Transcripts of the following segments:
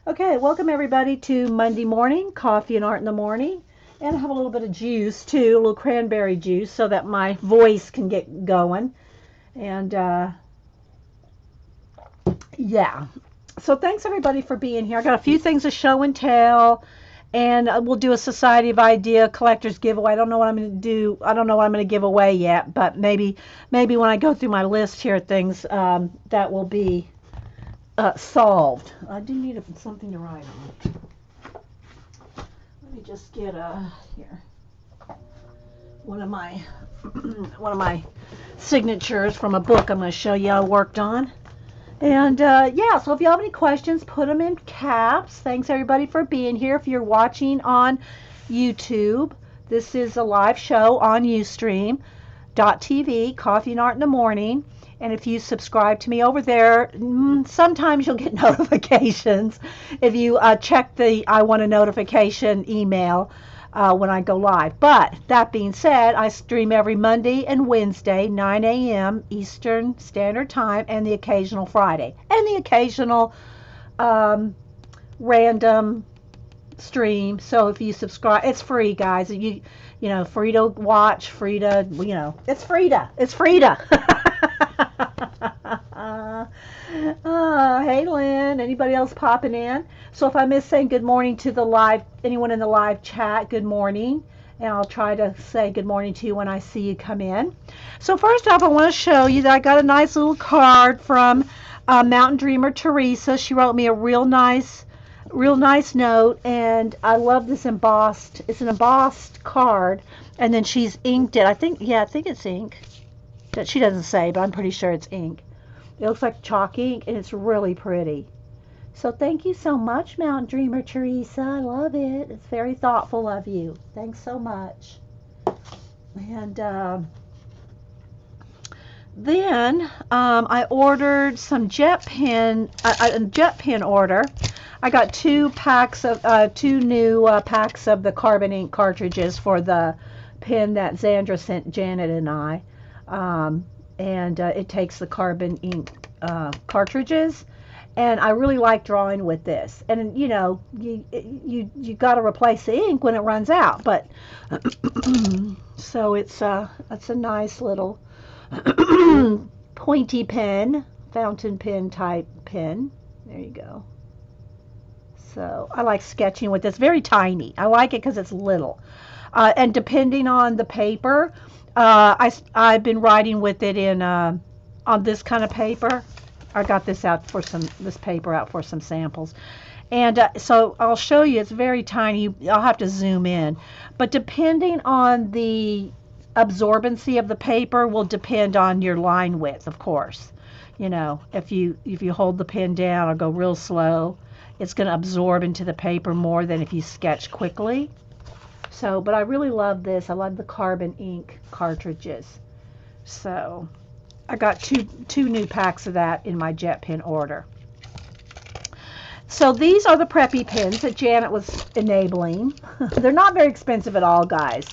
Okay, welcome everybody to Monday morning, coffee and art in the morning. And I have a little bit of juice too, a little cranberry juice so that my voice can get going. And yeah, so thanks everybody for being here. I got a few things to show and tell, and we'll do a Society of Idea collectors giveaway. I don't know what I'm going to do. I don't know what I'm going to give away yet, but maybe when I go through my list here, things that will be solved. I do need something to write on. Let me just get here one of my one of my signatures from a book I'm going to show you I worked on. And yeah, so if you have any questions, put them in caps. Thanks everybody for being here. If you're watching on YouTube, this is a live show on Ustream.tv, Coffee and Art in the Morning. And if you subscribe to me over there, sometimes you'll get notifications if you check the I want a notification email when I go live. But that being said, I stream every Monday and Wednesday, 9 a.m. Eastern Standard Time, and the occasional Friday, and the occasional random stream. So if you subscribe, it's free, guys. You know, free to watch, free to, it's free to, hey Lynn, anybody else popping in? So if I miss saying good morning to the live, anyone in the live chat, good morning. And I'll try to say good morning to you when I see you come in. So first off, I want to show you that I got a nice little card from Mountain Dreamer Teresa. She wrote me a real nice note, and I love this embossed. It's an embossed card, and then she's inked it. I think it's ink. That she doesn't say, but I'm pretty sure it's ink. It looks like chalk ink, and it's really pretty. So thank you so much, Mountain Dreamer Teresa. I love it. It's very thoughtful of you. Thanks so much. And then I ordered some jet pen, a jet pen order. I got two new packs of the carbon ink cartridges for the pen that Zandra sent Janet and I. And it takes the carbon ink cartridges, and I really like drawing with this. And you know, you got to replace the ink when it runs out. But so it's a nice little pointy pen, fountain pen type pen. There you go. So I like sketching with this. Very tiny. I like it because it's little. And depending on the paper, I've been writing with it in on this kind of paper. I got this paper out for some samples, and so I'll show you. It's very tiny. I'll have to zoom in, but depending on the absorbency of the paper will depend on your line width, of course. You know, if you hold the pen down or go real slow, it's going to absorb into the paper more than if you sketch quickly. So, but I really love this. I love the carbon ink cartridges. So, I got two new packs of that in my jet pen order. So these are the preppy pens that Janet was enabling. They're not very expensive at all, guys.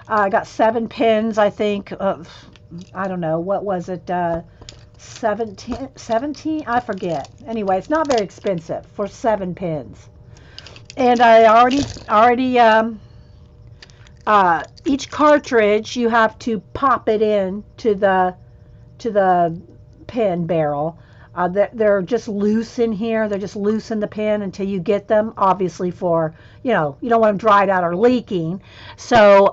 I got 7 pens, I think. I don't know, what was it? 17? I forget. Anyway, it's not very expensive for 7 pens. And I already each cartridge, you have to pop it in to the pen barrel. They're just loose in here. They're just loose in the pen until you get them. Obviously, for you don't want them dried out or leaking. So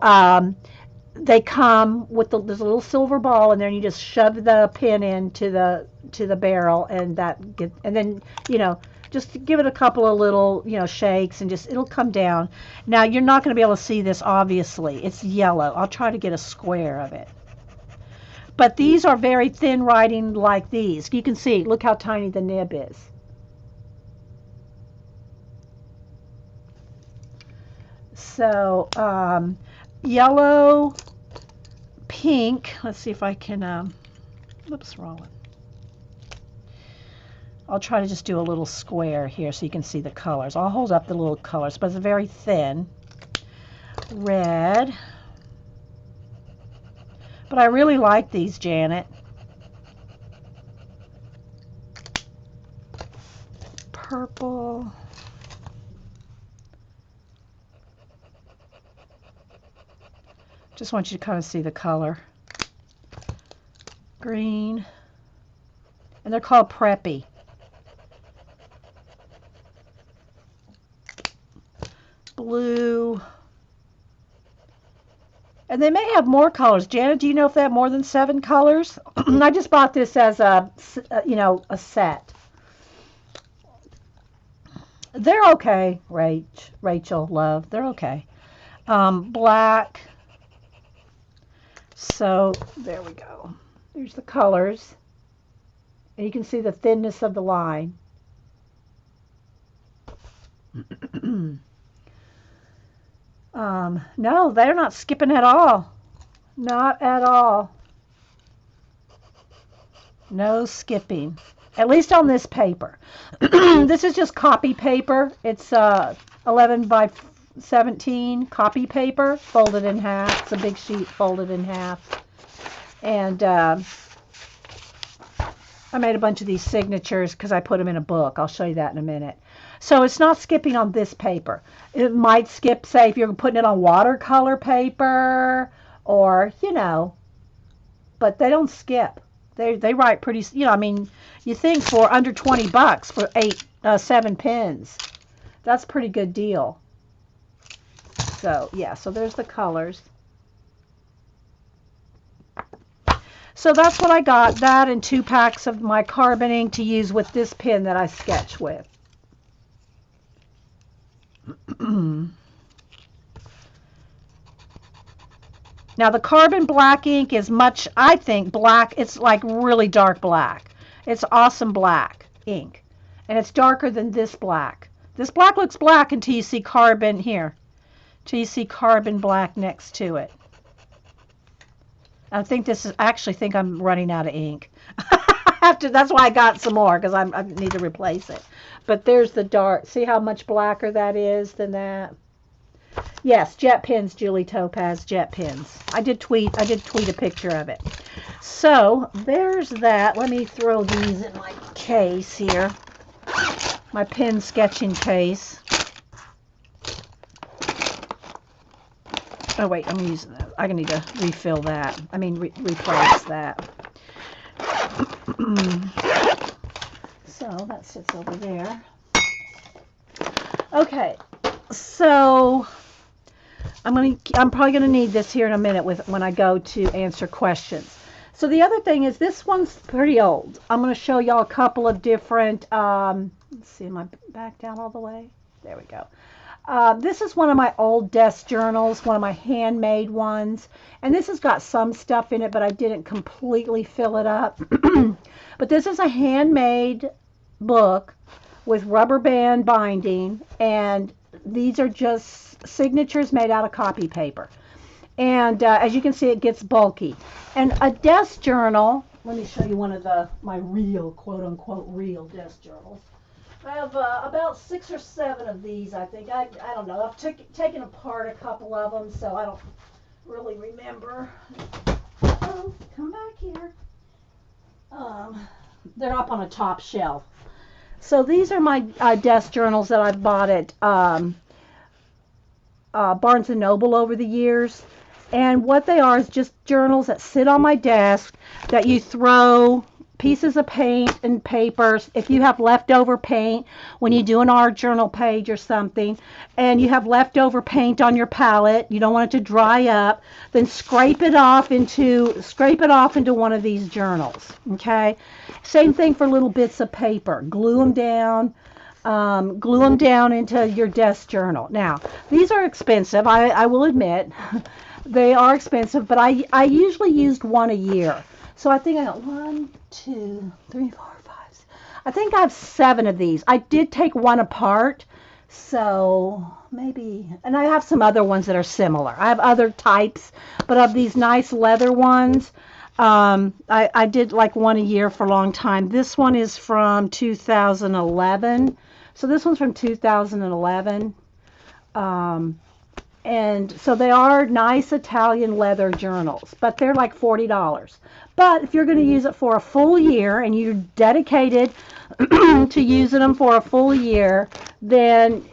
they come with there's a little silver ball in there, and you just shove the pen into the barrel, and then just give it a couple of little, shakes, and it'll come down. Now, you're not going to be able to see this, obviously. It's yellow. I'll try to get a square of it. But these are very thin writing like these. You can see, look how tiny the nib is. So, yellow, pink. Let's see if I can, whoops, wrong one. I'll try to just do a little square here so you can see the colors. I'll hold up the little colors, but it's very thin. Red. But I really like these, Janet. purple. Just want you to kind of see the color. Green. And they're called Preppy. Blue. And they may have more colors. Janet, do you know if they have more than 7 colors? I just bought this as a set. They're okay, Rachel, love. They're okay. Black. So there we go. There's the colors. And you can see the thinness of the line. No, they're not skipping at all. Not at all. No skipping. At least on this paper. This is just copy paper. It's 11 by 17 copy paper, folded in half. It's a big sheet folded in half. And I made a bunch of these signatures because I put them in a book. I'll show you that in a minute. So it's not skipping on this paper. It might skip, say, if you're putting it on watercolor paper or, you know, but they don't skip. They write pretty, you know, I mean, you think for under 20 bucks for 7 pens, that's a pretty good deal. So, yeah, so there's the colors. So that's what I got, that and 2 packs of my carbon ink to use with this pen that I sketch with. Now the carbon black ink is much, I think, black. It's like really dark black. It's awesome black ink. And it's darker than this black. This black looks black until you see carbon here. Until you see carbon black next to it. I think this is, I actually think I'm running out of ink. That's why I got some more, because I need to replace it. But there's the dark. See how much blacker that is than that? Yes, jet pens, Julie Topaz, jet pens. I did tweet a picture of it. So there's that. Let me throw these in my case here. My pen sketching case. Oh wait, I'm using that. I need to refill that. I mean replace that. So that sits over there. Okay, so I'm probably gonna need this here in a minute when I go to answer questions. So the other thing is, this one's pretty old. I'm gonna show y'all a couple of different. Let's see, am I back down all the way? There we go. This is one of my old desk journals, one of my handmade ones. And this has got some stuff in it, but I didn't completely fill it up. But this is a handmade book with rubber band binding. And these are just signatures made out of copy paper. And as you can see, it gets bulky. And a desk journal, let me show you one of my real, quote-unquote, real desk journals. I have about 6 or 7 of these, I think. I don't know. I've taken apart a couple of them, so I don't really remember. Oh, come back here. They're up on a top shelf. So these are my desk journals that I've bought at Barnes & Noble over the years. And what they are is just journals that sit on my desk that you throw pieces of paint and papers. If you have leftover paint when you do an art journal page or something, and you have leftover paint on your palette, you don't want it to dry up, then scrape it off into one of these journals. Okay, same thing for little bits of paper. Glue them down into your desk journal. Now these are expensive, I will admit. They are expensive, but I usually used one a year. So I think I got 1, 2, 3, 4, 5. I think I have 7 of these. I did take one apart, so maybe, and I have some other ones that are similar. I have other types, but of these nice leather ones, I did like one a year for a long time. This one is from 2011. So this one's from 2011. And so they are nice Italian leather journals, but they're like $40. But if you're going to use it for a full year and you're dedicated to using them for a full year, then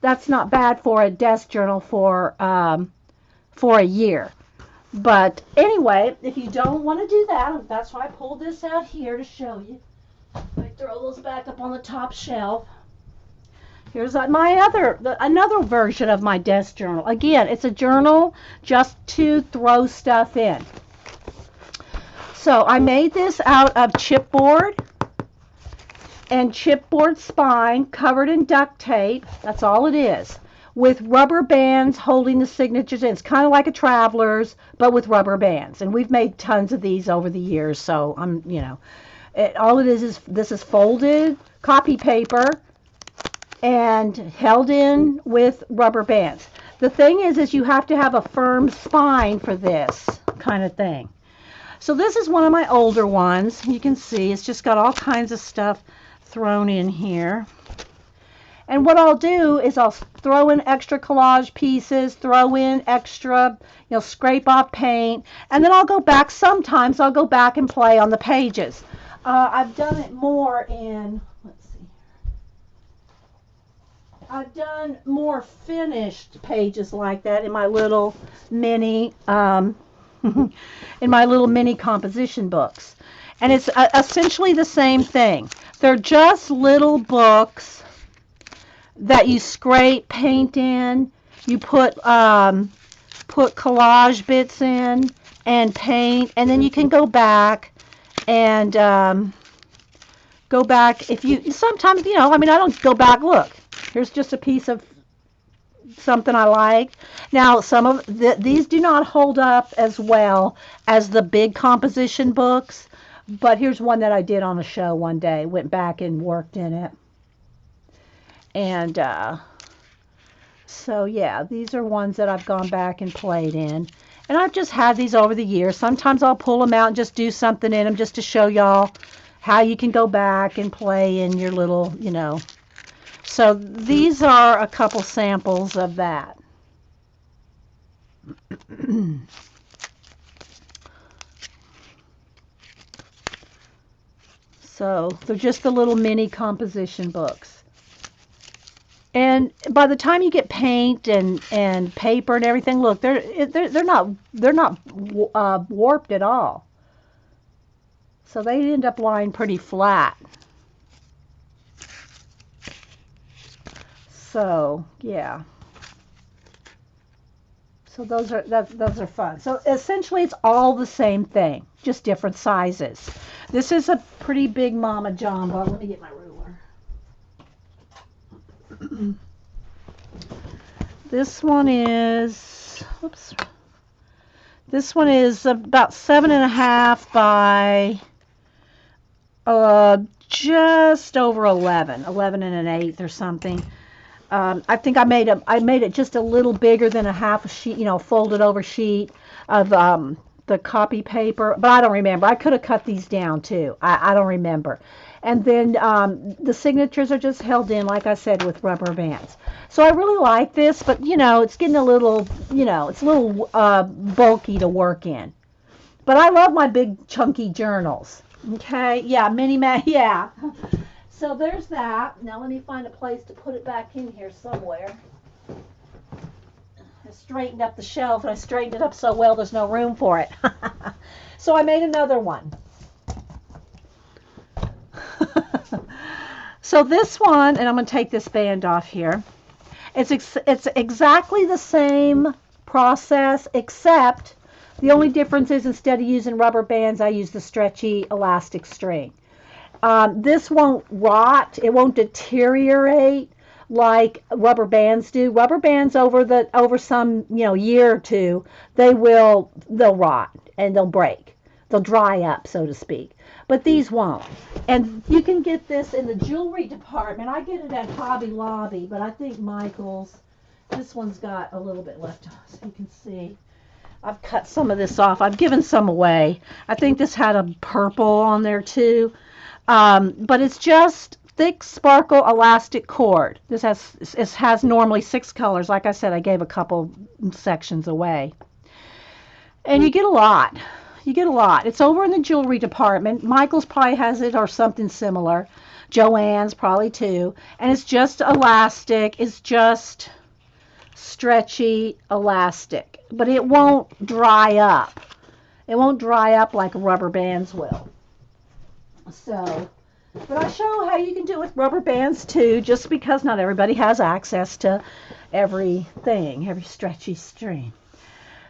that's not bad for a desk journal for a year. But anyway, if you don't want to do that, that's why I pulled this out here to show you. I throw those back up on the top shelf. Here's another version of my desk journal. Again, it's a journal just to throw stuff in. So I made this out of chipboard and chipboard spine covered in duct tape. That's all it is. With rubber bands holding the signatures in. It's kind of like a traveler's, but with rubber bands. And we've made tons of these over the years. So all it is this is folded copy paper and held in with rubber bands. The thing is you have to have a firm spine for this kind of thing. So this is one of my older ones. You can see it's just got all kinds of stuff thrown in here. And what I'll do is I'll throw in extra collage pieces, throw in extra, scrape off paint, and then I'll go back. Sometimes I'll go back and play on the pages. I've done it more in, let's see. I've done more finished pages like that in my little mini, composition books. And it's essentially the same thing. They're just little books that you scrape paint in. You put collage bits in and paint, and then you can go back and if you sometimes I don't go back. Look, here's just a piece of something I like. Now some of these do not hold up as well as the big composition books, but here's one that I did on a show one day. Went back and worked in it. And so yeah, these are ones that I've gone back and played in. And I've just had these over the years. Sometimes I'll pull them out and just do something in them just to show y'all how you can go back and play in your little, So these are a couple samples of that. So they're just the little mini composition books. And by the time you get paint and paper and everything, look, they're not warped at all. So they end up lying pretty flat. So yeah. So those are fun. So essentially, it's all the same thing, just different sizes. This is a pretty big Mama Jumbo. Let me get my ruler. This one is, oops. This one is about 7.5 by just over 11 1/8 or something. I think I made it just a little bigger than a half a sheet, folded over sheet of the copy paper, but I don't remember. I could have cut these down too. I don't remember. And then the signatures are just held in, like I said, with rubber bands. So I really like this, but it's getting a little, it's a little bulky to work in. But I love my big chunky journals. Okay, yeah, yeah. So there's that. Now let me find a place to put it back in here somewhere. I straightened up the shelf, and I straightened it up so well there's no room for it. So I made another one. So this one, and I'm going to take this band off here. It's exactly the same process, except the only difference is instead of using rubber bands, I use the stretchy elastic string. This won't rot. It won't deteriorate like rubber bands do. Rubber bands over some year or two, they'll rot and they'll break. They'll dry up, so to speak. But these won't. And you can get this in the jewelry department. I get it at Hobby Lobby, but I think Michael's, this one's got a little bit left, so you can see. I've cut some of this off. I've given some away. I think this had a purple on there too. But it's just thick sparkle elastic cord. This has normally 6 colors. Like I said, I gave a couple sections away. And you get a lot. You get a lot. It's over in the jewelry department. Michael's probably has it or something similar. Joann's probably too. And it's just elastic. It's just stretchy elastic. But it won't dry up. It won't dry up like rubber bands will. So, but I show how you can do it with rubber bands too, just because not everybody has access to everything, every stretchy string.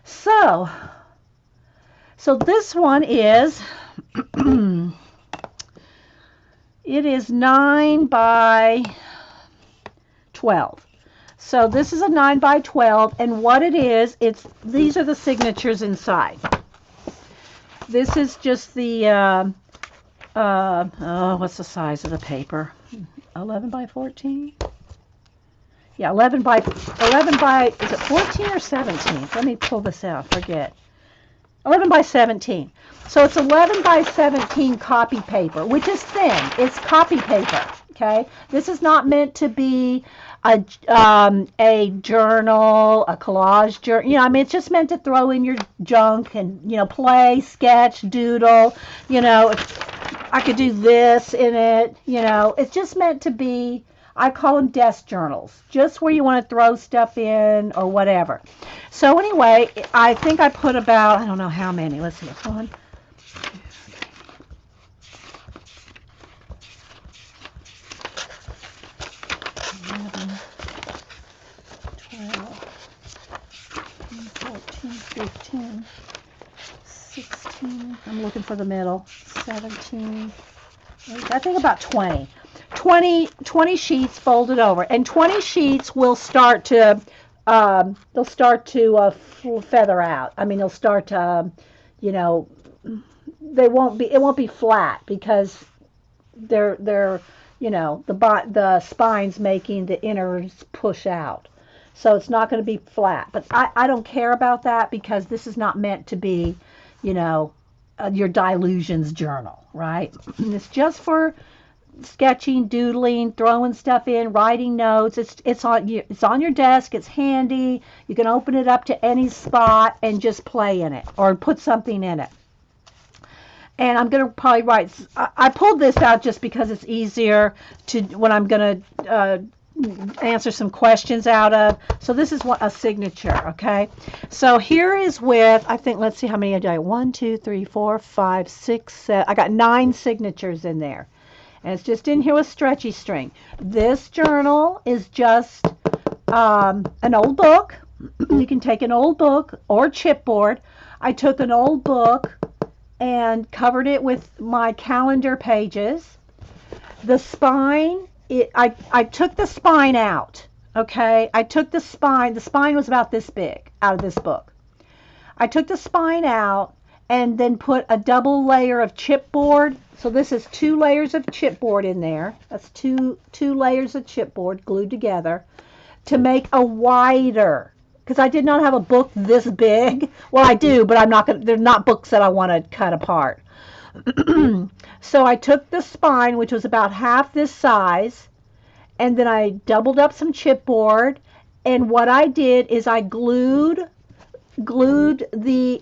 So this one is, it is 9 by 12. So this is a 9 by 12, and what it is, these are the signatures inside. This is just the, what's the size of the paper? 11 by 14? Yeah, 11 by, is it 14 or 17? Let me pull this out, forget. 11 by 17. So it's 11 by 17 copy paper, which is thin. It's copy paper, okay? This is not meant to be a journal, a collage journal. You know, I mean, it's just meant to throw in your junk and, you know, play, sketch, doodle. You know, I could do this in it. You know, it's just meant to be, I call them desk journals, just where you want to throw stuff in or whatever. So anyway, I think I put about, I don't know how many. Let's see, 1, 11, 12, 14, 15, 16. I'm looking for the middle. 17. I think about 20. 20 sheets folded over, and 20 sheets will start to they'll start to feather out. I mean, they'll start to you know, it won't be flat because they're you know, the spine's making the inners push out, so it's not going to be flat. But I don't care about that because this is not meant to be, you know, your Dilutions journal, right? It's just for sketching, doodling, throwing stuff in, writing notes. It's on your desk. It's handy. You can open it up to any spot and just play in it or put something in it. And I'm going to probably write, I pulled this out just because it's easier to, when I'm going to answer some questions out of. So this is a signature, okay? So here is with, I think, let's see how many I did. 1, 2, 3, 4, 5, 6, 7. I got 9 signatures in there. And it's just in here with stretchy string. This journal is just an old book. You can take an old book or chipboard. I took an old book and covered it with my calendar pages. The spine, I took the spine out, okay? I took the spine was about this big out of this book. I took the spine out and then put a double layer of chipboard. So this is 2 layers of chipboard in there. That's two layers of chipboard glued together to make a wider, because I did not have a book this big. Well, I do, but I'm not going to, they're not books that I want to cut apart. So I took the spine, which was about half this size, and then I doubled up some chipboard, and what I did is I glued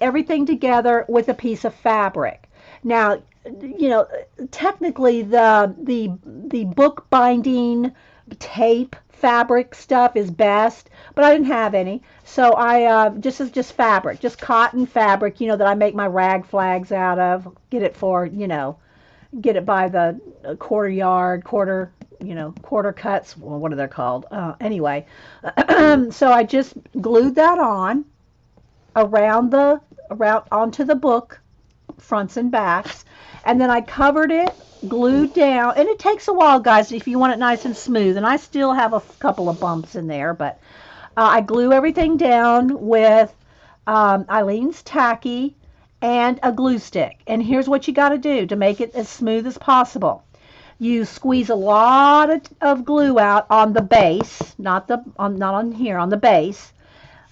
everything together with a piece of fabric. Now, you know, technically the book binding tape fabric stuff is best, but I didn't have any, so I just fabric, just cotton fabric, you know, that I make my rag flags out of. Get it for, you know, get it by the quarter yard, quarter cuts. Well, what are they called? Anyway, so I just glued that on around onto the book fronts and backs, and then I covered it, glued down, and it takes a while, guys, if you want it nice and smooth, and I still have a couple of bumps in there, but I glue everything down with Eileen's Tacky and a glue stick. And here's what you got to do to make it as smooth as possible. You squeeze a lot of glue out on the base, not on here, on the base.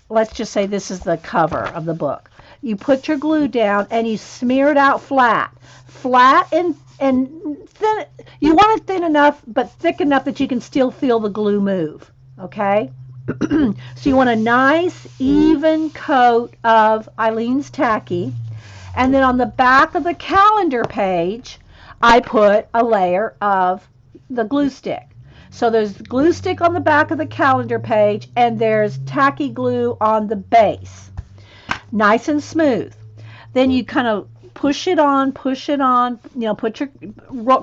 Let's just say this is the cover of the book. You put your glue down and you smear it out flat And thin, you want it thin enough, but thick enough that you can still feel the glue move. Okay? So you want a nice, even coat of Eileen's Tacky. And then on the back of the calendar page, I put a layer of the glue stick. So there's glue stick on the back of the calendar page, and there's tacky glue on the base. Nice and smooth. Then you kind of push it on, put your,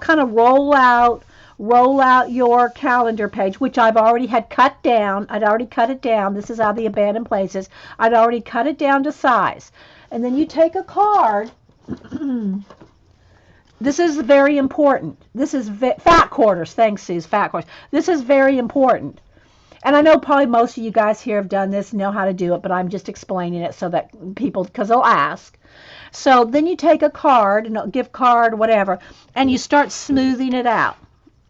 kind of roll out your calendar page, which I've already had cut down. I'd already cut it down. This is how the abandoned places. I'd already cut it down to size. And then you take a card. This is very important. This is fat quarters. Thanks, Suze. Fat quarters. This is very important. And I know probably most of you guys here have done this, know how to do it, but I'm just explaining it so that people, because they'll ask. So then you take a card, a gift card, whatever, and you start smoothing it out,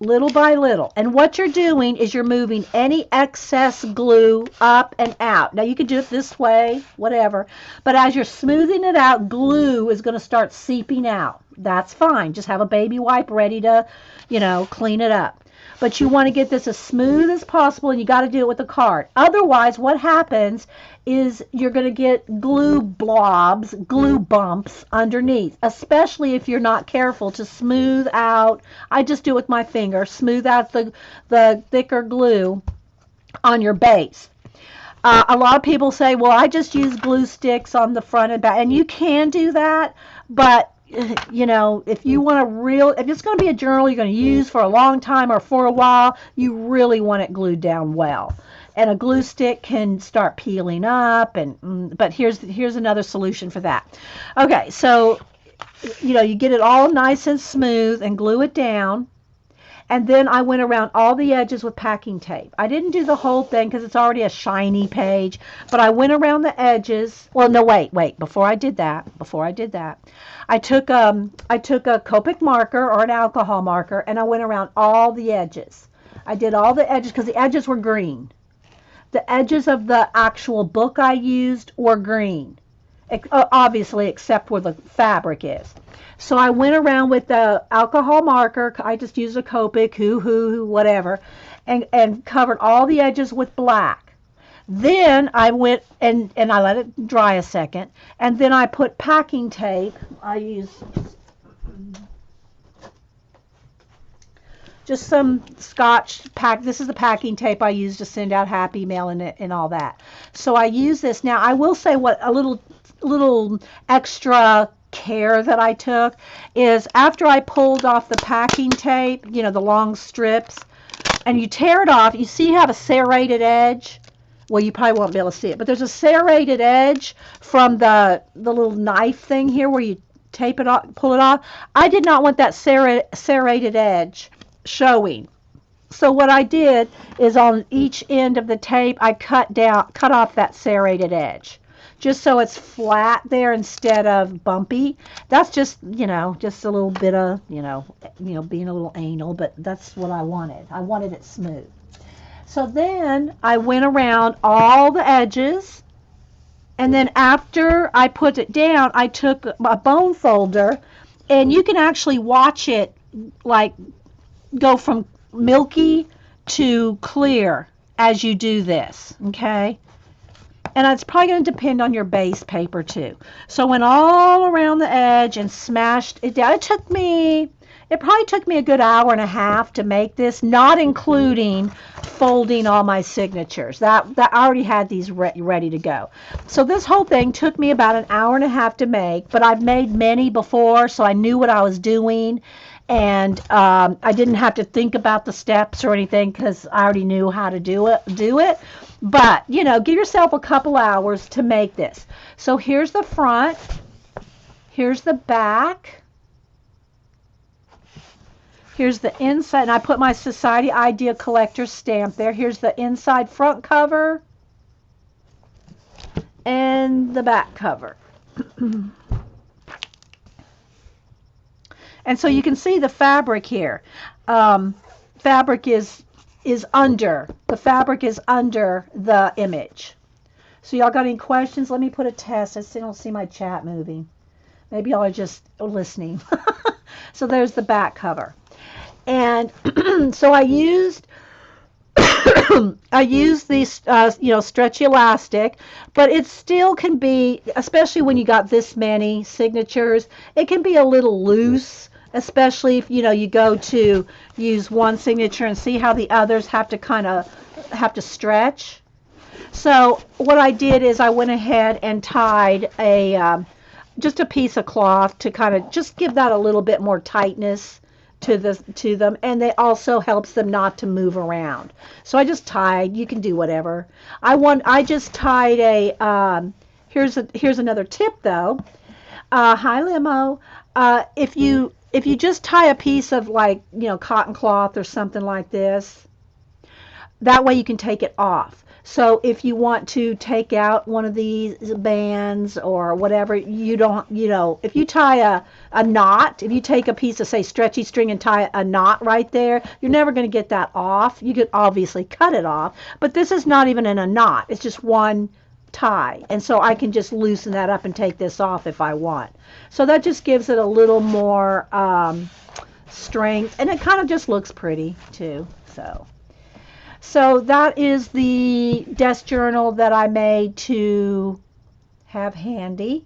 little by little. And what you're doing is you're moving any excess glue up and out. Now you can do it this way, whatever, but as you're smoothing it out, glue is going to start seeping out. That's fine. Just have a baby wipe ready to, clean it up. But you want to get this as smooth as possible, and you got to do it with a card. Otherwise, what happens is you're going to get glue blobs, glue bumps underneath, especially if you're not careful to smooth out. I just do it with my finger, smooth out the thicker glue on your base. A lot of people say, well, I just use glue sticks on the front and back, and you can do that, but if you want if it's going to be a journal you're going to use for a long time or for a while, you really want it glued down well. And a glue stick can start peeling up, but here's another solution for that. Okay, so you get it all nice and smooth and glue it down. And then I went around all the edges with packing tape. I didn't do the whole thing because it's already a shiny page, but I went around the edges. Well, no, wait. Before I did that, I took a Copic marker or an alcohol marker, and I went around all the edges. I did all the edges because the edges were green. The edges of the actual book I used were green, obviously, except where the fabric is. So I went around with the alcohol marker. I just used a Copic, whatever, and covered all the edges with black. Then I went and I let it dry a second, and then I put packing tape. I used just some Scotch pack. This is the packing tape I use to send out happy mail and all that. So I use this. Now I will say what a little extra care that I took is after I pulled off the packing tape, the long strips, and you tear it off, you see you have a serrated edge. Well, you probably won't be able to see it, but there's a serrated edge from the little knife thing here where you tape it off, pull it off. I did not want that serrated edge showing. So what I did is on each end of the tape, I cut off that serrated edge, just so it's flat there instead of bumpy. That's just a little bit of being a little anal, but that's what I wanted. I wanted it smooth. So then I went around all the edges, and then after I put it down, I took a bone folder, and you can actually watch it like go from milky to clear as you do this, okay? And it's probably going to depend on your base paper too. So I went all around the edge and smashed it down. It probably took me a good hour and a half to make this, not including folding all my signatures. That I already had these ready to go. So this whole thing took me about an hour and a half to make, but I've made many before, so I knew what I was doing. And I didn't have to think about the steps or anything because I already knew how to do it. But, give yourself a couple hours to make this. So here's the front. Here's the back. Here's the inside. And I put my Society Idea Collector stamp there. Here's the inside front cover and the back cover. And so you can see the fabric here. Fabric is under. The fabric is under the image. So y'all got any questions? Let me put a test. I still don't see my chat moving. Maybe y'all are just listening. So there's the back cover. And so I used I use these, stretchy elastic, but it still can be, especially when you got this many signatures, it can be a little loose, especially if, you go to use one signature and see how the others have to stretch. So what I did is I went ahead and tied just a piece of cloth to kind of just give that a little bit more tightness to them, and it also helps them not to move around. So I just tied. You can do whatever. I just tied here's another tip though. Hi Limo. If you just tie a piece of cotton cloth or something like this, that way you can take it off. So if you want to take out one of these bands or whatever, you don't, if you tie a knot, if you take a piece of, say, stretchy string and tie a knot right there, you're never going to get that off. You could obviously cut it off, but this is not even in a knot. It's just one tie. And so I can just loosen that up and take this off if I want. So that just gives it a little more strength, and it kind of just looks pretty too. So that is the desk journal that I made to have handy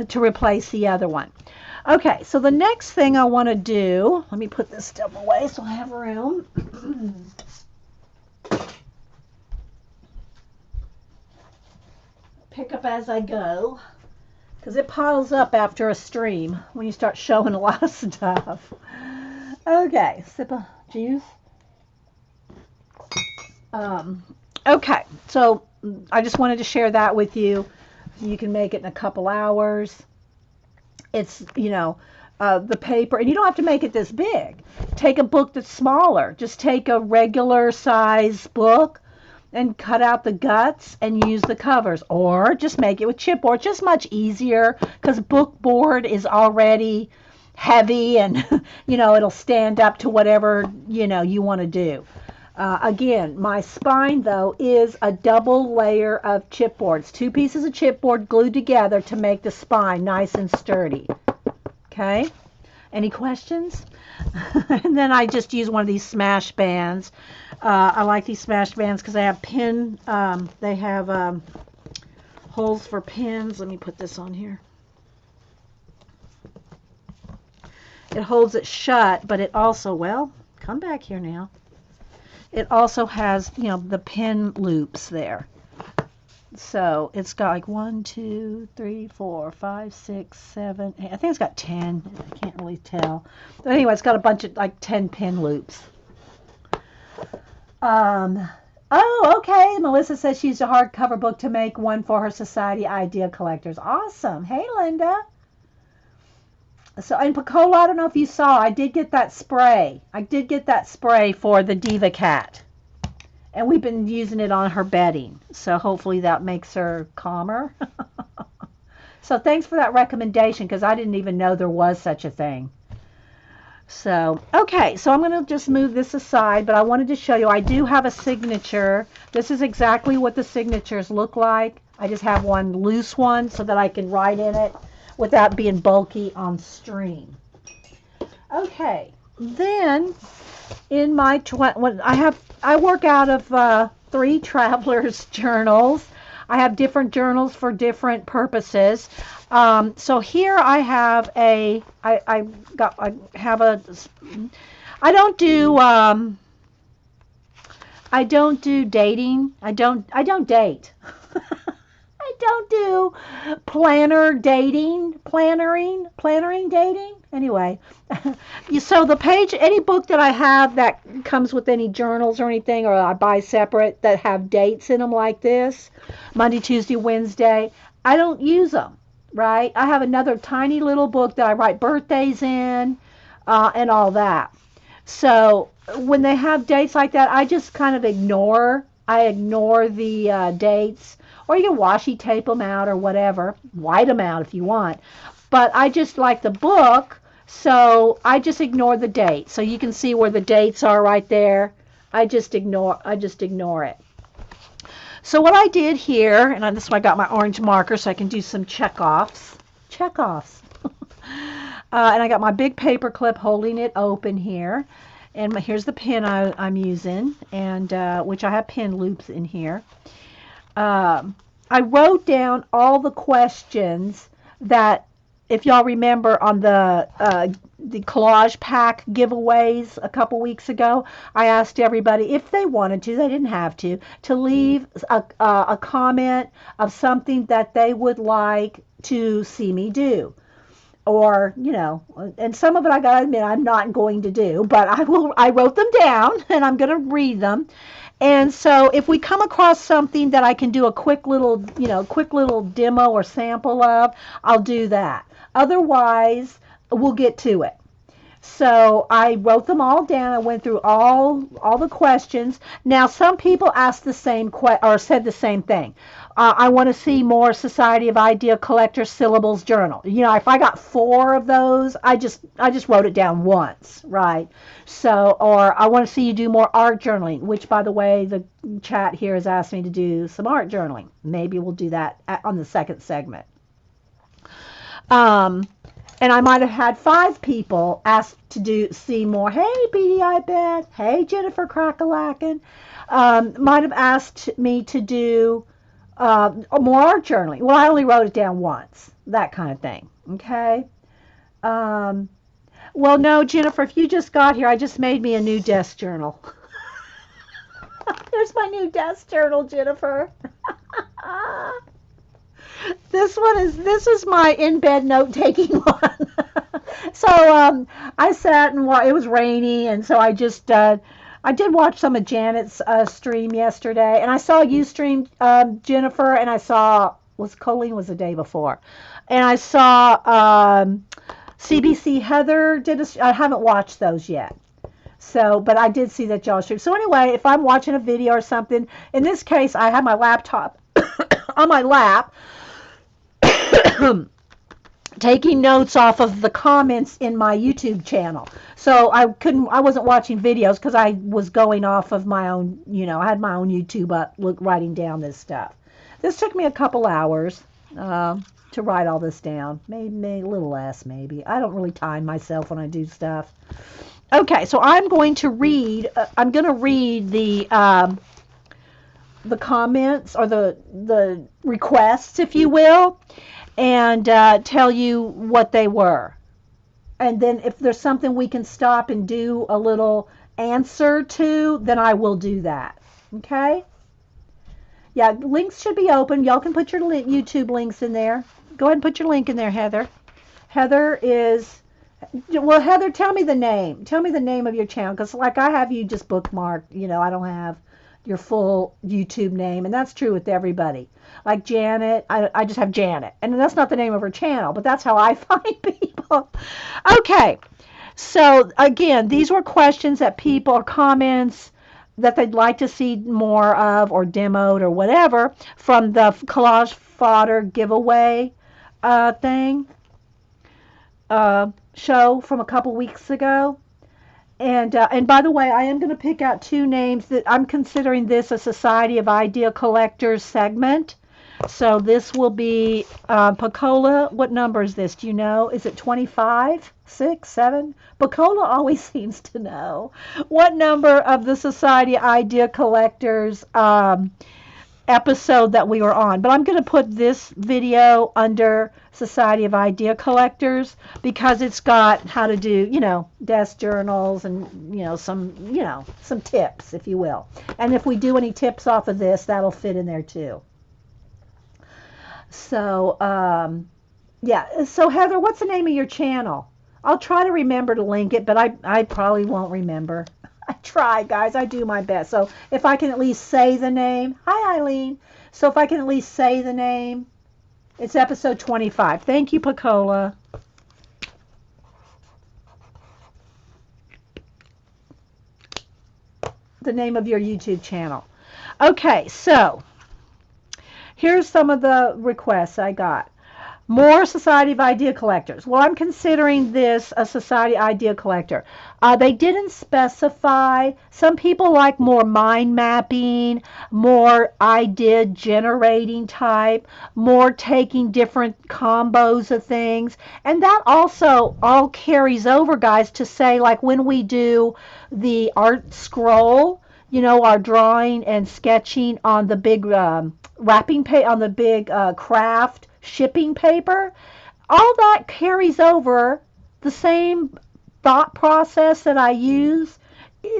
to replace the other one. Okay, so the next thing I want to do, let me put this stuff away so I have room. Pick up as I go, because it piles up after a stream when you start showing a lot of stuff. Okay, sip of juice. Okay, so I just wanted to share that with you. You can make it in a couple hours. It's, the paper, and you don't have to make it this big. Take a book that's smaller. Just take a regular size book and cut out the guts and use the covers, or just make it with chipboard. Just much easier because book board is already heavy, and it'll stand up to whatever you want to do. Again, my spine, though, is a double layer of chipboards. 2 pieces of chipboard glued together to make the spine nice and sturdy. Okay? Any questions? And then I just use one of these smash bands. I like these smash bands because they have they have holes for pins. Let me put this on here. It holds it shut, but it also, well, come back here now. It also has, the pin loops there. So it's got like 1, 2, 3, 4, 5, 6, 7, 8. I think it's got 10. I can't really tell. But anyway, it's got a bunch of 10 pin loops. Oh, okay. Melissa says she used a hardcover book to make one for her Society Idea Collectors. Awesome. Hey, Linda. So in Picola, I don't know if you saw, I did get that spray. I did get that spray for the Diva Cat. And we've been using it on her bedding. So hopefully that makes her calmer. So thanks for that recommendation, because I didn't even know there was such a thing. So, okay, so I'm going to just move this aside, but I wanted to show you, I do have a signature. This is exactly what the signatures look like. I just have one loose one so that I can write in it without being bulky on stream. Okay, then in my I work out of 3 travelers journals. I have different journals for different purposes. So here I have I don't do dating. I don't date. I don't do plannering dating. Anyway, so the page, any book that I have that comes with any journals or anything, or I buy separate that have dates in them like this, Monday, Tuesday, Wednesday, I don't use them, right? I have another tiny little book that I write birthdays in and all that. So when they have dates like that, I just kind of ignore the dates. Or you can washi tape them out or whatever. White them out if you want. But I just like the book, so I just ignore the date. So you can see where the dates are right there. I just ignore it. So what I did here, and this is why I got my orange marker so I can do some check-offs. And I got my big paper clip holding it open here. And here's the pen I'm using, and which I have pen loops in here. I wrote down all the questions that, if y'all remember, on the collage pack giveaways a couple weeks ago, I asked everybody if they wanted to, they didn't have to leave a comment of something that they would like to see me do. Or, and some of it I gotta admit I'm not going to do, but I wrote them down and I'm gonna read them. And so if we come across something that I can do a quick little demo or sample of, I'll do that. Otherwise, we'll get to it. So I wrote them all down. I went through all the questions. Now, some people asked the same or said the same thing. I want to see more Society of Idea Collectors syllables journal. If I got 4 of those, I just wrote it down once, right? So, or I want to see you do more art journaling, which, by the way, the chat here has asked me to do some art journaling. Maybe we'll do that on the second segment. And I might have had 5 people ask to see more. Hey, BDI Beth. Hey, Jennifer Crackalacken. Might have asked me to do more art journaling. Well, I only wrote it down once. That kind of thing. Okay. Well, no, Jennifer, if you just got here, I just made me a new desk journal. There's my new desk journal, Jennifer. This is my in-bed note-taking one. So I sat and it was rainy, and so I just I did watch some of Janet's stream yesterday, and I saw you stream, Jennifer, and I saw Colleen was the day before, and I saw CBC Heather did I haven't watched those yet. So, but I did see that y'all stream. So anyway, if I'm watching a video or something, in this case, I have my laptop on my lap, taking notes off of the comments in my YouTube channel. So I wasn't watching videos because I was going off of my own, I had my own YouTube up, writing down this stuff. This took me a couple hours to write all this down. Maybe a little less, maybe. I don't really time myself when I do stuff. Okay, so I'm going to read the comments, or the requests, if you will, and tell you what they were. And then if there's something we can stop and do a little answer to, then I will do that. Okay? Yeah, links should be open. Y'all can put your YouTube links in there. Go ahead and put your link in there, Heather. Heather, tell me the name. Tell me the name of your channel, because like I have you just bookmarked. I don't have your full YouTube name, and that's true with everybody. Like Janet, I just have Janet, and that's not the name of her channel, but that's how I find people. Okay, so again, these were questions that people, or comments that they'd like to see more of, or demoed, or whatever, from the collage fodder giveaway show from a couple weeks ago. And by the way, I am going to pick out 2 names that I'm considering this a Society of Idea Collectors segment. So this will be Pacola. What number is this? Do you know? Is it 25, 6, 7? Pacola always seems to know what number of the Society of Idea Collectors episode that we were on. But I'm going to put this video under Society of Idea Collectors because it's got how to do, desk journals and, some tips, if you will. And if we do any tips off of this, that'll fit in there too. So, yeah. So Heather, what's the name of your channel? I'll try to remember to link it, but I probably won't remember. I try, guys. I do my best. So if I can at least say the name. Hi, Eileen. So if I can at least say the name, it's episode 25. Thank you, Pacola. The name of your YouTube channel. Okay, so here's some of the requests I got. More Society of Idea Collectors. Well, I'm considering this a Society Idea Collector. They didn't specify. Some people like more mind mapping, more idea generating type, more taking different combos of things. And that also all carries over, guys, to say, like when we do the art scroll, our drawing and sketching on the big wrapping on the big craft shipping paper, all that carries over the same thought process that I use.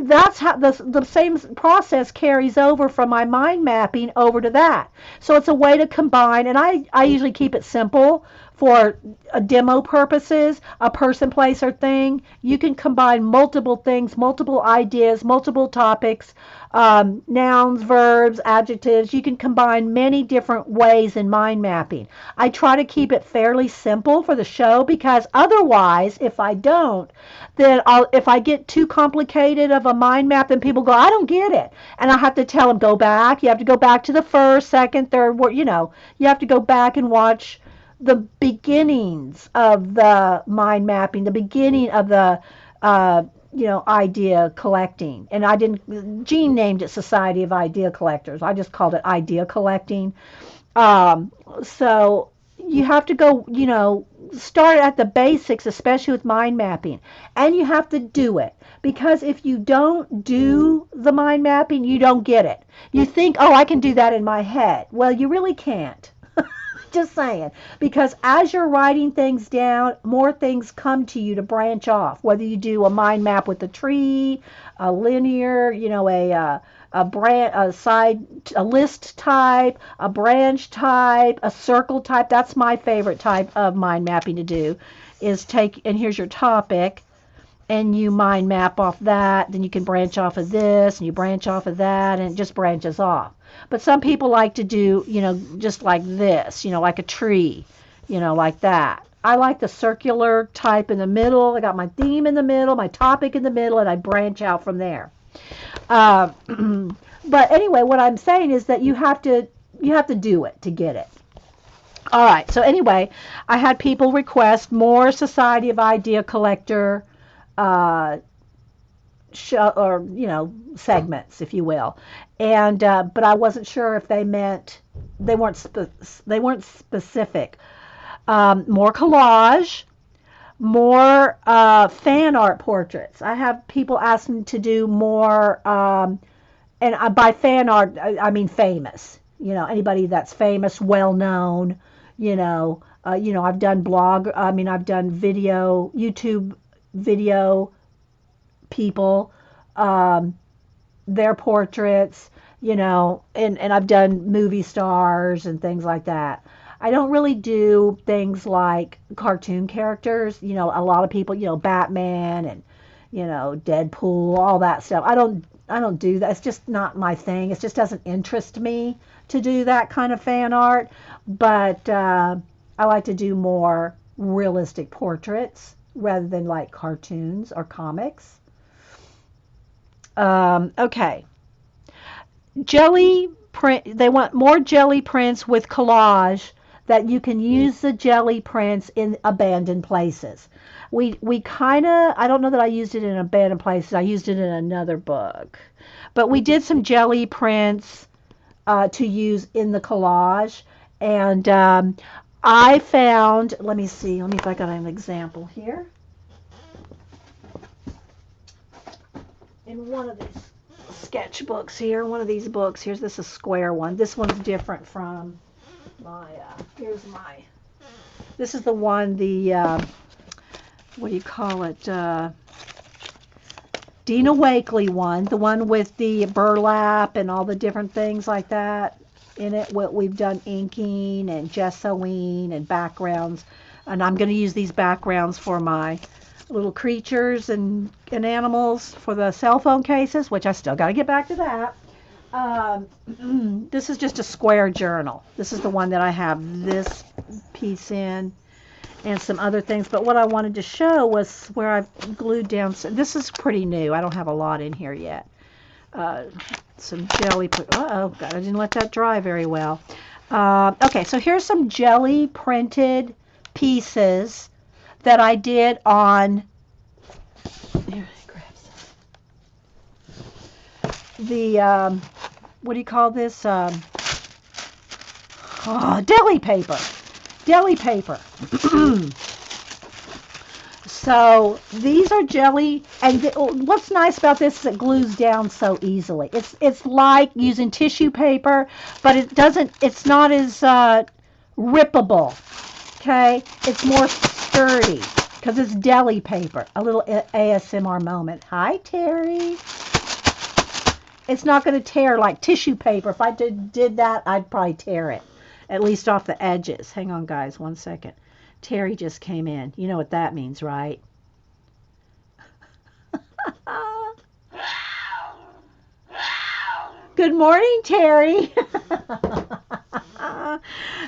That's how the same process carries over from my mind mapping over to that. So it's a way to combine, and I usually keep it simple for demo purposes, a person, place, or thing. You can combine multiple things, multiple ideas, multiple topics, nouns, verbs, adjectives. You can combine many different ways in mind mapping. I try to keep it fairly simple for the show because otherwise, if I don't, then if I get too complicated of a mind map, then people go, I don't get it. And I have to tell them, go back. You have to go back to the first, second, third, you have to go back and watch the beginnings of the mind mapping, the beginning of the idea collecting. And Gene named it Society of Idea Collectors. I just called it idea collecting. So you have to go, start at the basics, especially with mind mapping. And you have to do it. Because if you don't do the mind mapping, you don't get it. You think, oh, I can do that in my head. Well, you really can't. Just saying, because as you're writing things down, more things come to you to branch off. Whether you do a mind map with a tree, a linear, a list type, a branch type, a circle type. That's my favorite type of mind mapping to do. And here's your topic, and you mind map off that. Then you can branch off of this, and you branch off of that, and it just branches off. But some people like to do, just like this, like a tree, like that. I like the circular type in the middle. I got my theme in the middle, my topic in the middle, and I branch out from there. But anyway, what I'm saying is that you have to do it to get it. All right. So anyway, I had people request more Society of Idea Collector segments, if you will, and but I wasn't sure if they meant they weren't specific. More collage, more fan art portraits. I have people asking to do more, and by fan art I mean famous. Anybody that's famous, well known. I've done I've done video, YouTube video people, their portraits, and I've done movie stars and things like that. I don't really do things like cartoon characters, a lot of people, Batman and, Deadpool, all that stuff. I don't do that. It's just not my thing. It just doesn't interest me to do that kind of fan art, but I like to do more realistic portraits rather than like cartoons or comics. Okay. Jelly print. They want more jelly prints with collage that you can use the jelly prints in abandoned places. We kind of, I don't know that I used it in abandoned places. I used it in another book. But we did some jelly prints to use in the collage. And I found, let me see if I got an example here. In one of these sketchbooks here, one of these books, this is a square one. This one's different from my, this is the one, what do you call it, Dina Wakley one, the one with the burlap and all the different things like that in it. We've done inking and gessoing and backgrounds, and I'm going to use these backgrounds for my little creatures and animals for the cell phone cases, which I still got to get back to that. This is just a square journal. This is the one that I have this piece in and some other things. But what I wanted to show was where I've glued down. This is pretty new. I don't have a lot in here yet. Some jelly. Uh-oh, God, I didn't let that dry very well. Okay, so here's some jelly printed pieces that I did on the, what do you call this? Deli paper. Deli paper. So these are jelly, and what's nice about this is it glues down so easily. It's like using tissue paper, but it's not as rippable. Okay, it's more sturdy because it's deli paper. A little ASMR moment. Hi, Terry. It's not going to tear like tissue paper. If I did that, I'd probably tear it, at least off the edges. Hang on, guys, 1 second. Terry just came in. You know what that means, right? Good morning, Terry.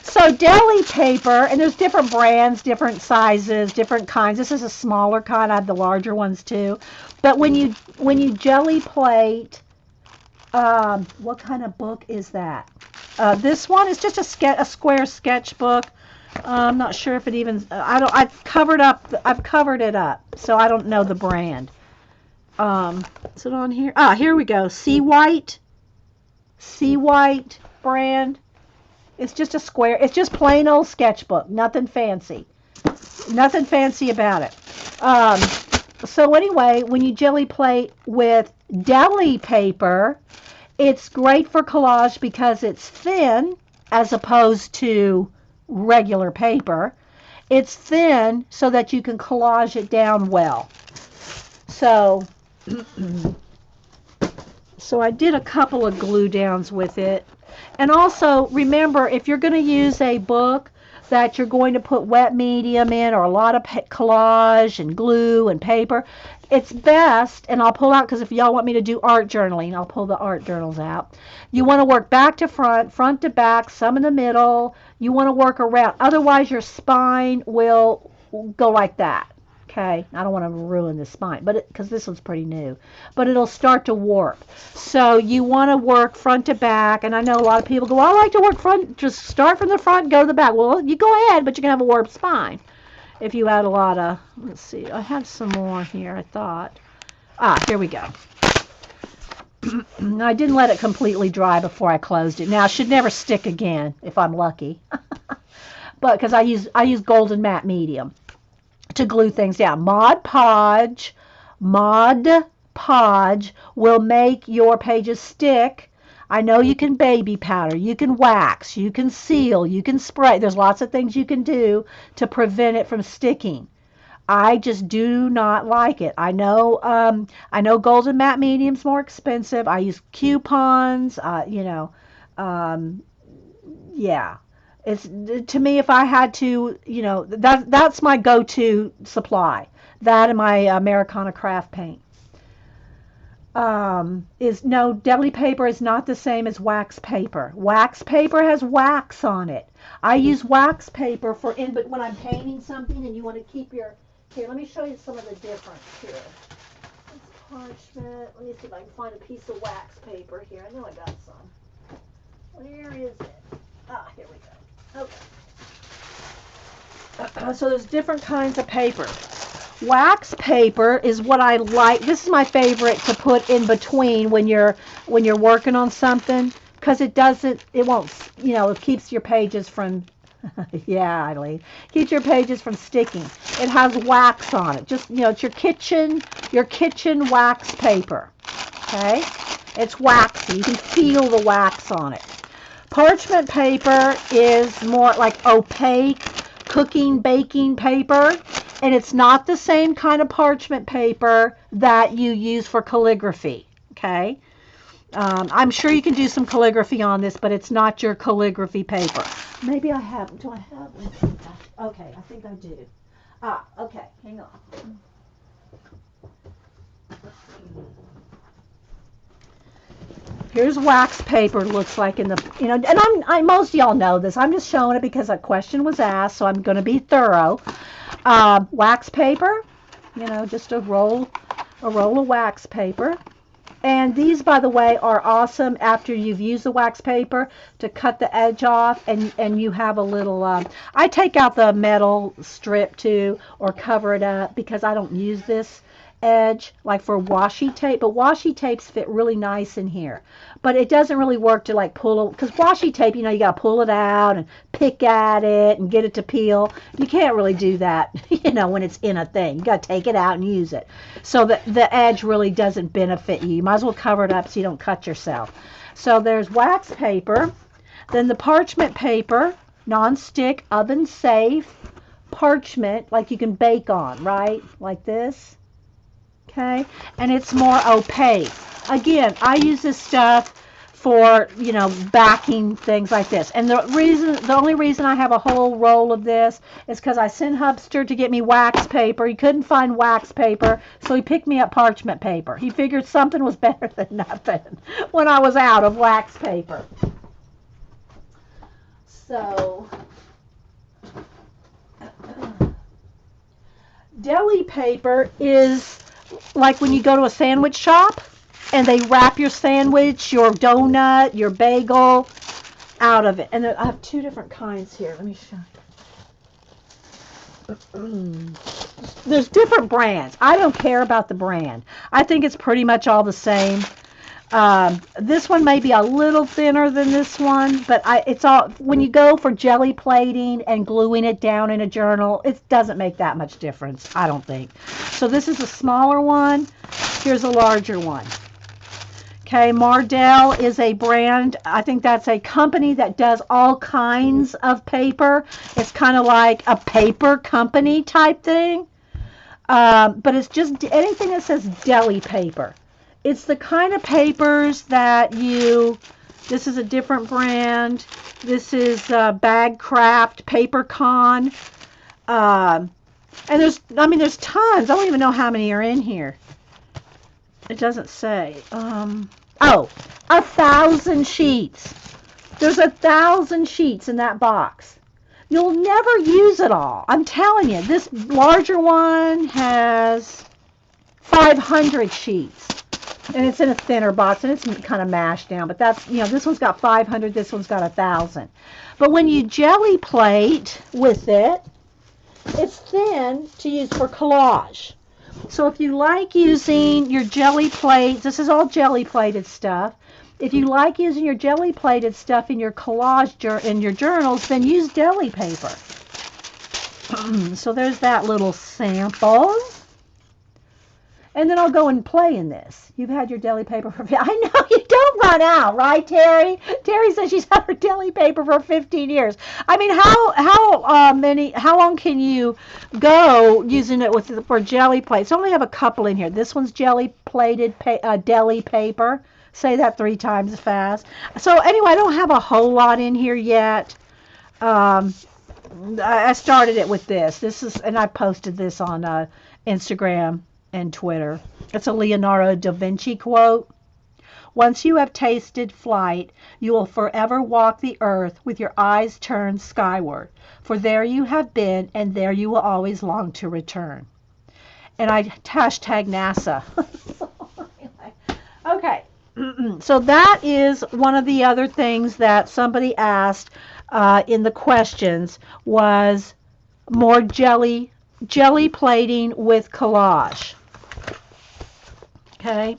So deli paper, and there's different brands, different sizes, different kinds. This is a smaller kind. I have the larger ones too. But when you jelly plate, what kind of book is that? This one is just a square sketchbook. I'm not sure if it even. I've covered it up, so I don't know the brand. Is it on here? Here we go. Sea White brand. It's just a square. It's just plain old sketchbook. Nothing fancy. Nothing fancy about it. So anyway, when you jelly plate with deli paper, it's great for collage because it's thin as opposed to regular paper. It's thin so that you can collage it down well. So I did a couple of glue downs with it. And also, remember, if you're going to use a book that you're going to put wet medium in or a lot of collage and glue and paper, it's best, and I'll pull out, because if y'all want me to do art journaling, I'll pull the art journals out. You want to work back to front, front to back, some in the middle. You want to work around. Otherwise, your spine will go like that. Okay, I don't want to ruin the spine, but because this one's pretty new, but it'll start to warp. So you want to work front to back, and I know a lot of people go, I like to work front, just start from the front, go to the back. Well, you go ahead, but you're going to have a warped spine if you add a lot of, let's see, I have some more here, I thought. Here we go. I didn't let it completely dry before I closed it. Now, it should never stick again if I'm lucky, but because I use golden matte medium to glue things down. Mod Podge will make your pages stick. I know you can baby powder, you can wax, you can seal, you can spray. There's lots of things you can do to prevent it from sticking. I just do not like it. I know golden matte medium's more expensive. I use coupons, yeah. It's, to me, if I had to, that's my go-to supply. That and my Americana craft paint. Deli paper is not the same as wax paper. Wax paper has wax on it. I use wax paper but when I'm painting something and you want to keep here, let me show you some of the difference here. It's parchment. Let me see if I can find a piece of wax paper here. I know I got some. Where is it? Here we go. Okay. So there's different kinds of paper. Wax paper is what I like. This is my favorite to put in between when you're working on something, because it won't, it keeps your pages from, yeah, Eileen, keeps your pages from sticking. It has wax on it. Just, it's your kitchen wax paper. Okay? It's waxy. You can feel the wax on it. Parchment paper is more like opaque cooking, baking paper, and it's not the same kind of parchment paper that you use for calligraphy, okay? I'm sure you can do some calligraphy on this, but it's not your calligraphy paper. Maybe I have, do I have? Okay, I think I do. Okay, hang on. Here's wax paper looks like in the, and most of y'all know this. I'm just showing it because a question was asked, so I'm going to be thorough. Wax paper, just a roll of wax paper. And these, by the way, are awesome after you've used the wax paper to cut the edge off, and you have a little, I take out the metal strip too, or cover it up because I don't use this edge like for washi tape, but washi tapes fit really nice in here. But it doesn't really work to like pull, because washi tape, you got to pull it out and pick at it and get it to peel. You can't really do that, when it's in a thing. You got to take it out and use it. So the edge really doesn't benefit you. You might as well cover it up so you don't cut yourself. So there's wax paper, then the parchment paper, non-stick, oven safe, parchment, like you can bake on, right? Like this. Okay, and it's more opaque. Again, I use this stuff for, backing things like this. And the only reason I have a whole roll of this is because I sent Hubster to get me wax paper. He couldn't find wax paper, so he picked me up parchment paper. He figured something was better than nothing when I was out of wax paper. So, deli paper is like when you go to a sandwich shop and they wrap your sandwich, your donut, your bagel out of it. And I have two different kinds here. Let me show you. There's different brands. I don't care about the brand. I think it's pretty much all the same. This one may be a little thinner than this one, but it's all, when you go for jelly plating and gluing it down in a journal, it doesn't make that much difference, I don't think. So this is a smaller one. Here's a larger one. Okay, Mardell is a brand. I think that's a company that does all kinds of paper. It's kind of like a paper company type thing. But it's just anything that says deli paper. It's the kind of papers that this is a different brand. This is Bag Craft, Paper Con. And there's tons. I don't even know how many are in here. It doesn't say. 1,000 sheets. There's 1,000 sheets in that box. You'll never use it all. I'm telling you, this larger one has 500 sheets. And it's in a thinner box, and it's kind of mashed down. But that's, this one's got 500, this one's got 1,000. But when you jelly plate with it, it's thin to use for collage. So if you like using your jelly plates, this is all jelly plated stuff. If you like using your jelly plated stuff in your collage, in your journals, then use deli paper. So there's that little sample. And then I'll go and play in this. You've had your deli paper for... I know, you don't run out, right, Terry? Terry says she's had her deli paper for 15 years. I mean, how long can you go using it for jelly plates? I only have a couple in here. This one's jelly plated deli paper. Say that 3 times fast. So anyway, I don't have a whole lot in here yet. I started it with this. And I posted this on Instagram and Twitter. It's a Leonardo da Vinci quote. Once you have tasted flight, you will forever walk the earth with your eyes turned skyward, for there you have been, and there you will always long to return. And I hashtag NASA. Okay, so that is one of the other things that somebody asked in the questions was more jelly plating with collage. Okay.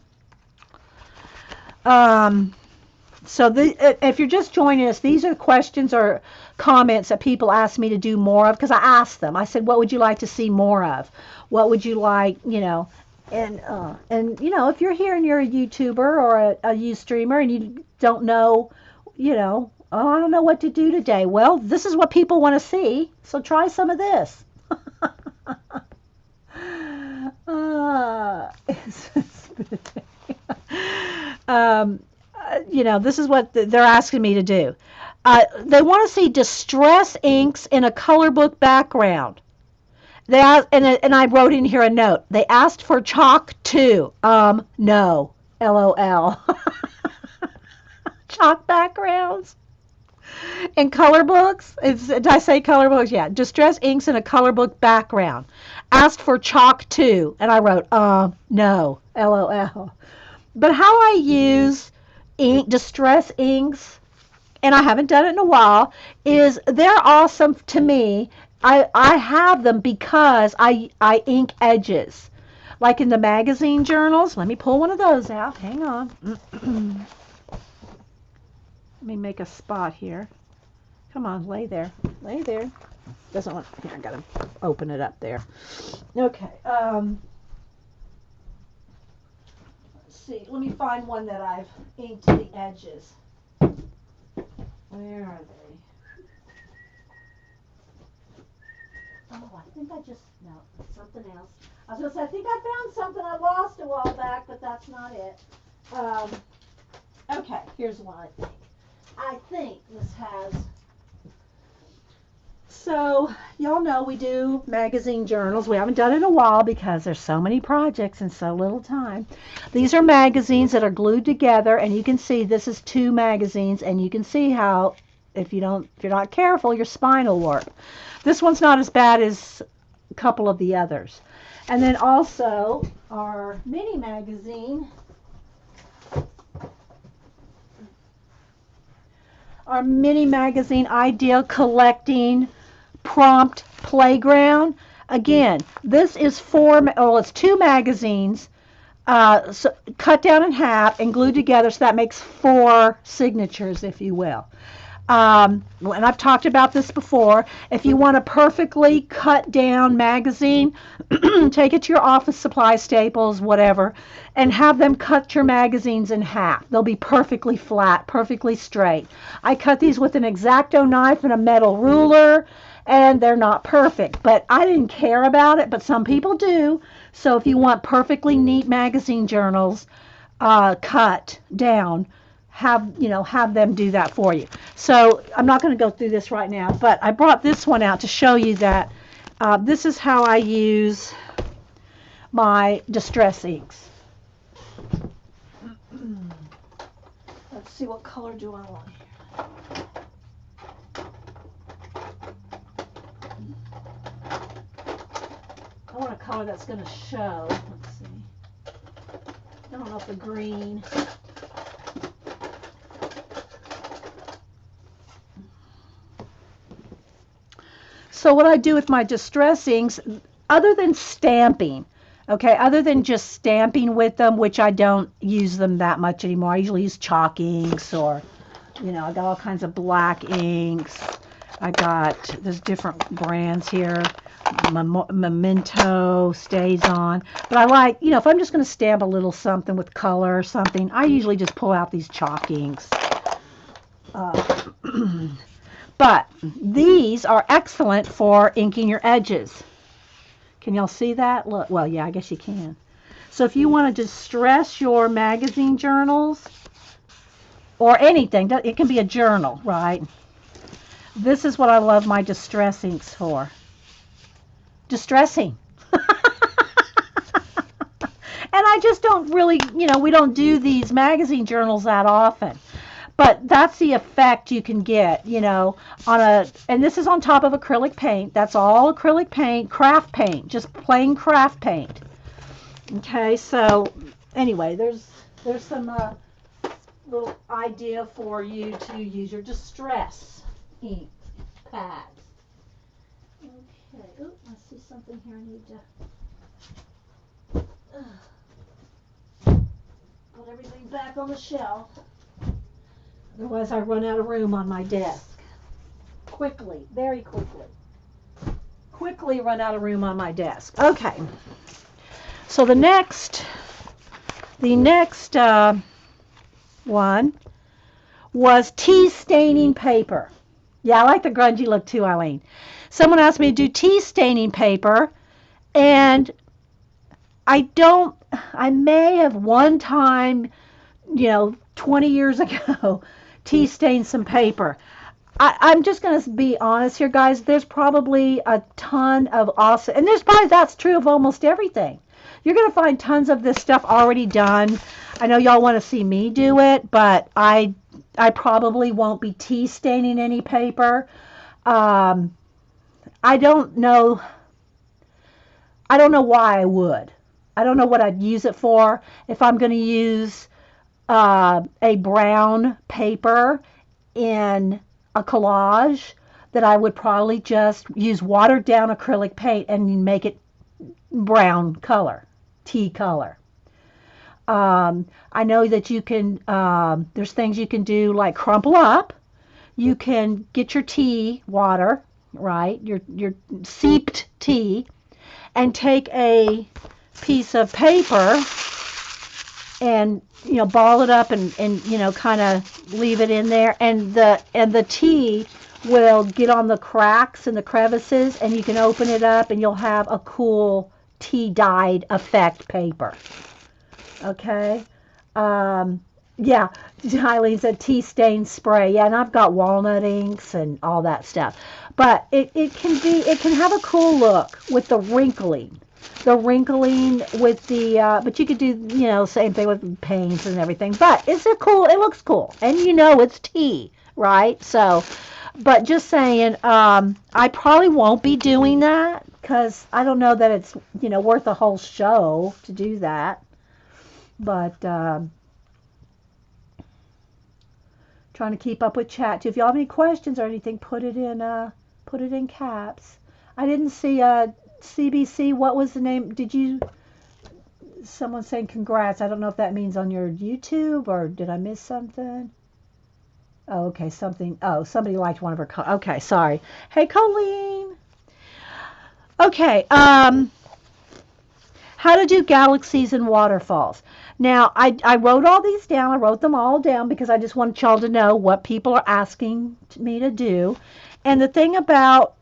So if you're just joining us, these are questions or comments that people ask me to do more of, because I asked them. I said, what would you like to see more of? What would you like, and if you're here and you're a YouTuber or a Ustreamer and you don't know, oh, I don't know what to do today. Well, this is what people want to see, so try some of this. This is what they're asking me to do. They want to see distress inks in a color book background. They asked, and I wrote in here a note. They asked for chalk too. No. LOL. Chalk backgrounds in color books. Did I say color books? Yeah. Distress inks in a color book background. Asked for chalk too, and I wrote no. LOL. But how I use ink, distress inks, and I haven't done it in a while, is they're awesome to me. I have them because I ink edges. Like in the magazine journals. Let me pull one of those out. Hang on. Let me make a spot here. Come on, lay there. Lay there. Doesn't want. Here, I gotta open it up there. Okay. Let's see. Let me find one that I've inked the edges. Where are they? Oh, I think I just, no, something else. I was going to say, I think I found something I lost a while back, but that's not it. Okay, here's one I think. I think this has, so y'all know we do magazine journals. We haven't done it in a while because there's so many projects and so little time. These are magazines that are glued together, and you can see this is 2 magazines, and you can see how if you're not careful, your spine will warp. This one's not as bad as a couple of the others. And then also our mini magazine. Our mini magazine Ideal Collecting Prompt Playground. Again, this is it's 2 magazines so cut down in half and glued together, so that makes 4 signatures, if you will. And I've talked about this before. If you want a perfectly cut down magazine, take it to your office supply, Staples, whatever, and have them cut your magazines in half. They'll be perfectly flat, perfectly straight. I cut these with an X-Acto knife and a metal ruler, and they're not perfect. But I didn't care about it, but some people do. So if you want perfectly neat magazine journals cut down, have them do that for you. So I'm not going to go through this right now, but I brought this one out to show you that this is how I use my distress inks. Let's see, what color do I want here? I want a color that's going to show. Let's see. I don't know if the green. So what I do with my distress inks, other than stamping, okay, other than just stamping with them, which I don't use them that much anymore. I usually use chalk inks, or, I got all kinds of black inks. There's different brands here. Memento stays on. But I like, if I'm just going to stamp a little something with color or something, I usually just pull out these chalk inks. But these are excellent for inking your edges. Can y'all see that? Look, well, yeah, I guess you can. So if you want to distress your magazine journals or anything, it can be a journal, right? This is what I love my distress inks for. Distressing. And I just don't really, we don't do these magazine journals that often. But that's the effect you can get, and this is on top of acrylic paint. That's all acrylic paint, craft paint, just plain craft paint. Okay, so anyway, there's some little idea for you to use your distress ink pads. Okay, ooh, I see something here I need to put everything back on the shelf. Otherwise, I run out of room on my desk. Quickly, very quickly. Quickly run out of room on my desk. Okay. So the next one was tea staining paper. Yeah, I like the grungy look too, Eileen. Someone asked me to do tea staining paper, and I may have one time, 20 years ago, tea stained some paper. I'm just going to be honest here, guys. There's probably a ton of awesome, and that's true of almost everything. You're going to find tons of this stuff already done. I know y'all want to see me do it, but I probably won't be tea staining any paper. I don't know why I would. I don't know what I'd use it for. If I'm going to use a brown paper in a collage, that I would probably just use watered down acrylic paint and make it brown color, tea color. I know that you can, there's things you can do like crumple up. You can get your tea water, right? Your seeped tea, and take a piece of paper and ball it up and kind of leave it in there, and the tea will get on the cracks and the crevices, and you can open it up and you'll have a cool tea dyed effect paper. Okay. Yeah, Eileen said tea stain spray. Yeah, and I've got walnut inks and all that stuff. But it can have a cool look with the wrinkling. The wrinkling with the, but you could do, same thing with paints and everything. But it looks cool. And it's tea, right? So, but just saying, I probably won't be doing that because I don't know that it's, worth a whole show to do that. But, trying to keep up with chat too. If y'all have any questions or anything, put it in caps. I didn't see CBC. What was the name? Someone saying congrats. I don't know if that means on your YouTube or did I miss something? Oh, okay, something. Oh, somebody liked one of her. Okay, sorry. Hey, Colleen. Okay, how to do galaxies and waterfalls. Now, I wrote all these down. I wrote them all down because I just want y'all to know what people are asking me to do. And the thing about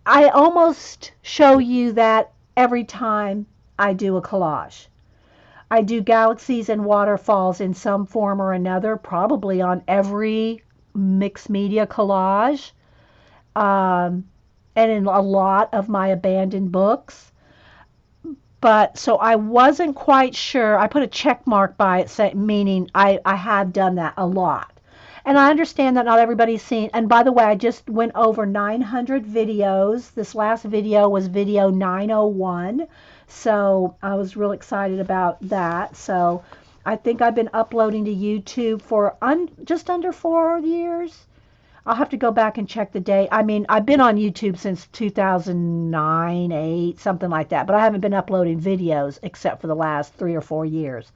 I almost show you that every time I do a collage. I do galaxies and waterfalls in some form or another, probably on every mixed media collage, and in a lot of my abandoned books. But so I wasn't quite sure. I put a check mark by it, meaning I have done that a lot. And I understand that not everybody's seen. And by the way, I just went over 900 videos. This last video was video 901. So I was real excited about that. So I think I've been uploading to YouTube for just under 4 years. I'll have to go back and check the date. I mean, I've been on YouTube since 2009, 8, something like that, but I haven't been uploading videos except for the last 3 or 4 years.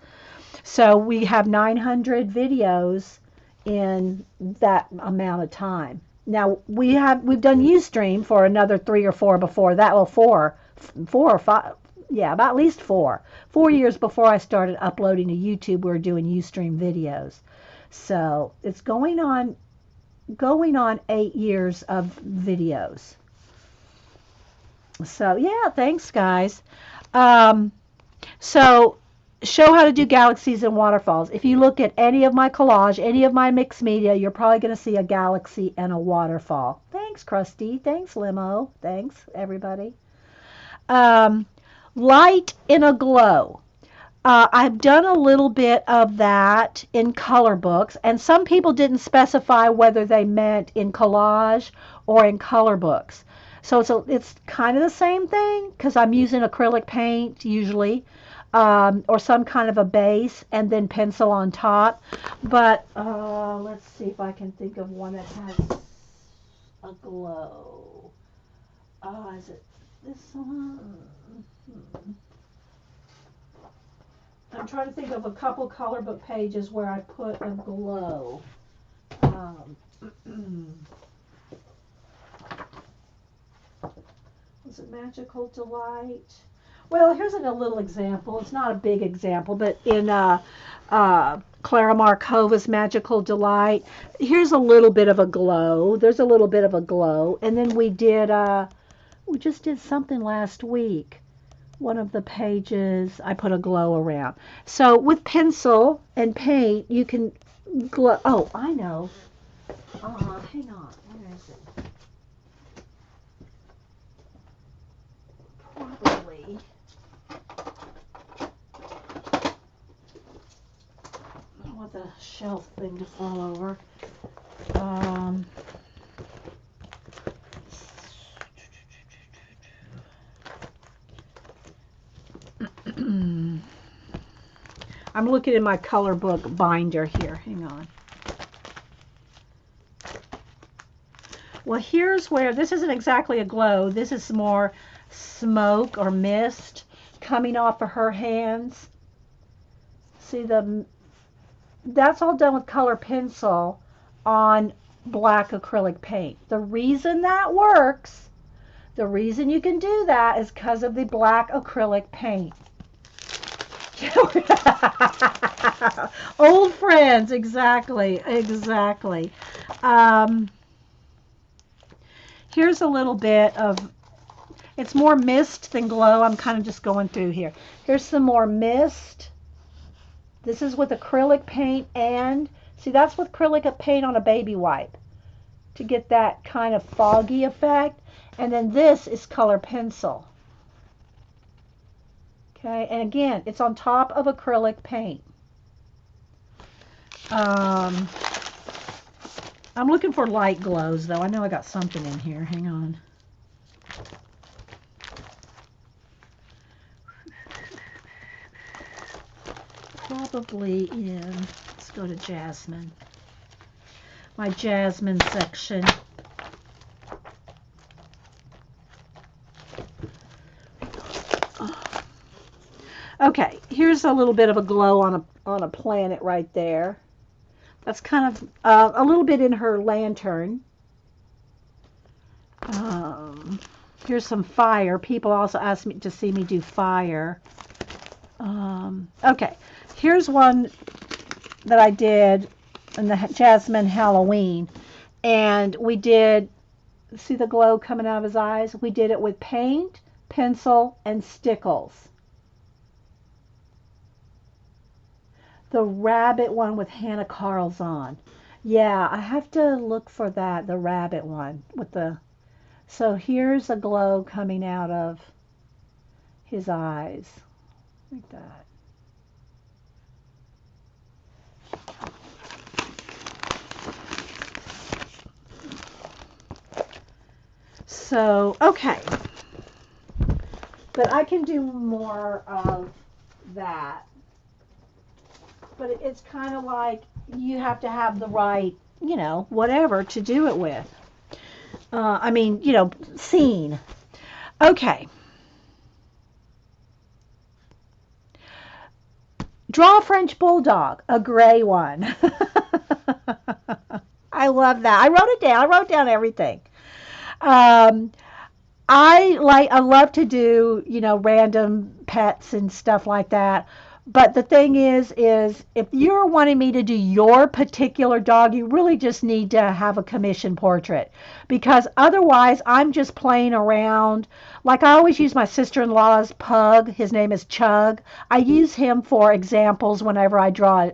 So we have 900 videos in that amount of time. Now we've done Ustream for another 3 or 4 before that. Well, 4 or 5, yeah, about at least 4 years before I started uploading to YouTube. We were doing Ustream videos. So it's going on 8 years of videos. So yeah, thanks guys. So show how to do galaxies and waterfalls. If you look at any of my collage, any of my mixed media, you're probably going to see a galaxy and a waterfall. Thanks, Krusty. Thanks, Limo. Thanks, everybody. Light in a glow. I've done a little bit of that in color books, and some people didn't specify whether they meant in collage or in color books. So it's kind of the same thing because I'm using acrylic paint usually, or some kind of a base and then pencil on top. But let's see if I can think of one that has a glow. Is it this one? I'm trying to think of a couple color book pages where I put a glow. Was it Magical Delight? Well, here's a little example. It's not a big example, but in Clara Markova's Magical Delight, here's a little bit of a glow. There's a little bit of a glow. And then we just did something last week. One of the pages, I put a glow around. So with pencil and paint, you can glow. Oh, I know. Hang on. Where is it? Probably. I don't want the shelf thing to fall over. I'm looking in my color book binder here. Hang on. Well, here's where, this isn't exactly a glow. This is more smoke or mist coming off of her hands. See, that's all done with color pencil on black acrylic paint. The reason that works, the reason you can do that is because of the black acrylic paint. Old friends, exactly. Here's a little bit of, it's more mist than glow. I'm kind of just going through here. Here's some more mist. This is with acrylic paint, and see, that's with acrylic paint on a baby wipe to get that kind of foggy effect. And then this is color pencil. Okay, and again, it's on top of acrylic paint. I'm looking for light glows, though. I know I got something in here. Hang on. Probably in, let's go to Jasmine. My Jasmine section. Okay, here's a little bit of a glow on a planet right there. That's kind of a little bit in her lantern. Here's some fire. People also ask me to see me do fire. Okay, here's one that I did in the Jasmine Halloween, and we did, see the glow coming out of his eyes? We did it with paint, pencil, and stickles. The rabbit one with Hannah Carl's on. Yeah, I have to look for that, the rabbit one with the, so here's a glow coming out of his eyes, like that. So, okay. But I can do more of that. But it's kind of like you have to have the right, you know, whatever to do it with. I mean, you know, scene. Okay. Draw a French bulldog, a gray one. I love that. I wrote it down. I wrote down everything. I love to do, you know, random pets and stuff like that. But the thing is if you're wanting me to do your particular dog, you really just need to have a commission portrait, because otherwise I'm just playing around. Like I always use my sister-in-law's pug. His name is Chug. I use him for examples whenever I draw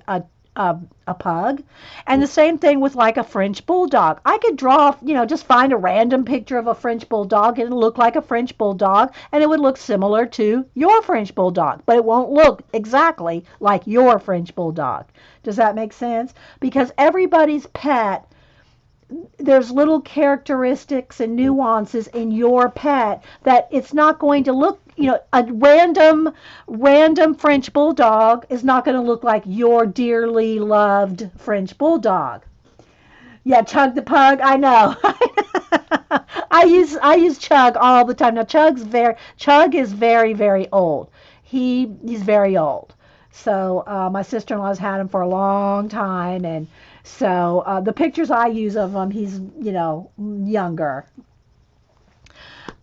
a pug. And the same thing with like a French bulldog. I could draw, you know, just find a random picture of a French bulldog and it'll look like a French bulldog, and it would look similar to your French bulldog, but it won't look exactly like your French bulldog. Does that make sense? Because everybody's pet, there's little characteristics and nuances in your pet that it's not going to look, you know, a random French bulldog is not going to look like your dearly loved French bulldog. Yeah, Chug the pug, I know. I use Chug all the time. Now Chug is very, very old. He's very old. So my sister-in-law's had him for a long time, and so the pictures I use of him, he's, you know, younger.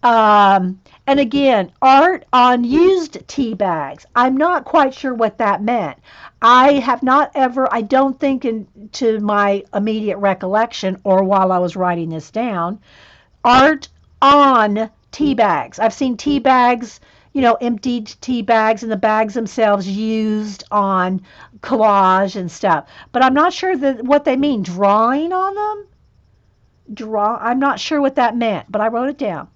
And again, art on used tea bags. I'm not quite sure what that meant. I have not ever, I don't think to my immediate recollection or while I was writing this down, art on tea bags. I've seen tea bags, you know, emptied tea bags and the bags themselves used on collage and stuff. But I'm not sure what they mean. Drawing on them? I'm not sure what that meant, but I wrote it down.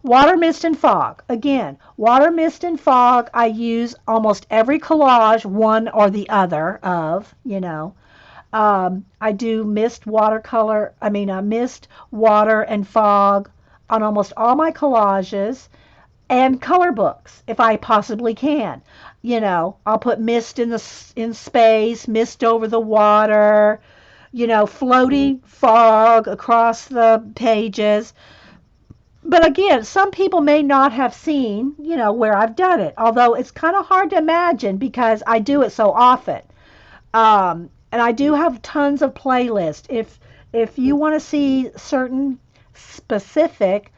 Water, mist, and fog. Again, water, mist, and fog I use almost every collage, one or the other of, you know. I do mist, mist, water, and fog on almost all my collages. and color books if I possibly can. I'll put mist in space, mist over the water, floating fog across the pages. But again, some people may not have seen, where I've done it. Although it's kind of hard to imagine because I do it so often. And I do have tons of playlists. If you want to see certain specific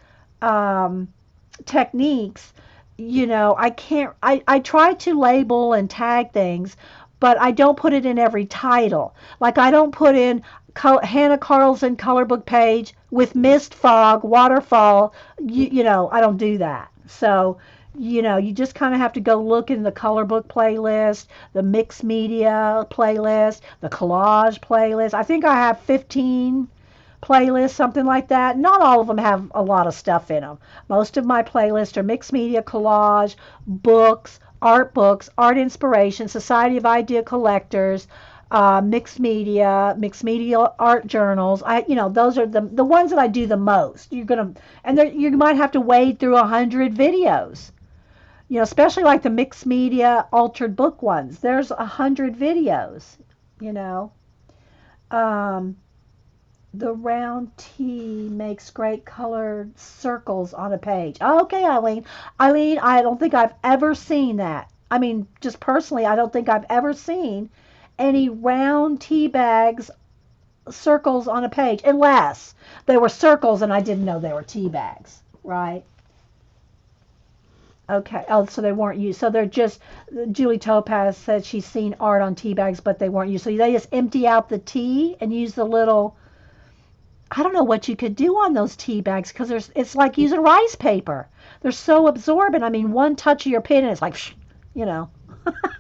techniques, I can't. I try to label and tag things, but I don't put it in every title. Like I don't put in Hannah Carlson color book page with mist, fog, waterfall. I don't do that. So you just kind of have to go look in the color book playlist, the mixed media playlist, the collage playlist. I think I have 15 playlists, something like that. Not all of them have a lot of stuff in them. Most of my playlists are mixed media, collage, books, art inspiration, Society of Idea Collectors, mixed media art journals. Those are the ones that I do the most. You might have to wade through 100 videos. Especially like the mixed media altered book ones. There's 100 videos. You know. Um, the round T makes great colored circles on a page. Okay, Eileen. Eileen, I don't think I've ever seen that. I mean, just personally, I don't think I've ever seen any round tea bags circles on a page, unless they were circles and I didn't know they were tea bags, right? Okay. Oh, so they weren't used. So they're just, Julie Topaz said she's seen art on tea bags, but they weren't used. So they just empty out the tea and use the little, I don't know what you could do on those tea bags because it's like using rice paper. They're so absorbent. I mean, one touch of your pen and it's like, you know,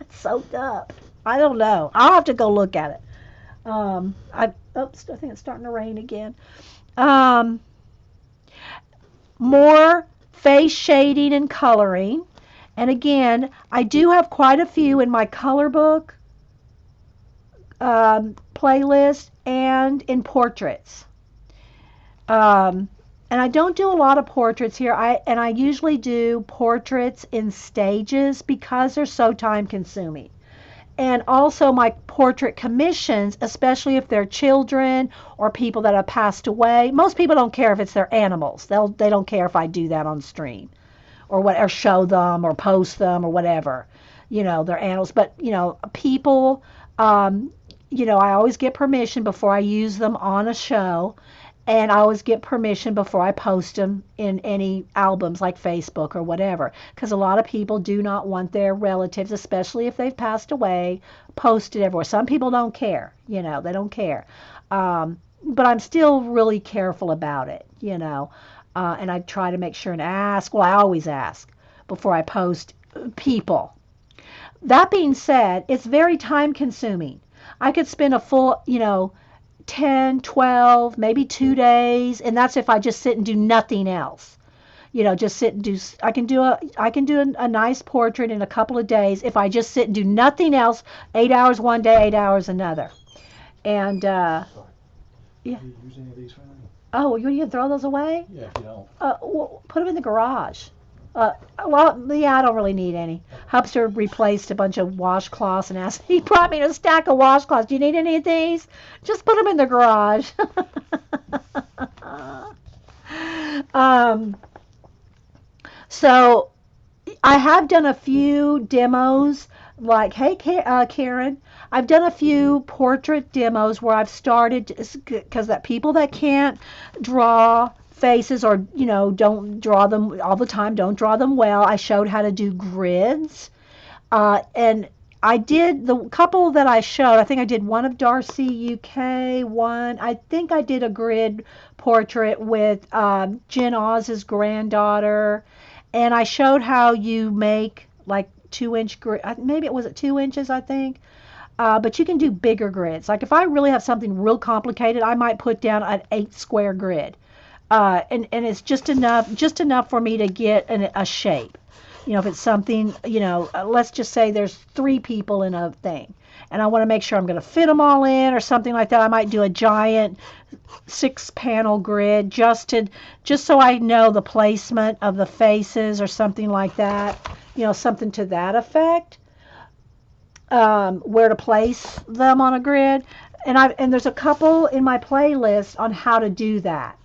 it's soaked up. I don't know. I'll have to go look at it. I think it's starting to rain again. Um, More face shading and coloring. And again, I do have quite a few in my color book playlist and in portraits. And I don't do a lot of portraits here. I usually do portraits in stages because they're so time consuming. And also my portrait commissions, especially if they're children or people that have passed away. Most people don't care if it's their animals. They don't care if I do that on stream or what, or show them or post them or whatever. Their animals. But people. I always get permission before I use them on a show. And I always get permission before I post them in any albums like Facebook or whatever. Because a lot of people do not want their relatives, especially if they've passed away, posted everywhere. Some people don't care, they don't care. But I'm still really careful about it, and I try to make sure and ask. Well, I always ask before I post people. That being said, it's very time consuming. I could spend a full, 10, 12, maybe 2 days, and that's if I just sit and do nothing else. Just sit and do. I can do a nice portrait in a couple of days if I just sit and do nothing else. 8 hours one day, 8 hours another. And Sorry. yeah. Do you use any of these finally? Oh, you gonna throw those away? Yeah, if you don't. Well, put them in the garage. Well, yeah, I don't really need any. Hubster replaced a bunch of washcloths and asked. He brought me a stack of washcloths. Do you need any of these? Just put them in the garage. um, so I have done a few demos. Like, hey, Karen, I've done a few portrait demos where I've started because that people that can't draw faces or don't draw them all the time, don't draw them well. I showed how to do grids, and I did the couple that I showed. I think I did one of Darcy UK, one. I think I did a grid portrait with Jen Oz's granddaughter, and I showed how you make like 2-inch grid. Maybe it was at 2 inches, I think. But you can do bigger grids. Like if I really have something real complicated, I might put down an 8 square grid. And it's just enough for me to get a shape. If it's something, let's just say there's 3 people in a thing, and I want to make sure I'm going to fit them all in or something like that, I might do a giant 6-panel grid just so I know the placement of the faces or something like that, something to that effect, where to place them on a grid. And there's a couple in my playlist on how to do that.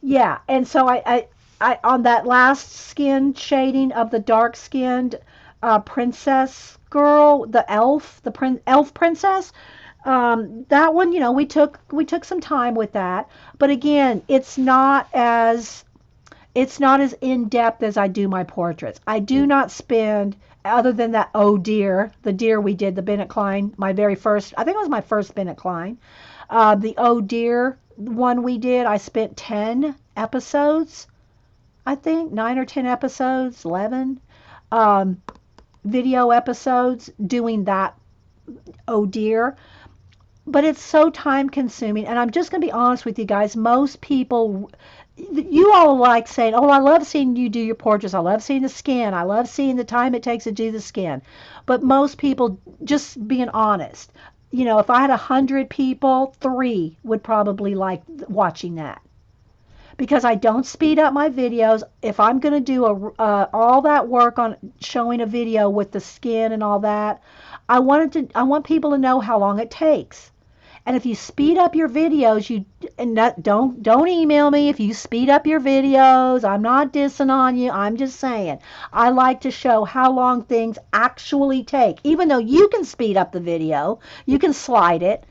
Yeah, and so I on that last skin shading of the dark skinned princess girl, the elf princess. That one, we took some time with that, but again, it's not as in depth as I do my portraits. I do not spend, other than that, oh dear, the deer we did, the Bennett Klein, my very first, I think it was my first Bennett Klein. The oh dear one we did, I spent 10 episodes, I think, 9 or 10 episodes, 11 video episodes doing that oh dear. But it's so time consuming, and I'm just going to be honest with you guys, most people, you all like saying, oh, I love seeing you do your portraits, I love seeing the skin, I love seeing the time it takes to do the skin. But most people, just being honest, if I had 100 people, 3 would probably like watching that. Because I don't speed up my videos. If I'm going to do all that work on showing a video with the skin and all that, I want people to know how long it takes. And if you speed up your videos, don't email me if you speed up your videos. I'm not dissing on you. I'm just saying I like to show how long things actually take. Even though you can speed up the video, you can slide it,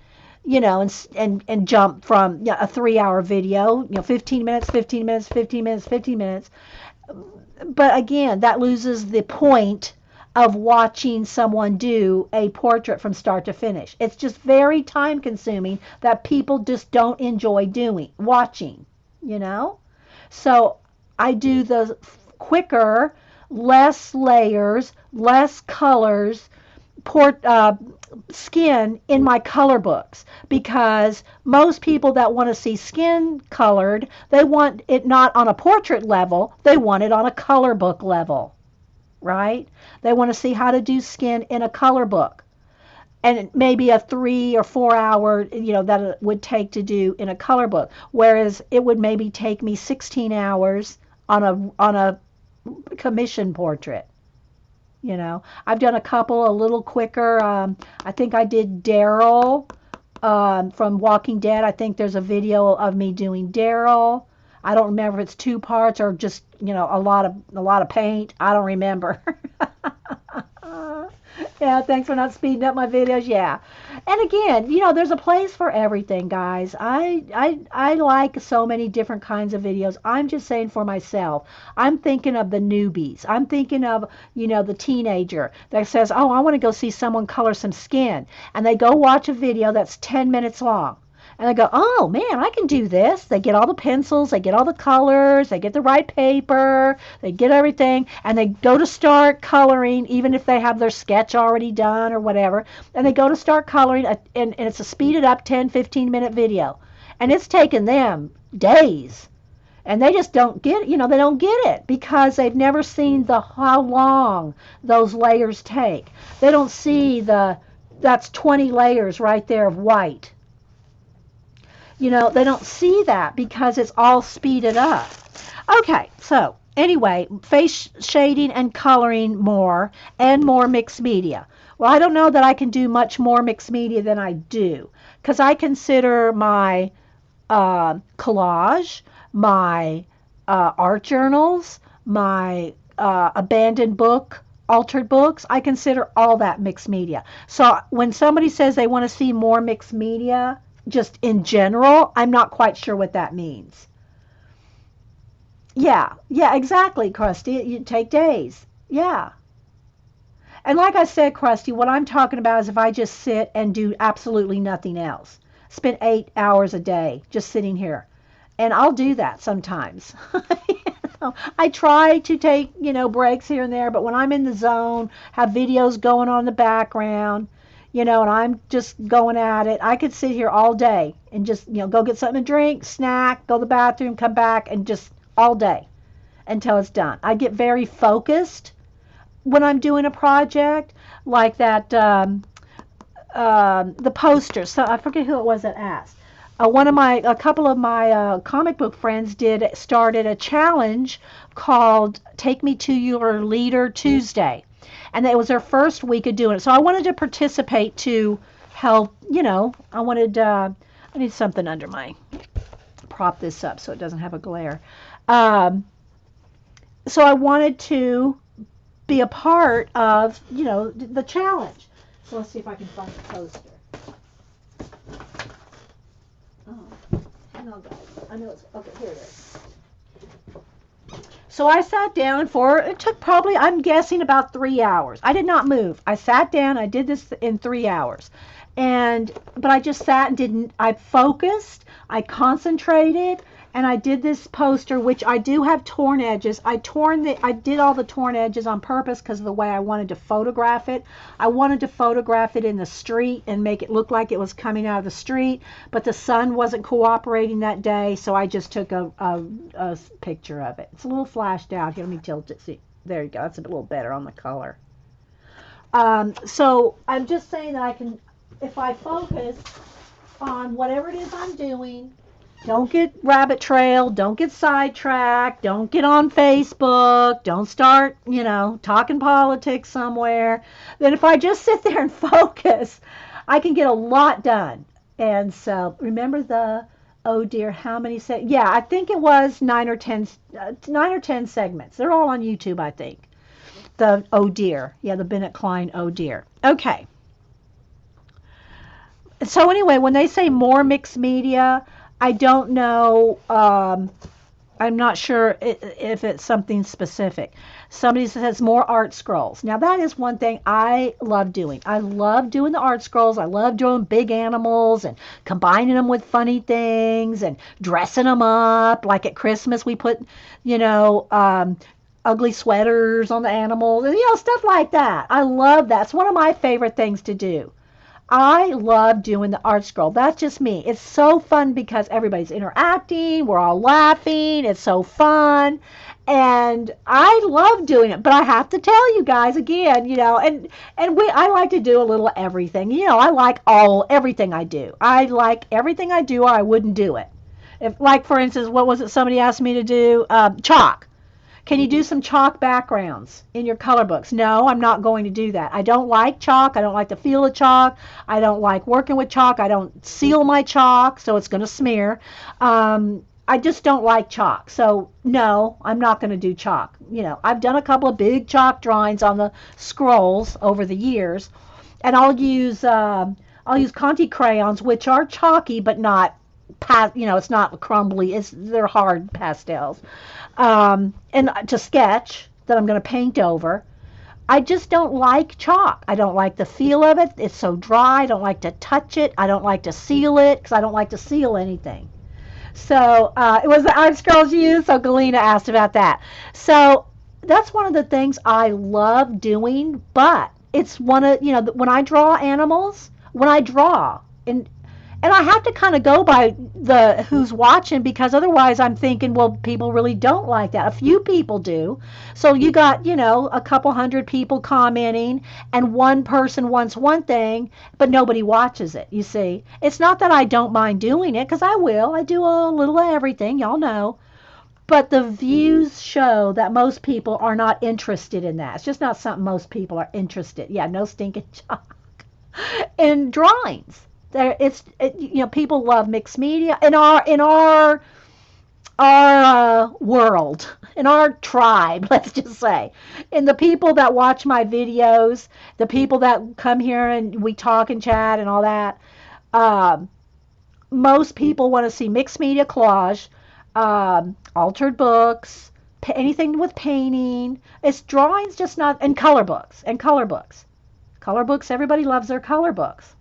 and jump from a 3-hour video, 15 minutes, 15 minutes, 15 minutes, 15 minutes. But again, that loses the point of watching someone do a portrait from start to finish. It's just very time consuming that people just don't enjoy watching. So I do the quicker, less layers, less colors, skin in my color books, because most people that want to see skin colored, they want it not on a portrait level, they want it on a color book level. Right? They want to see how to do skin in a color book, and maybe a 3 or 4 hour, that it would take to do in a color book, whereas it would maybe take me 16 hours on a commission portrait. I've done a couple a little quicker. I think I did Daryl from Walking Dead. I think there's a video of me doing Daryl. I don't remember if it's 2 parts or just, a lot of paint. I don't remember. Yeah, thanks for not speeding up my videos. Yeah. And again, there's a place for everything, guys. I like so many different kinds of videos. I'm just saying for myself. I'm thinking of the newbies. I'm thinking of, the teenager that says, oh, I want to go see someone color some skin. And they go watch a video that's 10 minutes long. And they go, oh, man, I can do this. They get all the pencils, they get all the colors, they get the right paper, they get everything, and they go to start coloring, even if they have their sketch already done or whatever. And they go to start coloring, and it's a speeded up 10, 15-minute video. And it's taken them days. And they just don't get it, they don't get it because they've never seen how long those layers take. They don't see that's 20 layers right there of white. They don't see that because it's all speeded up. Okay, so anyway, face shading and coloring more and more mixed media. Well, I don't know that I can do much more mixed media than I do, because I consider my collage, my art journals, my abandoned book, altered books, I consider all that mixed media. So when somebody says they want to see more mixed media, just in general, I'm not quite sure what that means. Yeah, exactly, Krusty. You take days. Yeah. And like I said, Krusty, what I'm talking about is if I just sit and do absolutely nothing else. Spend 8 hours a day just sitting here. And I'll do that sometimes. I try to take, breaks here and there, but when I'm in the zone, have videos going on in the background, and I'm just going at it, I could sit here all day and just, go get something to drink, snack, go to the bathroom, come back, and just all day until it's done. I get very focused when I'm doing a project like that, the posters. So I forget who it was that asked. A couple of my comic book friends started a challenge called "Take Me to Your Leader Tuesday," and it was their first week of doing it. So I wanted to participate to help. I wanted. I need something under my prop this up so it doesn't have a glare. Um, so I wanted to be a part of the challenge. So let's see if I can find the poster. Oh, hang on, guys. I know it's okay. Here it is. So I sat down it took probably, I'm guessing, about 3 hours. I did not move. I sat down. I did this in 3 hours, but I just sat and didn't. I focused. I concentrated. And I did this poster, which I do have torn edges. I did all the torn edges on purpose because of the way I wanted to photograph it. I wanted to photograph it in the street and make it look like it was coming out of the street, but the sun wasn't cooperating that day, so I just took a picture of it. It's a little flashed out here. Let me tilt it. See, there you go. That's a little better on the color. So I'm just saying that if I focus on whatever it is I'm doing. Don't get rabbit trailed. Don't get sidetracked. Don't get on Facebook. Don't start, talking politics somewhere. Then if I just sit there and focus, I can get a lot done. And so remember oh dear, how many yeah, I think it was 9 or 10 segments. They're all on YouTube, I think. The oh dear. Yeah, the Bennett Klein oh dear. Okay. So anyway, when they say more mixed media, I don't know. I'm not sure if it's something specific. Somebody says more art scrolls. Now that is one thing I love doing. I love doing the art scrolls. I love doing big animals and combining them with funny things and dressing them up. Like at Christmas, we put, ugly sweaters on the animals, stuff like that. I love that. It's one of my favorite things to do. I love doing the art scroll. That's just me. It's so fun because everybody's interacting. We're all laughing. It's so fun. And I love doing it. But I have to tell you guys again, I like to do a little everything. I like everything I do. I like everything I do or I wouldn't do it. Like, for instance, what was it somebody asked me to do? Chalk. Can you do some chalk backgrounds in your color books? No, I'm not going to do that. I don't like chalk. I don't like the feel of chalk. I don't like working with chalk. I don't seal my chalk, so it's going to smear. I just don't like chalk. So, no, I'm not going to do chalk. I've done a couple of big chalk drawings on the scrolls over the years, and I'll use Conte crayons, which are chalky, but not it's not crumbly. They're hard pastels. And to sketch that I'm going to paint over. I just don't like chalk. I don't like the feel of it. It's so dry. I don't like to touch it. I don't like to seal it because I don't like to seal anything. So it was the art scrolls you used. So Galena asked about that. So that's one of the things I love doing. But it's one of when I draw animals, and I have to kind of go by who's watching because otherwise I'm thinking, well, people really don't like that. A few people do. So you got, a couple hundred people commenting and one person wants one thing, but nobody watches it, you see. It's not that I don't mind doing it because I will. I do a little of everything, y'all know. But the views show that most people are not interested in that. It's just not something most people are interested. Yeah, no stinking chalk. In drawings. People love mixed media in our world, in our tribe, let's just say. And the people that watch my videos, the people that come here and we talk and chat and all that, most people want to see mixed media collage, altered books, anything with painting. It's drawings, just not, and color books. Color books, everybody loves their color books.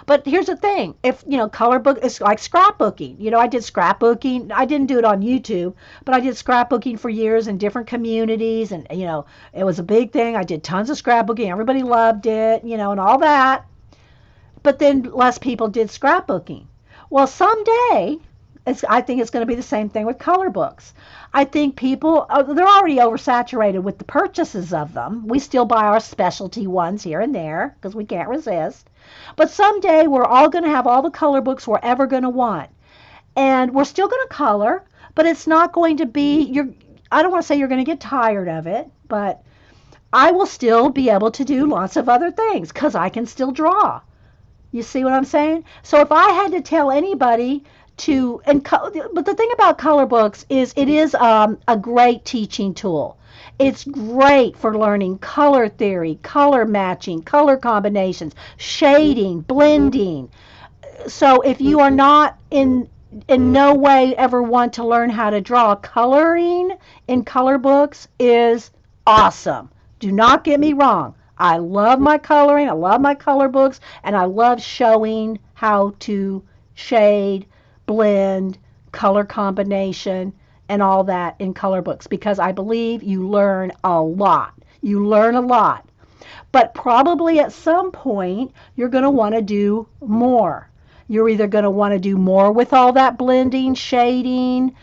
But here's the thing, if, color book is like scrapbooking. I did scrapbooking. I didn't do it on YouTube, but I did scrapbooking for years in different communities. And, it was a big thing. I did tons of scrapbooking. Everybody loved it, and all that. But then less people did scrapbooking. Well, someday, I think it's going to be the same thing with color books. I think people, they're already oversaturated with the purchases of them. We still buy our specialty ones here and there because we can't resist. But someday we're all going to have all the color books we're ever going to want. And we're still going to color, but it's not going to be, I don't want to say you're going to get tired of it, but I will still be able to do lots of other things because I can still draw. You see what I'm saying? So if I had to tell anybody but the thing about color books is it is a great teaching tool. It's great for learning color theory, color matching, color combinations, shading, blending. So if you are not in no way ever want to learn how to draw, coloring in color books is awesome. Do not get me wrong. I love my coloring, I love my color books, and I love showing how to shade, blend, color combination, and all that in color books because I believe you learn a lot. You learn a lot. But probably at some point, you're going to want to do more. You're either going to want to do more with all that blending, shading,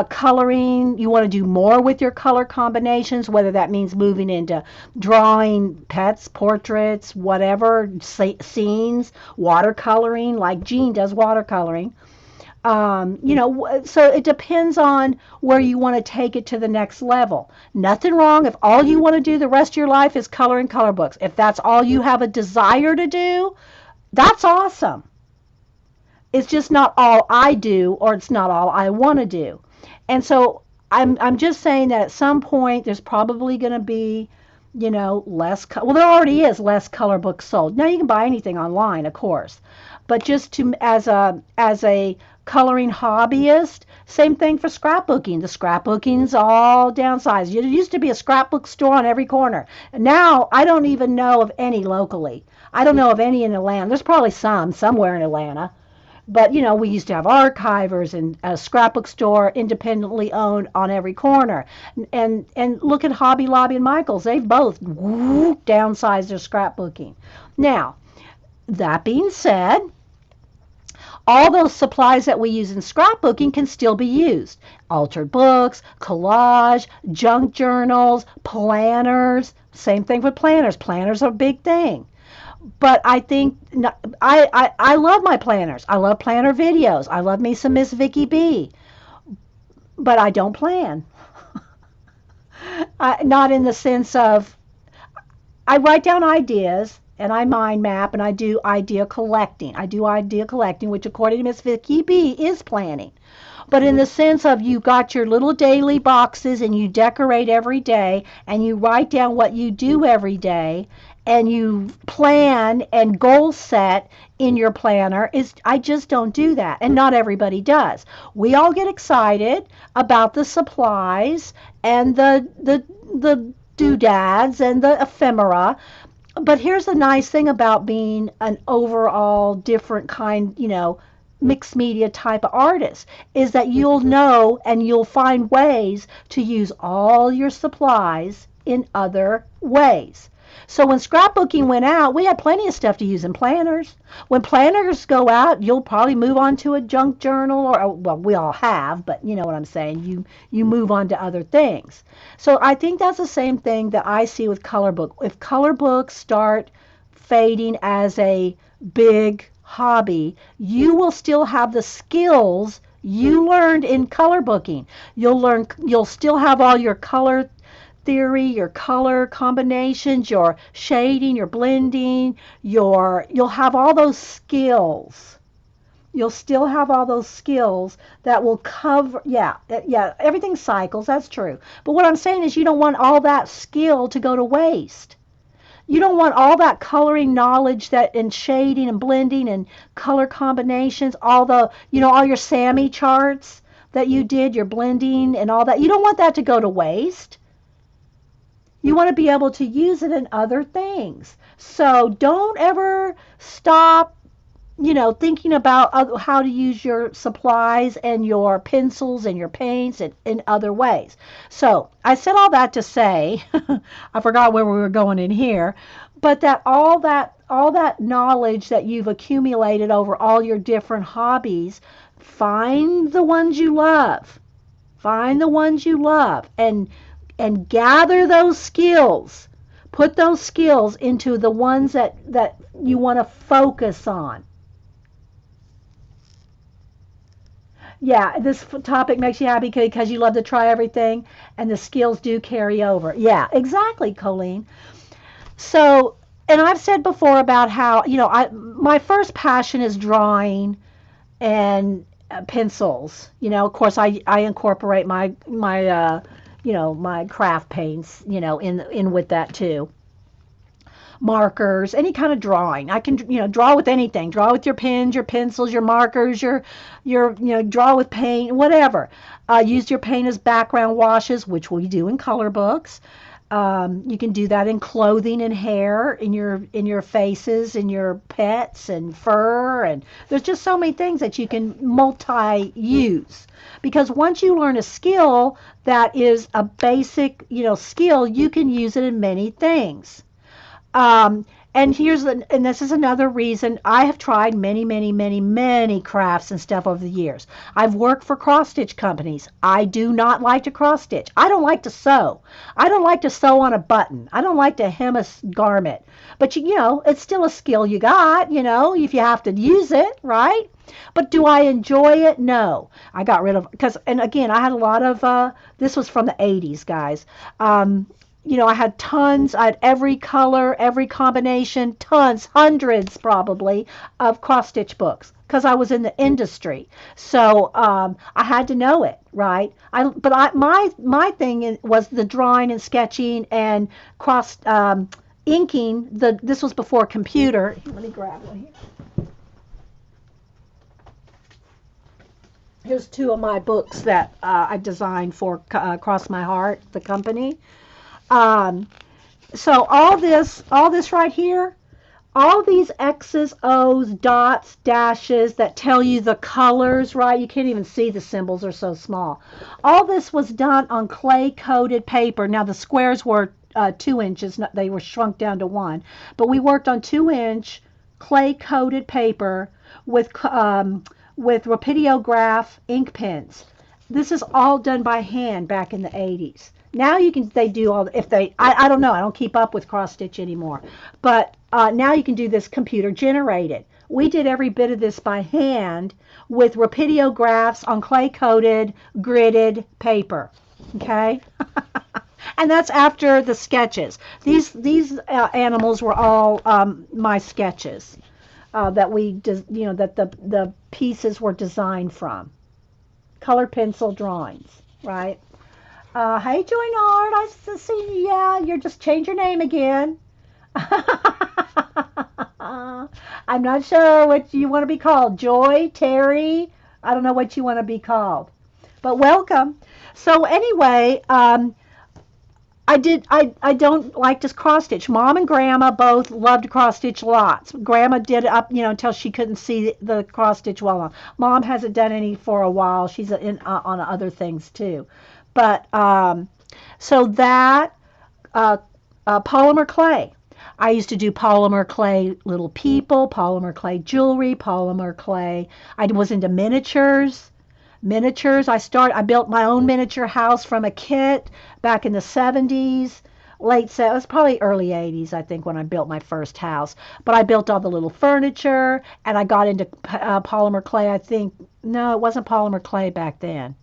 coloring. You want to do more with your color combinations, whether that means moving into drawing pets, portraits, whatever, scenes, watercoloring, like Jean does watercoloring. So it depends on where you want to take it to the next level. Nothing wrong if all you want to do the rest of your life is color in color books. If that's all you have a desire to do, that's awesome. It's just not all I do, or it's not all I want to do. And so I'm just saying that at some point there's probably going to be, less. Well, there already is less color books sold. Now you can buy anything online, of course, but just to as a coloring hobbyist, same thing for scrapbooking. The scrapbooking's all downsized. There used to be a scrapbook store on every corner. Now I don't even know of any locally. I don't know of any in Atlanta. There's probably somewhere in Atlanta. But we used to have archivers and a scrapbook store independently owned on every corner. And look at Hobby Lobby and Michaels. They've both downsized their scrapbooking. Now, that being said, all those supplies that we use in scrapbooking can still be used. Altered books, collage, junk journals, planners. Same thing with planners. Planners are a big thing. But I think I love my planners. I love planner videos. I love me some Miss Vicky B. But I don't plan. Not in the sense of I write down ideas and I mind map and I do idea collecting. I do idea collecting, which according to Miss Vicky B is planning. But in the sense of you got your little daily boxes and you decorate every day and you write down what you do every day and you plan and goal set in your planner I just don't do that, and not everybody does. We all get excited about the supplies and the doodads and the ephemera. But here's the nice thing about being an overall different kind, mixed media type of artist is that you'll know and you'll find ways to use all your supplies in other ways. So when scrapbooking went out, we had plenty of stuff to use in planners. When planners go out, you'll probably move on to a junk journal or well, we all have, but you know what I'm saying. You move on to other things. So I think that's the same thing that I see with color book. If color books start fading as a big hobby, you will still have the skills you learned in color booking. You'll still have all your color theory, your color combinations, your shading, your blending, you'll have all those skills. You'll still have all those skills that will cover, yeah, everything cycles, that's true. But what I'm saying is you don't want all that skill to go to waste. You don't want all that coloring knowledge and shading and blending and color combinations, all your Sammy charts that you did, your blending and all that. You don't want that to go to waste. You want to be able to use it in other things. So don't ever stop, thinking about how to use your supplies and your pencils and your paints in other ways. So I said all that to say, I forgot where we were going in here, but that all that all that knowledge that you've accumulated over all your different hobbies, find the ones you love. Find the ones you love and gather those skills. Put those skills into the ones that you want to focus on. Yeah, this topic makes you happy because you love to try everything and the skills do carry over. Yeah, exactly, Colleen. So, and I've said before about how, my first passion is drawing and pencils. Of course, I incorporate my craft paints, in with that too. Markers, any kind of drawing. I can, draw with anything. Draw with your pens, your pencils, your markers, draw with paint, whatever. Use your paint as background washes, which we do in color books. You can do that in clothing and hair, in your faces, in your pets and fur, and there's just so many things that you can multi-use. Because once you learn a skill that is a basic, skill, you can use it in many things. Um, and this is another reason I have tried many, many, many, many crafts and stuff over the years. I've worked for cross stitch companies. I do not like to cross stitch. I don't like to sew. I don't like to sew on a button. I don't like to hem a garment. But it's still a skill you got, if you have to use it, right? But do I enjoy it? No. I got rid of, because, and again, I had a lot of, this was from the 80s, guys. I had tons, I had every color, every combination, tons, hundreds probably, of cross stitch books because I was in the industry. So I had to know it, right? My thing was the drawing and sketching and cross inking. This was before computer. Let me grab one here. Here's two of my books that I designed for Cross My Heart, the company. Um, so all this right here, all these X's, O's, dots, dashes that tell you the colors, right? You can't even see the symbols, are so small. All this was done on clay coated paper. Now the squares were 2 inches, they were shrunk down to one, but we worked on 2-inch clay coated paper with rapidograph ink pens. This is all done by hand back in the 80s. Now they do all, if they, I don't know, I don't keep up with cross stitch anymore. But now you can do this computer generated. We did every bit of this by hand with rapidographs on clay coated, gridded paper. Okay? And that's after the sketches. These animals were all my sketches that that the pieces were designed from. Color pencil drawings, right? Hey, Joynard, I see you. Yeah, you're just change your name again. I'm not sure what you want to be called. Joy, Terry, I don't know what you want to be called. But welcome. So anyway, I don't like to cross stitch. Mom and Grandma both loved to cross stitch lots. Grandma did it up, until she couldn't see the cross stitch well enough. Mom hasn't done any for a while. She's on other things too. But so that polymer clay. I used to do polymer clay little people, polymer clay jewelry, polymer clay. I was into miniatures. I built my own miniature house from a kit back in the 70s. It was probably early 80s, I think, when I built my first house. But I built all the little furniture, and I got into polymer clay, I think. No, it wasn't polymer clay back then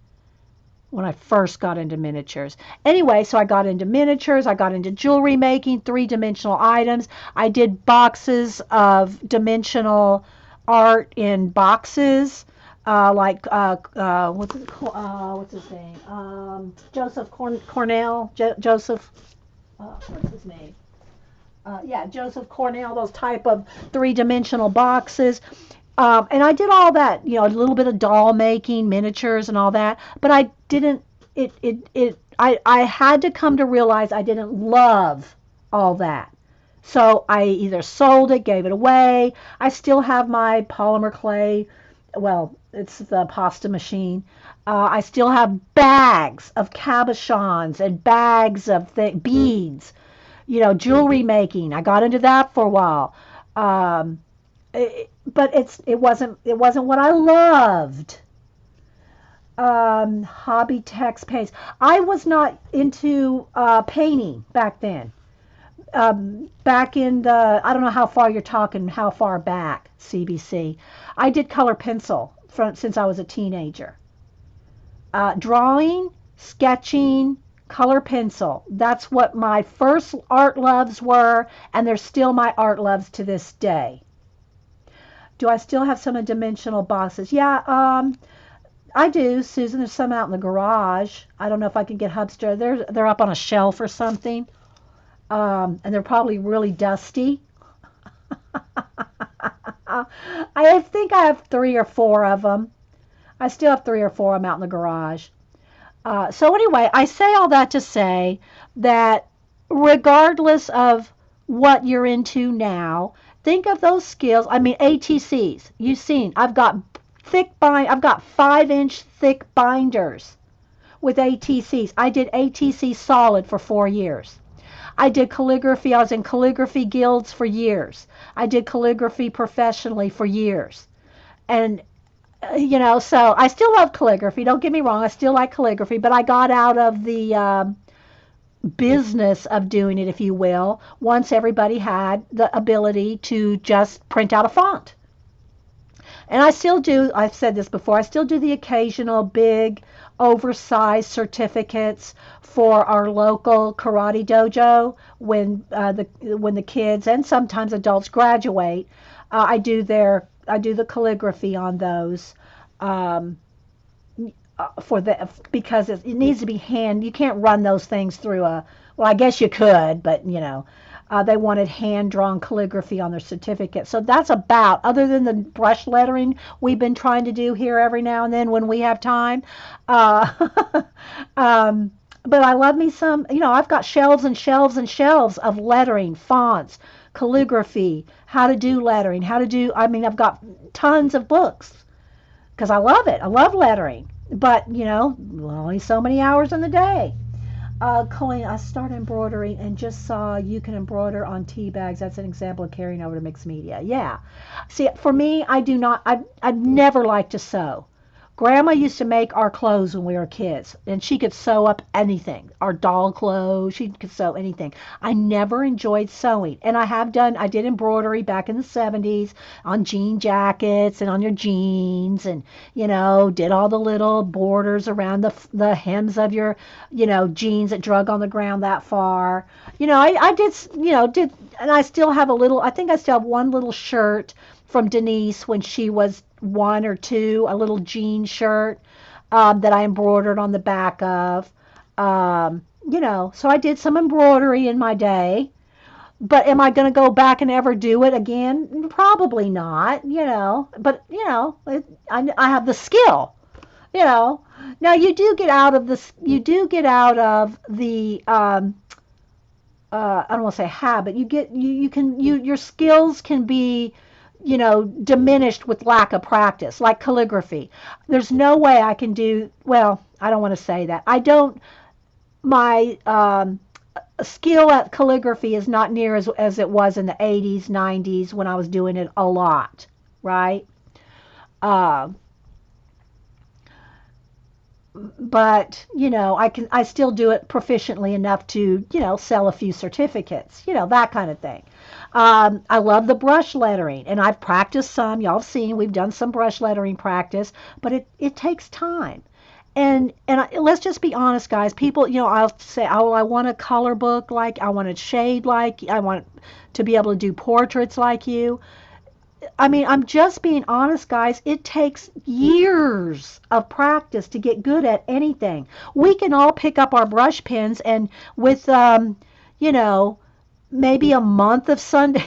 when I first got into miniatures. Anyway, so I got into miniatures, I got into jewelry making, three-dimensional items. I did boxes of dimensional art in boxes, what's his name? Joseph Cornell, Joseph, what's his name? Joseph Cornell, those type of three-dimensional boxes. And I did all that, a little bit of doll making, miniatures and all that, but I didn't, I had to come to realize I didn't love all that. So I either sold it, gave it away. I still have my polymer clay. Well, it's the pasta machine. I still have bags of cabochons and bags of beads, jewelry making. I got into that for a while. Um, but it wasn't what I loved. Hobby text paints. I was not into painting back then. Back in the, I don't know how far you're talking, how far back, CBC. I did color pencil since I was a teenager. Drawing, sketching, color pencil. That's what my first art loves were, and they're still my art loves to this day. Do I still have some of the dimensional boxes? Yeah, I do, Susan. There's some out in the garage. I don't know if I can get Hubster. They're up on a shelf or something, and they're probably really dusty. I think I have 3 or 4 of them. I still have 3 or 4 of them out in the garage. So anyway, I say all that to say that regardless of what you're into now, think of those skills. I mean, ATCs. You've seen. I've got 5-inch thick binders with ATCs. I did ATC solid for 4 years. I did calligraphy. I was in calligraphy guilds for years. I did calligraphy professionally for years. And so I still love calligraphy. Don't get me wrong. I still like calligraphy, but I got out of the business of doing it, if you will, once everybody had the ability to just print out a font. And I still do, I've said this before, I still do the occasional big, oversized certificates for our local karate dojo when the kids and sometimes adults graduate. I do the calligraphy on those. Um, because it needs to be hand. You can't run those things through a. Well, I guess you could, but they wanted hand drawn calligraphy on their certificate. So that's about, other than the brush lettering we've been trying to do here every now and then when we have time. Uh, um, but I love me some. I've got shelves and shelves and shelves of lettering, fonts, calligraphy, how to do lettering, how to do. I mean, I've got tons of books because I love it. I love lettering, but only so many hours in the day. Colleen, I started embroidering and just saw you can embroider on tea bags. That's an example of carrying over to mixed media. Yeah. See, for me, I do not. I've never liked to sew. Grandma used to make our clothes when we were kids, and she could sew up anything. Our doll clothes, she could sew anything. I never enjoyed sewing, and I did embroidery back in the 70s on jean jackets and on your jeans, and did all the little borders around the hems of your, jeans that drug on the ground that far. I did, and I still have I think I still have one little shirt from Denise when she was 1 or 2, a little jean shirt that I embroidered on the back of. So I did some embroidery in my day. But am I going to go back and ever do it again? Probably not, But, I have the skill, you know. Now you do get out of the, I don't want to say habit. Your skills can be, diminished with lack of practice, like calligraphy. There's no way I can do, well, I don't want to say that. I don't, my skill at calligraphy is not near as it was in the 80s, 90s when I was doing it a lot, right? Uh, but I still do it proficiently enough to sell a few certificates, that kind of thing. I love the brush lettering, and I've practiced some. Y'all have seen we've done some brush lettering practice, but it takes time. Let's just be honest, guys. People, I'll say, oh, I want a color book like, I want to shade like, I want to be able to do portraits like you. I mean, I'm just being honest, guys. It takes years of practice to get good at anything. We can all pick up our brush pens and with, you know, maybe a month of Sunday,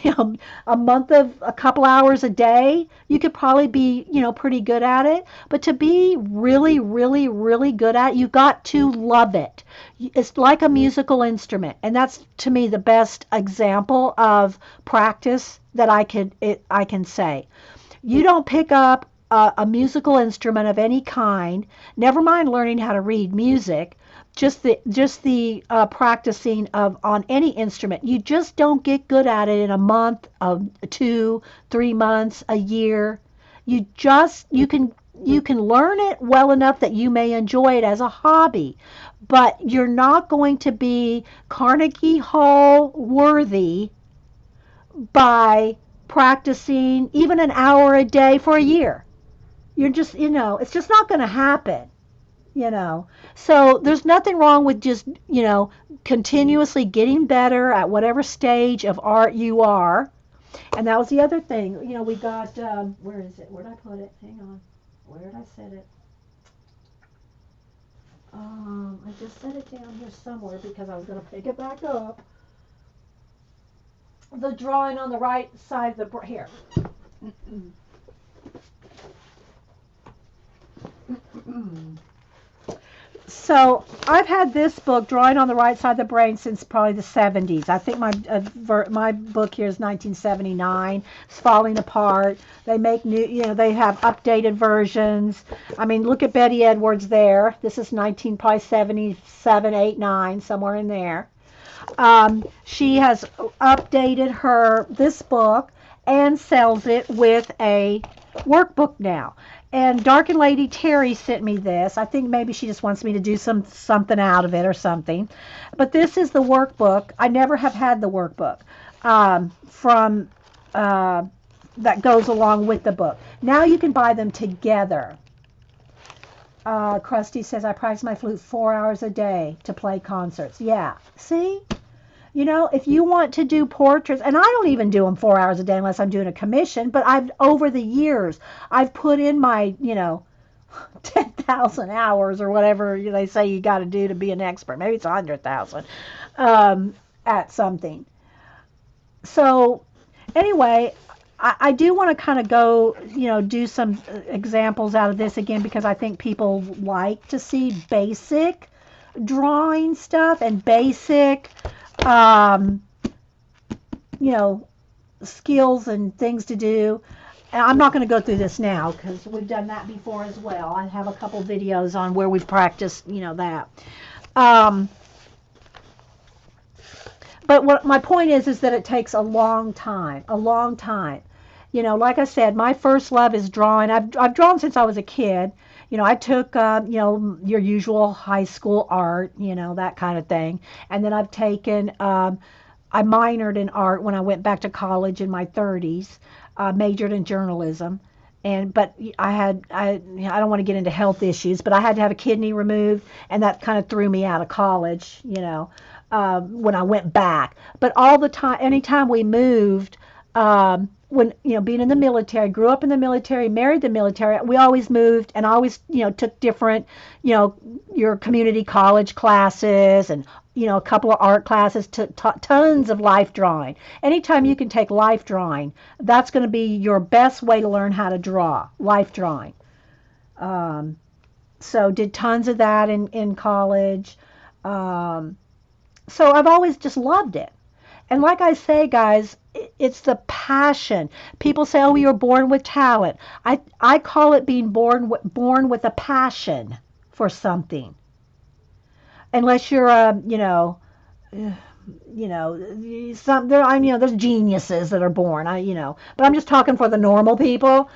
a month of a couple hours a day, you could probably be, pretty good at it. But to be really, really, really good at it, you got to love it. It's like a musical instrument, and that's to me the best example of practice that I can say. You don't pick up a musical instrument of any kind, never mind learning how to read music. just the practicing of on any instrument. You just don't get good at it in a month, of 2, 3 months, a year. You can learn it well enough that you may enjoy it as a hobby, but you're not going to be Carnegie Hall worthy by practicing even an hour a day for a year. You're just, it's just not going to happen. you know so there's nothing wrong with just continuously getting better at whatever stage of art you are. And that was the other thing. We got, where is it, where did I put it, hang on, where did I set it? I just set it down here somewhere because I was going to pick it back up. The drawing on the right side of the here. So I've had this book, Drawing on the Right Side of the Brain, since probably the 70s. I think my book here is 1979. It's falling apart. They make new, they have updated versions. I mean, look at Betty Edwards there. This is 19, probably 77, 8, 9, somewhere in there. She has updated this book and sells it with a workbook now. And Dark and Lady Terry sent me this. I think maybe she just wants me to do something out of it or something. But this is the workbook. I never have had the workbook from that goes along with the book. Now you can buy them together. Krusty says, I practice my flute 4 hours a day to play concerts. Yeah, see? If you want to do portraits, and I don't even do them 4 hours a day unless I'm doing a commission, but over the years, I've put in my, 10,000 hours or whatever they say you got to do to be an expert. Maybe it's 100,000 at something. So anyway, I do want to kind of go, do some examples out of this again, because I think people like to see basic drawing stuff and basic skills and things to do. And I'm not going to go through this now because we've done that before as well. I have a couple videos on where we've practiced, that. But what my point is that it takes a long time, a long time. Like I said, my first love is drawing. I've drawn since I was a kid. I took, your usual high school art, that kind of thing. And then I've taken, I minored in art when I went back to college in my 30s, majored in journalism. But I don't want to get into health issues, but I had to have a kidney removed, and that kind of threw me out of college, when I went back. But all the time, anytime we moved, when being in the military, grew up in the military, married the military, we always moved, and always took different your community college classes, and a couple of art classes, tons of life drawing. Anytime you can take life drawing, that's going to be your best way to learn how to draw, life drawing. So did tons of that in college. So I've always just loved it. And like I say, guys, it's the passion. People say, oh, you're born with talent. I call it being born with a passion for something. Unless you're there's geniuses that are born, but I'm just talking for the normal people.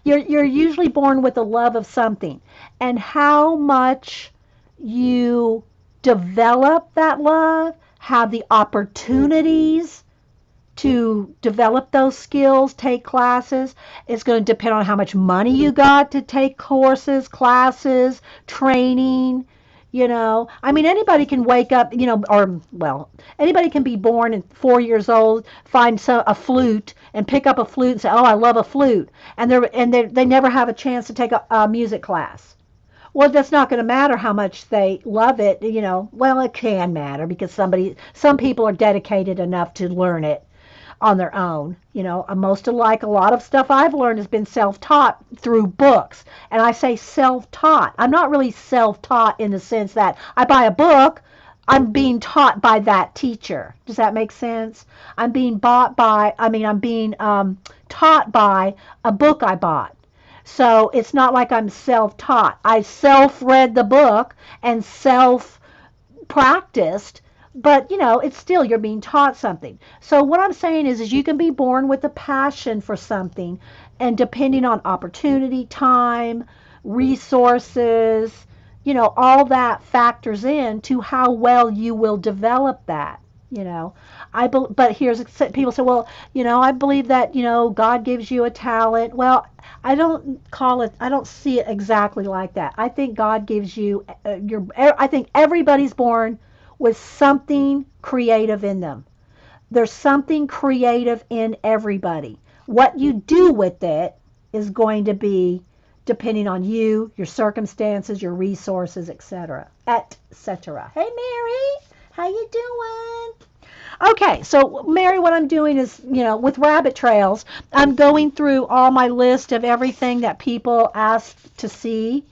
You're usually born with a love of something, and how much you develop that love, have the opportunities to develop those skills, take classes. It's going to depend on how much money you got to take courses, classes, training. I mean, anybody can wake up, anybody can be born at 4 years old, find a flute and pick up a flute and say, oh, I love a flute. And they never have a chance to take a music class. Well, that's not going to matter how much they love it, Well, it can matter because some people are dedicated enough to learn it on their own. Most of a lot of stuff I've learned has been self-taught through books. And I say self-taught. I'm not really self-taught in the sense that I buy a book, I'm being taught by that teacher. Does that make sense? I'm being taught by a book I bought. So it's not like I'm self-taught. I self-read the book and self-practiced, but it's still you're being taught something. So what I'm saying is you can be born with a passion for something, and depending on opportunity, time, resources, all that factors in to how well you will develop that. You know, but here's people say, well, I believe that God gives you a talent. Well, I don't see it exactly like that. I think God gives you I think everybody's born with something creative in them. There's something creative in everybody. What you do with it is going to be depending on you, your circumstances, your resources, etc., etc. Hey, Mary, how you doing? Okay, so Mary, what I'm doing is, with rabbit trails, I'm going through all my list of everything that people ask to see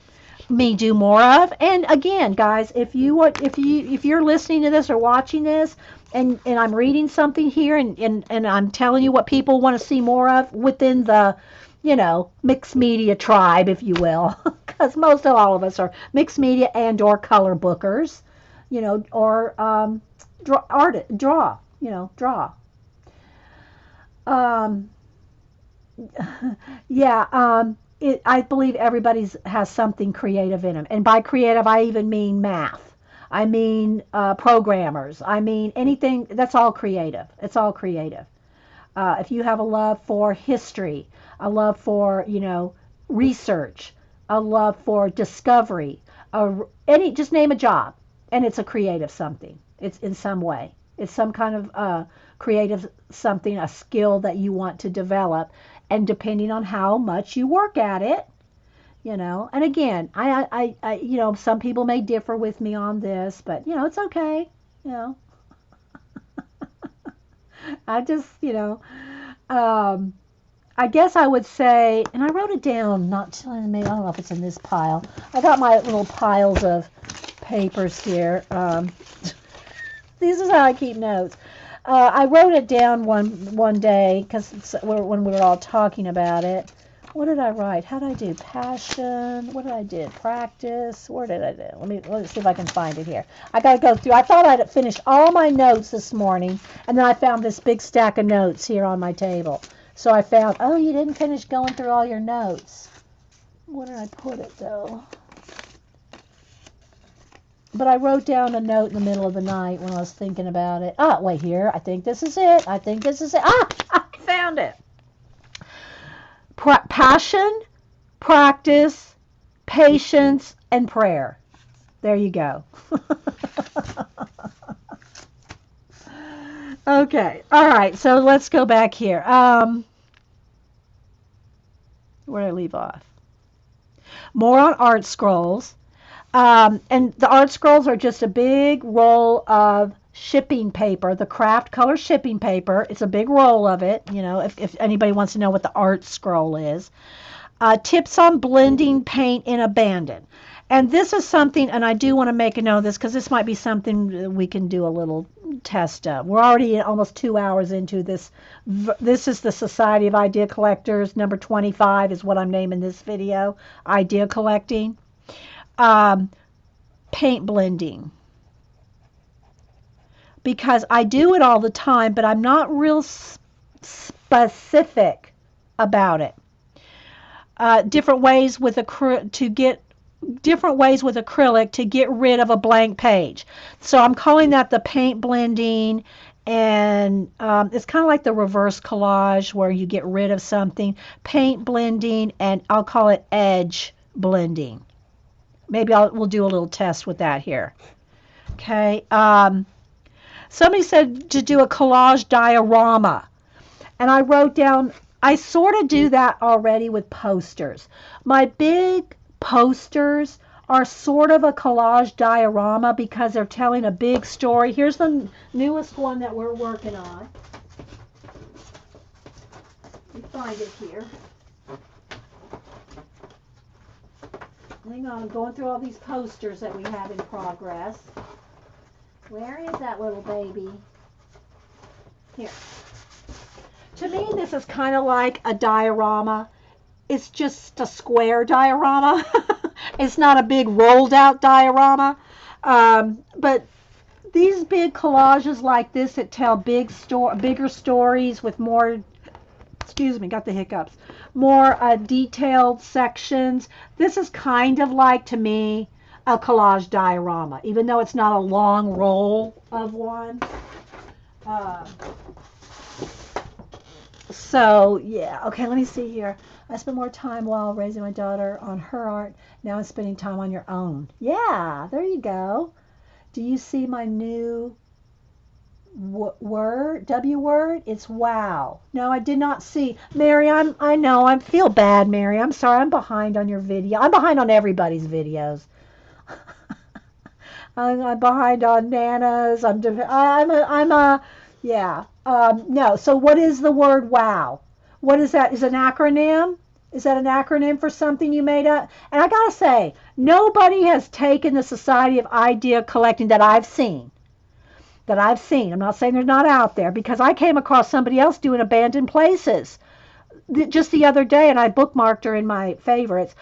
me do more of. And again, guys, if you're listening to this or watching this, and I'm reading something here, and I'm telling you what people want to see more of within the mixed media tribe, if you will, because most of all of us are mixed media and or color bookers, or draw. Um, yeah, I believe everybody's has something creative in them, and by creative, I even mean math. I mean programmers. I mean anything. That's all creative. It's all creative. If you have a love for history, a love for research, a love for discovery, just name a job, and it's a creative something. It's in some way. It's some kind of creative something, a skill that you want to develop, and depending on how much you work at it, And again, some people may differ with me on this, but it's okay. You know, I just, um, I guess I would say, and I wrote it down, not maybe I don't know if it's in this pile. I got my little piles of papers here. This is how I keep notes. I wrote it down one day because when we were all talking about it. What did I write? How did I do? Passion. What did I do? Practice. Where did I do? Let's see if I can find it here. I got to go through. I thought I'd finished all my notes this morning, and then I found this big stack of notes here on my table. So I found, oh, you didn't finish going through all your notes. Where did I put it, though? But I wrote down a note in the middle of the night when I was thinking about it. Ah, wait here. I think this is it. I think this is it. Ah, I found it. Passion, practice, patience, and prayer. There you go. Okay. All right. So let's go back here. Where did I leave off? More on art scrolls. And the art scrolls are just a big roll of shipping paper, the craft color shipping paper. It's a big roll of it, if anybody wants to know what the art scroll is. Tips on blending paint in abandon. And this is something, and I do want to make a note of this because this might be something we can do a little test of. We're already almost 2 hours into this. This is the Society of Idea Collectors. Number 25 is what I'm naming this video, Idea Collecting. Paint blending. Because I do it all the time, but I'm not real specific about it. Different ways with acrylic to get rid of a blank page. So I'm calling that the paint blending, and it's kind of like the reverse collage where you get rid of something. Paint blending, and I'll call it edge blending. Maybe we'll do a little test with that here. Okay. Somebody said to do a collage diorama, and I wrote down, I sort of do that already with posters. My big posters are sort of a collage diorama because they're telling a big story. Here's the newest one that we're working on. Let me find it here. Hang on, I'm going through all these posters that we have in progress. Where is that little baby? Here. To me, this is kind of like a diorama. it's just a square diorama. It's not a big rolled out diorama. But these big collages like this that tell bigger stories with more, excuse me, got the hiccups, more detailed sections. This is kind of like, to me, a collage diorama, even though it's not a long roll of one. Uh, so, yeah, okay, let me see here. I spent more time while raising my daughter on her art. Now I'm spending time on your own. Yeah, there you go. Do you see my new word, W word? It's wow. No, I did not see. Mary, I know, I feel bad, Mary. I'm sorry, I'm behind on your video. I'm behind on everybody's videos. I'm behind on Nana's. Yeah. No. So what is the word wow? What is that? Is it an acronym? Is that an acronym for something you made up? And I gotta say, nobody has taken the Society of Idea Collecting that I've seen. I'm not saying they're not out there, because I came across somebody else doing abandoned places just the other day, and I bookmarked her in my favorites.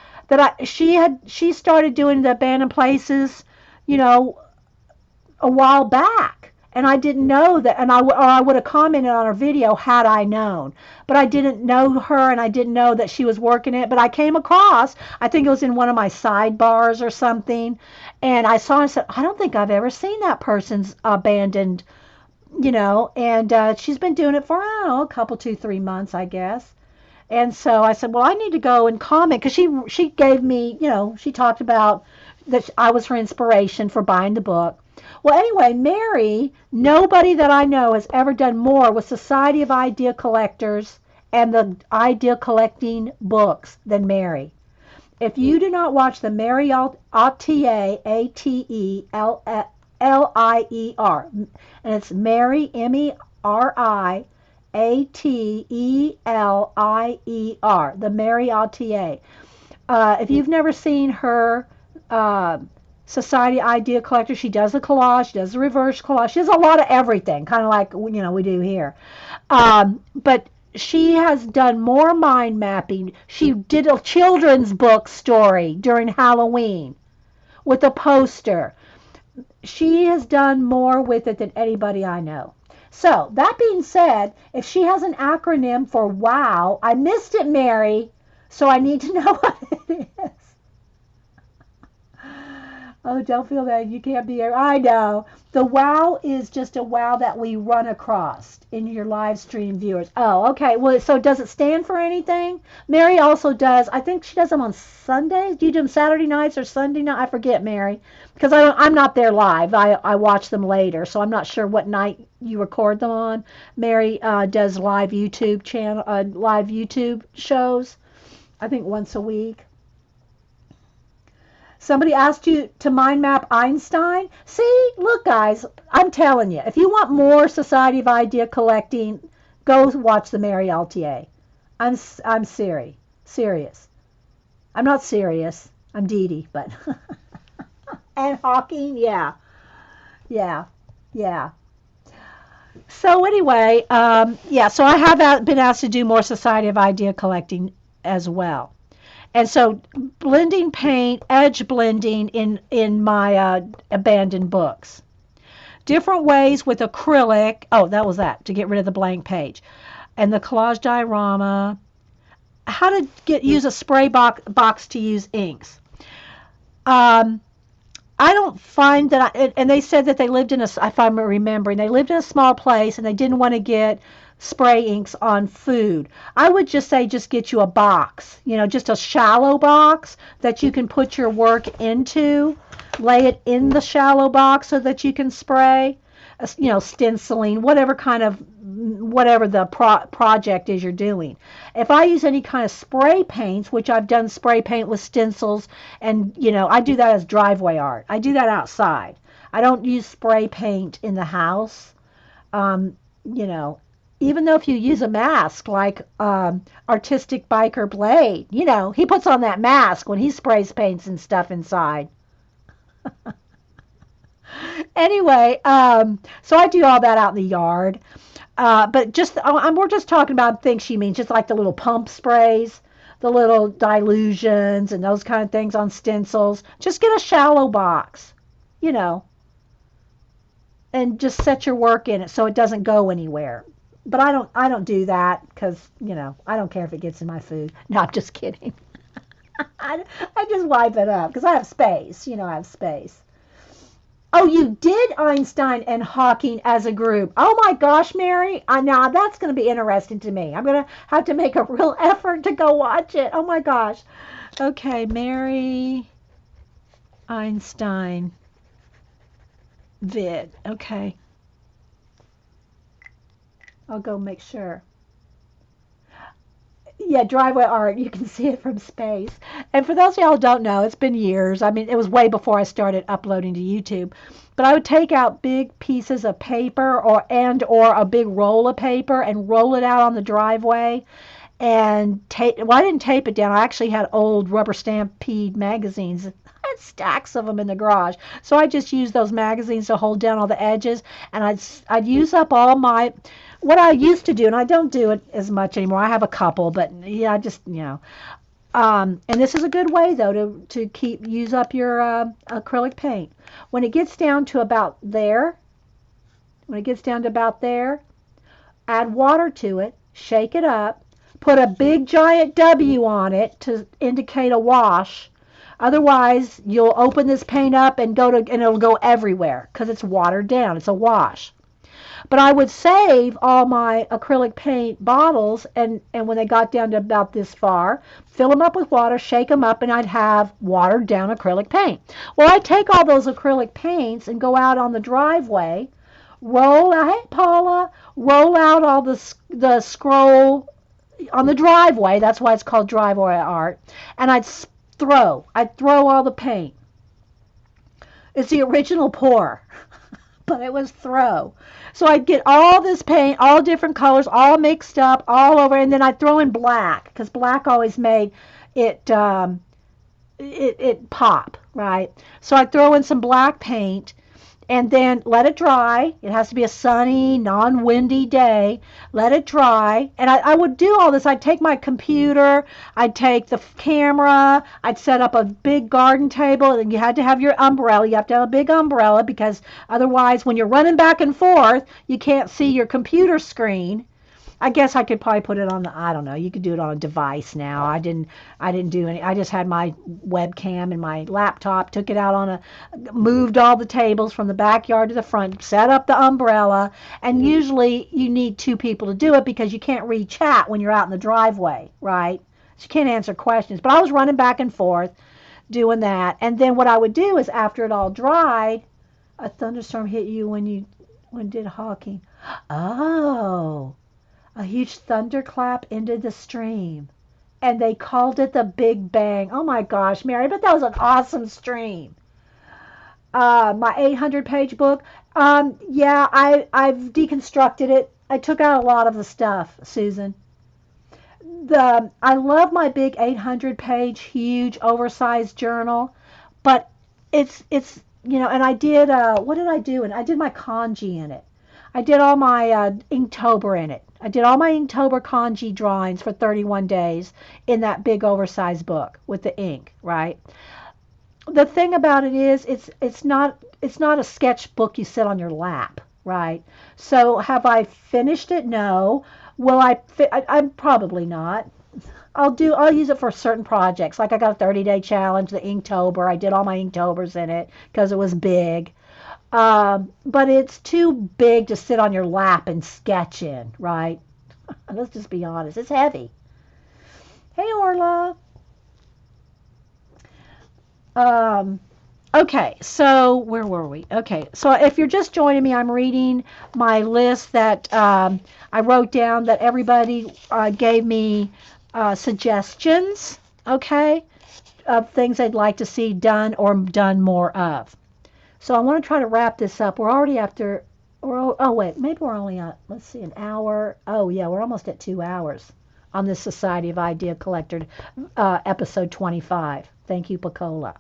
She started doing the abandoned places, you know, a while back, and I didn't know that, and I would have commented on her video had I known, but I didn't know her, and I didn't know that she was working it. But I came across, I think it was in one of my sidebars or something, and I saw and said, I don't think I've ever seen that person's abandoned, and she's been doing it for, I don't know, a couple, 2, 3 months, I guess. And so I said, well, I need to go and comment, because she gave me, she talked about that I was her inspiration for buying the book. Well, anyway, Mary, nobody that I know has ever done more with Society of Idea Collectors and the idea collecting books than Mary. If you do not watch the Mary Atelier, Atelier, and it's Mary, Meriatelier, the Mary Atelier. If you've never seen her Society Idea Collector, she does a collage, she does a reverse collage, she does a lot of everything, kind of like we do here. But she has done more mind mapping. She did a children's book story during Halloween with a poster. She has done more with it than anybody I know. So, that being said, if she has an acronym for WOW, I missed it, Mary, so I need to know what it is. Oh, don't feel bad. You can't be here. I know. The wow is just a wow that we run across in your live stream viewers. Oh, okay. Well, so does it stand for anything? Mary also does. I think she does them on Sundays. Do you do them Saturday nights or Sunday night? I forget, Mary, because I'm not there live. I watch them later, so I'm not sure what night you record them on. Mary does live YouTube shows. I think once a week. Somebody asked you to mind map Einstein. See, look, guys, I'm telling you, if you want more Society of Idea Collecting, go watch the Mary Altier. I'm serious. I'm not serious. I'm Dee Dee, but and Hawking, yeah. So anyway, so I have been asked to do more Society of Idea Collecting as well. And so blending paint, edge blending in my abandoned books. Different ways with acrylic. Oh, that was that, to get rid of the blank page. And the collage diorama. How to use a spray box to use inks. I don't find that, and they said that they lived in if I'm remembering, they lived in a small place and they didn't want to get spray inks on food. I would just say just get you a box, just a shallow box that you can put your work into, lay it in the shallow box so that you can spray, stenciling, whatever the project is you're doing. If I use any kind of spray paints, which I've done spray paint with stencils, and I do that as driveway art. I do that outside. I don't use spray paint in the house. Even though if you use a mask like Artistic Biker Blade, he puts on that mask when he sprays paints and stuff inside. Anyway, so I do all that out in the yard. But we're just talking about things she means, just like the little pump sprays. the little dilutions and those kind of things on stencils. Just get a shallow box, you know, and just set your work in it so it doesn't go anywhere. But I don't do that because, you know, I don't care if it gets in my food. No, I'm just kidding. I just wipe it up because I have space. You know, I have space. Oh, you did Einstein and Hawking as a group. Oh my gosh, Mary. Now that's going to be interesting to me. I'm going to have to make a real effort to go watch it. Oh my gosh. Okay, Mary Einstein vid. Okay. I'll go make sure. Yeah, driveway art. You can see it from space. And for those of y'all who don't know, it's been years. I mean, it was way before I started uploading to YouTube. But I would take out big pieces of paper or a big roll of paper and roll it out on the driveway and tape. Well, I didn't tape it down. I actually had old rubber stampede magazines. I had stacks of them in the garage. So I just used those magazines to hold down all the edges, and I'd use up all my what I used to do, and I don't do it as much anymore. I have a couple, but yeah, I just, you know. And this is a good way though to use up your acrylic paint. When it gets down to about there, when it gets down to about there, add water to it, shake it up, put a big giant W on it to indicate a wash. Otherwise, you'll open this paint up and it'll go everywhere because it's watered down. It's a wash. But I would save all my acrylic paint bottles, and when they got down to about this far, fill them up with water, shake them up, and I'd have watered down acrylic paint. Well, I'd take all those acrylic paints and go out on the driveway, roll out, hey Paula, roll out all the scroll on the driveway. That's why it's called driveway art. And I'd throw all the paint. It's the original pour, but it was throw. So I'd get all this paint, all different colors, all mixed up, all over, and then I'd throw in black because black always made it it pop, right? So I'd throw in some black paint and then let it dry. It has to be a sunny, non-windy day. Let it dry. And I would do all this. I'd take my computer, I'd take the camera, I'd set up a big garden table, and you had to have your umbrella. You have to have a big umbrella because otherwise when you're running back and forth, you can't see your computer screen. I guess I could probably put it on I don't know, you could do it on a device now. I didn't do any. I just had my webcam and my laptop, took it out moved all the tables from the backyard to the front, set up the umbrella, and usually you need two people to do it because you can't read chat when you're out in the driveway, right? So you can't answer questions. But I was running back and forth doing that. And then what I would do is after it all dried, a thunderstorm hit you when did Hawking. Oh. A huge thunderclap into the stream. And they called it the Big Bang. Oh my gosh, Mary, but that was an awesome stream. My 800-page book. Yeah, I've deconstructed it. I took out a lot of the stuff, Susan. I love my big 800-page, huge, oversized journal, but it's and I did what did I do? And I did my kanji in it. I did all my Inktober in it. I did all my Inktober kanji drawings for 31 days in that big oversized book with the ink, right? The thing about it is it's not a sketchbook you sit on your lap, right? So have I finished it? No. Will I'm probably not. I'll use it for certain projects. Like I got a 30-day challenge, the Inktober. I did all my Inktobers in it because it was big. But it's too big to sit on your lap and sketch in, right? Let's just be honest. It's heavy. Hey, Orla. Okay, so where were we? Okay, so if you're just joining me, I'm reading my list that I wrote down that everybody gave me suggestions, okay, of things they'd like to see done or done more of. So I want to try to wrap this up. We're already after, oh wait, maybe we're only at, let's see, an hour. Oh yeah, we're almost at 2 hours on this Society of Idea Collector, episode 25. Thank you, Pacola.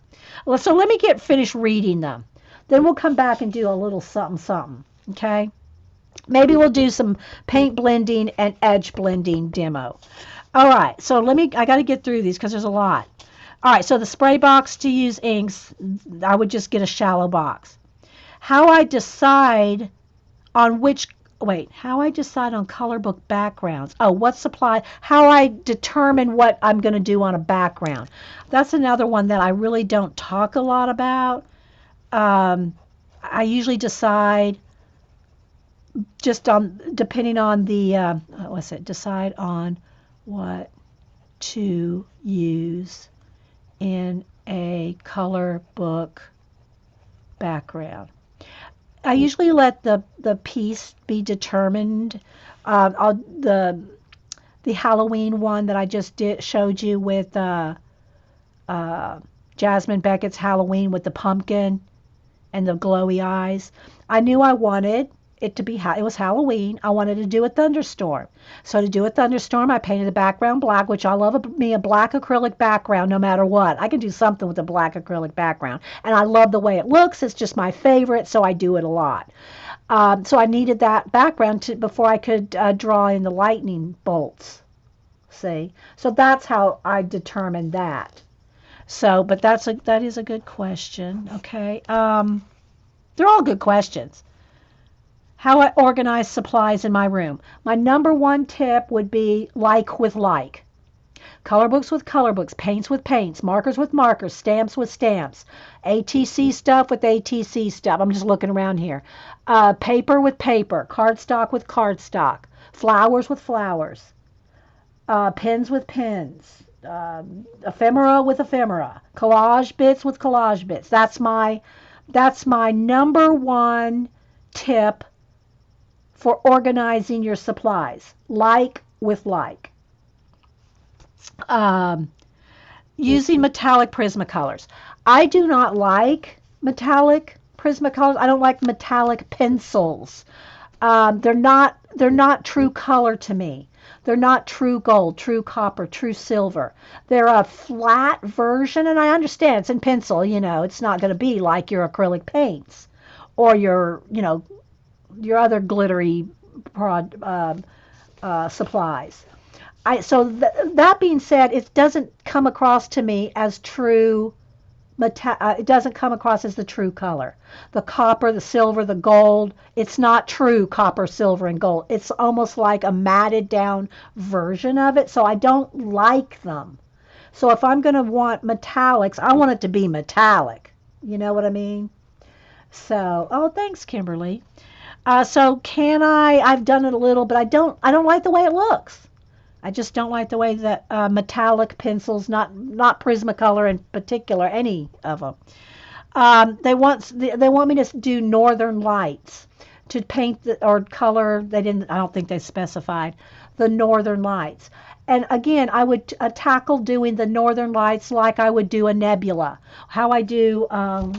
Well, so let me get finished reading them. Then we'll come back and do a little something, something, okay? Maybe we'll do some paint blending and edge blending demo. All right, so I got to get through these because there's a lot. All right, so the spray box to use inks, I would just get a shallow box. How I decide on how I decide on color book backgrounds. Oh, what supply, how I determine what I'm going to do on a background. That's another one that I really don't talk a lot about. I usually decide just on, depending on the, what's it, decide on what to use in a color book background. I usually let the piece be determined. The Halloween one that I just showed you with uh, Jasmine Beckett's Halloween with the pumpkin and the glowy eyes. I knew I wanted it to be, it was Halloween. I wanted to do a thunderstorm. So to do a thunderstorm, I painted the background black, which I love me a black acrylic background no matter what. I can do something with a black acrylic background. And I love the way it looks. It's just my favorite, so I do it a lot. So I needed that background before I could draw in the lightning bolts. See? So that's how I determined that. So, but that is a good question. Okay. They're all good questions. How I organize supplies in my room. My number one tip would be like with like. Color books with color books, paints with paints, markers with markers, stamps with stamps, ATC stuff with ATC stuff. I'm just looking around here. Paper with paper, cardstock with cardstock, flowers with flowers, pens with pens, ephemera with ephemera, collage bits with collage bits. That's my number one tip for organizing your supplies. Like with like. Um, Using metallic Prismacolors. I do not like metallic Prismacolors. I don't like metallic pencils. They're not true color to me. They're not true gold, true copper, true silver. They're a flat version, and I understand it's in pencil. It's not going to be like your acrylic paints or your other glittery supplies. That being said, it doesn't come across to me as true. It doesn't come across as the true color. The copper, the silver, the gold. It's not true copper, silver, and gold. It's almost like a matted down version of it. So I don't like them. So if I'm going to want metallics, I want it to be metallic. You know what I mean? So, oh, thanks, Kimberly. So can I? I've done it a little, but I don't like the way it looks. I just don't like the way that metallic pencils, not Prismacolor in particular, any of them. They want me to do Northern Lights to paint or color. They didn't. I don't think they specified the Northern Lights. And again, I would tackle doing the Northern Lights like I would do a nebula. How I do. I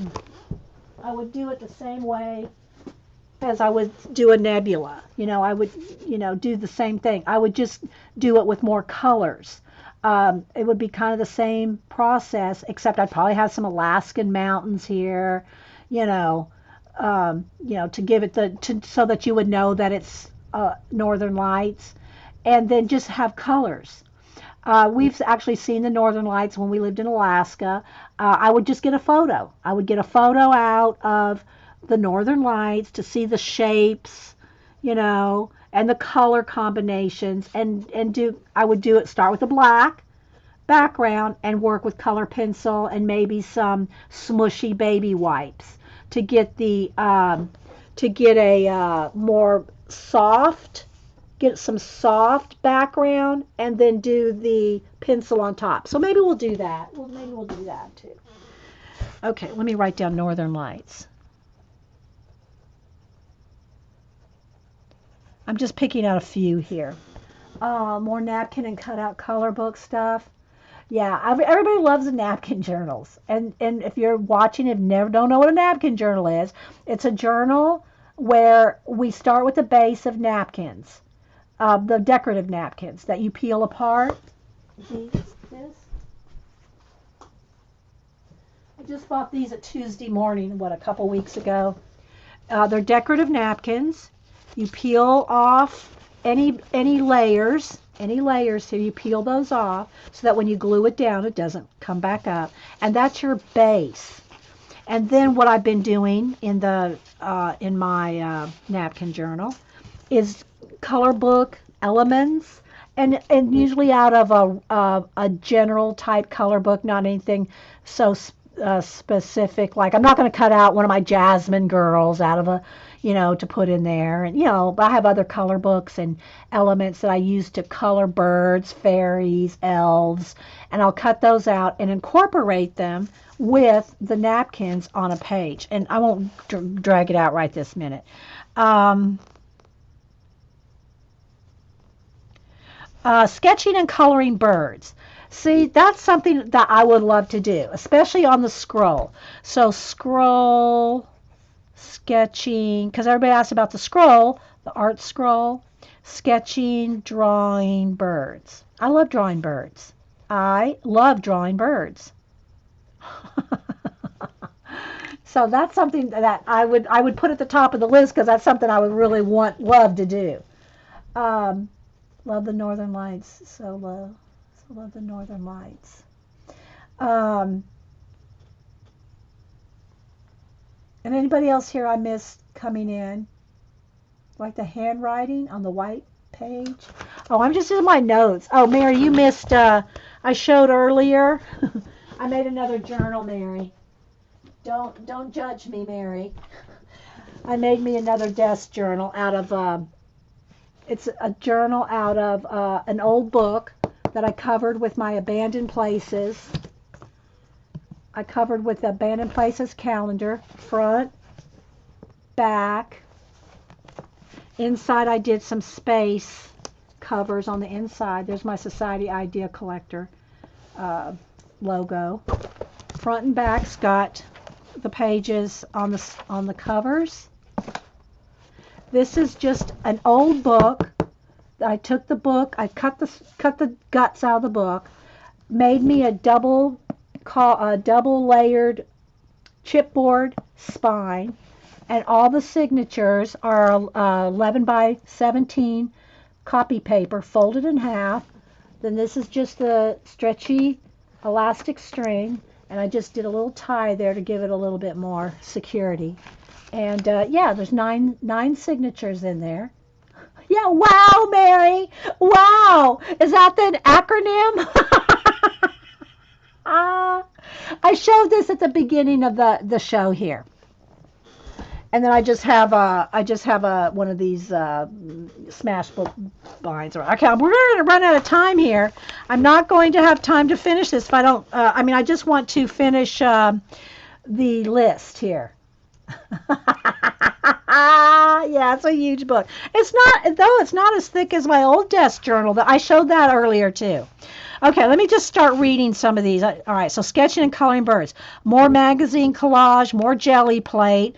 would do it the same way as I would do a nebula. I would, do the same thing. I would just do it with more colors. It would be kind of the same process, except I'd probably have some Alaskan mountains here, to give it so that you would know that it's Northern Lights, and then just have colors. We've actually seen the Northern Lights when we lived in Alaska. I would just get a photo. I would get a photo out of the Northern Lights to see the shapes, and the color combinations, and I would start with a black background and work with color pencil and maybe some smushy baby wipes to get a more soft, get some soft background, and then do the pencil on top. So maybe we'll do that. Well, maybe we'll do that too. Okay, let me write down Northern Lights. I'm just picking out a few here. More napkin and cutout color book stuff. Yeah, everybody loves the napkin journals. And if you're watching and don't know what a napkin journal is, it's a journal where we start with the base of napkins, the decorative napkins that you peel apart. I just bought these at Tuesday morning, a couple weeks ago. They're decorative napkins. You peel off any layers any layers, so you peel those off so that when you glue it down, it doesn't come back up. And that's your base. And then what I've been doing in my napkin journal is color book elements, and usually out of a general type color book, not anything so specific. Like I'm not going to cut out one of my Jasmine girls out of a, to put in there. And, I have other color books and elements that I use to color birds, fairies, elves, and I'll cut those out and incorporate them with the napkins on a page. And I won't drag it out right this minute. Sketching and coloring birds. See, that's something that I would love to do, especially on the scroll. So scroll, sketching, because everybody asks about the scroll, the art scroll, sketching, drawing birds. I love drawing birds. I love drawing birds. So that's something that I would put at the top of the list, because that's something I would really love to do. Love the Northern Lights. So love the Northern Lights. And anybody else here I missed coming in? Like the handwriting on the white page? Oh, I'm just in my notes. Oh, Mary, you missed, I showed earlier. I made another journal, Mary. Don't judge me, Mary. I made me another desk journal out of, it's a journal out of an old book that I covered with my Abandoned Places. I covered with the Abandoned Places calendar, front, back. Inside I did some space covers on the inside. There's my Society Idea Collector logo. Front and back's got the pages on the covers. This is just an old book. I took the book, I cut the guts out of the book, made me a double layered chipboard spine, and all the signatures are 11 by 17 copy paper folded in half. Then this is just the stretchy elastic string, and I just did a little tie there to give it a little bit more security. And yeah, there's nine signatures in there. Yeah, wow, Mary. Wow. Is that the acronym? I showed this at the beginning of the show here. And then I just have one of these smash book binds. Okay, we're going to run out of time here. I'm not going to have time to finish this if I don't. I just want to finish the list here. Yeah, it's a huge book. It's not as thick as my old desk journal. That I showed that earlier too. Okay, let me just start reading some of these. All right, so sketching and coloring birds. More magazine collage, more jelly plate.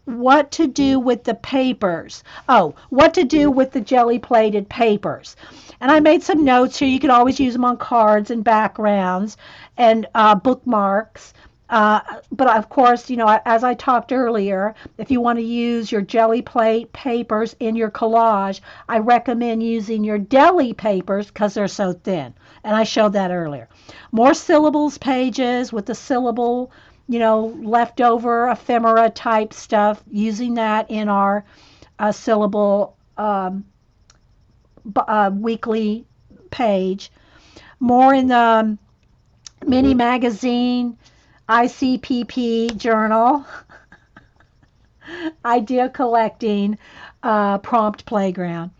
What to do with the papers. Oh, what to do with the jelly plated papers. And I made some notes here. You could always use them on cards and backgrounds and bookmarks. But of course, as I talked earlier, if you want to use your jelly plate papers in your collage, I recommend using your deli papers because they're so thin. And I showed that earlier. More syllables pages with the syllable, leftover ephemera type stuff, using that in our syllable weekly page. More in the mini magazine ICPP journal, idea collecting, prompt playground,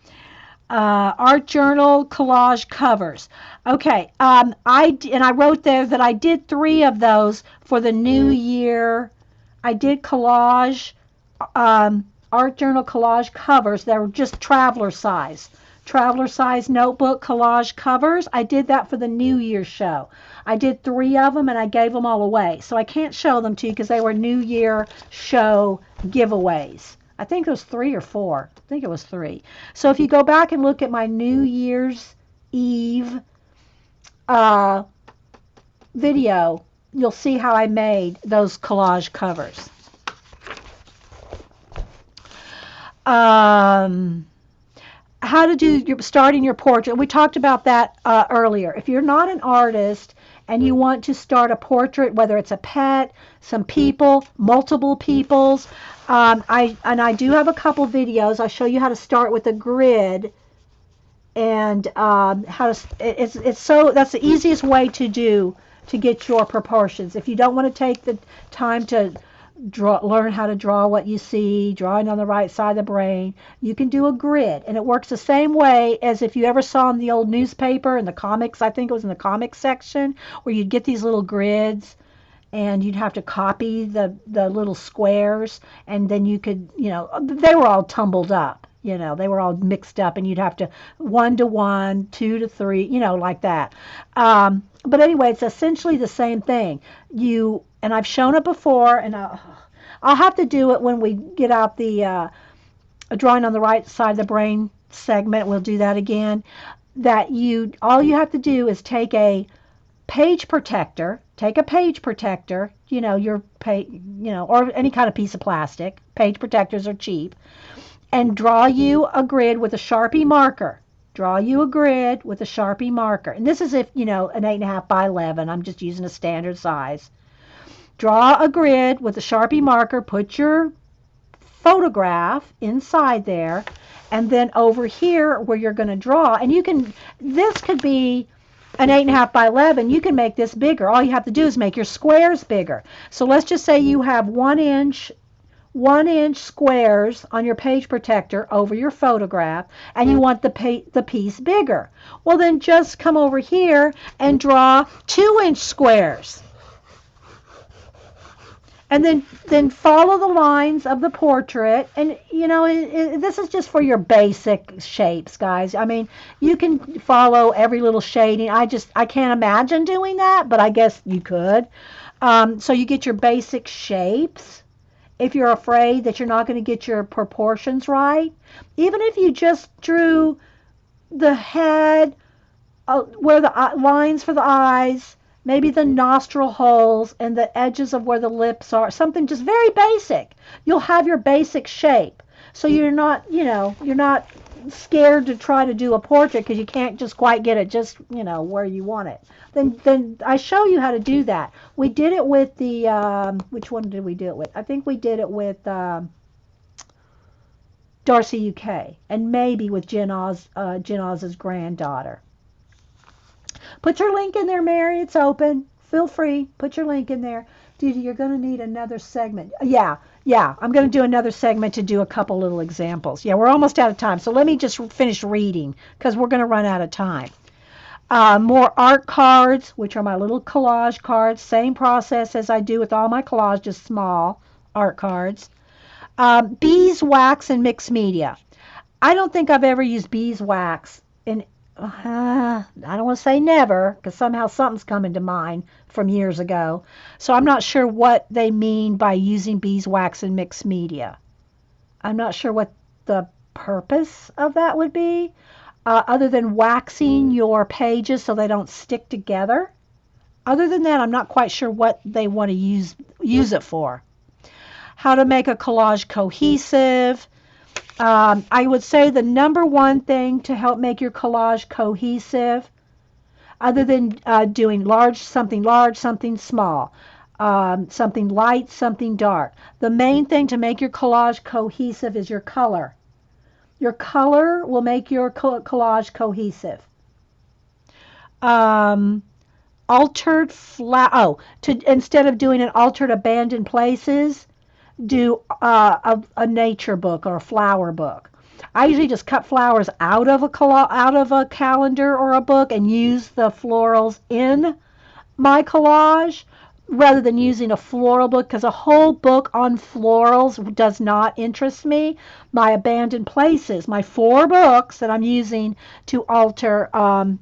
art journal collage covers. Okay, I wrote there that I did 3 of those for the new year. I did collage, art journal collage covers that were just traveler size notebook collage covers. I did that for the New Year's show. I did 3 of them and I gave them all away. So I can't show them to you because they were New Year show giveaways. I think it was 3 or 4. I think it was 3. So if you go back and look at my New Year's Eve video, you'll see how I made those collage covers. how to do your starting your portrait. We talked about that earlier. If you're not an artist and you want to start a portrait, whether it's a pet, some people, multiple people's, I do have a couple videos. I'll show you how to start with a grid and how to. It's so that's the easiest way to do to get your proportions. If you don't want to take the time to learn how to draw what you see, drawing on the right side of the brain, you can do a grid, and it works the same way as if you ever saw in the old newspaper in the comics. I think it was in the comics section where you'd get these little grids and you'd have to copy the little squares, and then you could, they were all tumbled up, they were all mixed up, and you'd have to 1 to 1, 2 to 3, like that. But anyway, it's essentially the same thing. And I've shown it before, and I'll have to do it when we get out the drawing on the right side of the brain segment. We'll do that again. All you have to do is take a page protector, your page, or any kind of piece of plastic. Page protectors are cheap. And draw you a grid with a Sharpie marker. Draw you a grid with a Sharpie marker. And this is if, an 8.5 by 11. I'm just using a standard size. Draw a grid with a Sharpie marker. Put your photograph inside there. And then over here where you're going to draw, and this could be an 8.5 by 11, you can make this bigger. All you have to do is make your squares bigger. So let's just say you have 1-inch squares on your page protector over your photograph, and you want the piece bigger. Well, then just come over here and draw 2-inch squares. And then follow the lines of the portrait. And, this is just for your basic shapes, guys. I mean, you can follow every little shading. I can't imagine doing that, but I guess you could. So you get your basic shapes. If you're afraid that you're not going to get your proportions right, even if you just drew the head, where the lines for the eyes, maybe the nostril holes and the edges of where the lips are, something just very basic. You'll have your basic shape. So you're not scared to try to do a portrait because you can't just quite get it just, where you want it. Then I show you how to do that. We did it with the, which one did we do it with? I think we did it with Darcy UK, and maybe with Jen Oz's granddaughter. Put your link in there, Mary. It's open. Feel free. Put your link in there. Didi, you're going to need another segment. Yeah. I'm going to do another segment to do a couple little examples. Yeah, we're almost out of time. So let me just finish reading because we're going to run out of time. More art cards, which are my little collage cards. Same process as I do with all my collage, just small art cards. Beeswax and mixed media. I don't think I've ever used beeswax in I don't want to say never, because somehow something's coming to mind from years ago. So I'm not sure what they mean by using beeswax in mixed media. I'm not sure what the purpose of that would be, other than waxing your pages so they don't stick together. Other than that, I'm not quite sure what they want to use it for. How to make a collage cohesive. I would say the number one thing to help make your collage cohesive, other than doing something small, something light, something dark. The main thing to make your collage cohesive is your color. Your color will make your collage cohesive. Instead of doing an altered abandoned places, do a nature book or a flower book. I usually just cut flowers out of a calendar or a book and use the florals in my collage rather than using a floral book, because a whole book on florals does not interest me. My abandoned places, my 4 books that I'm using to alter are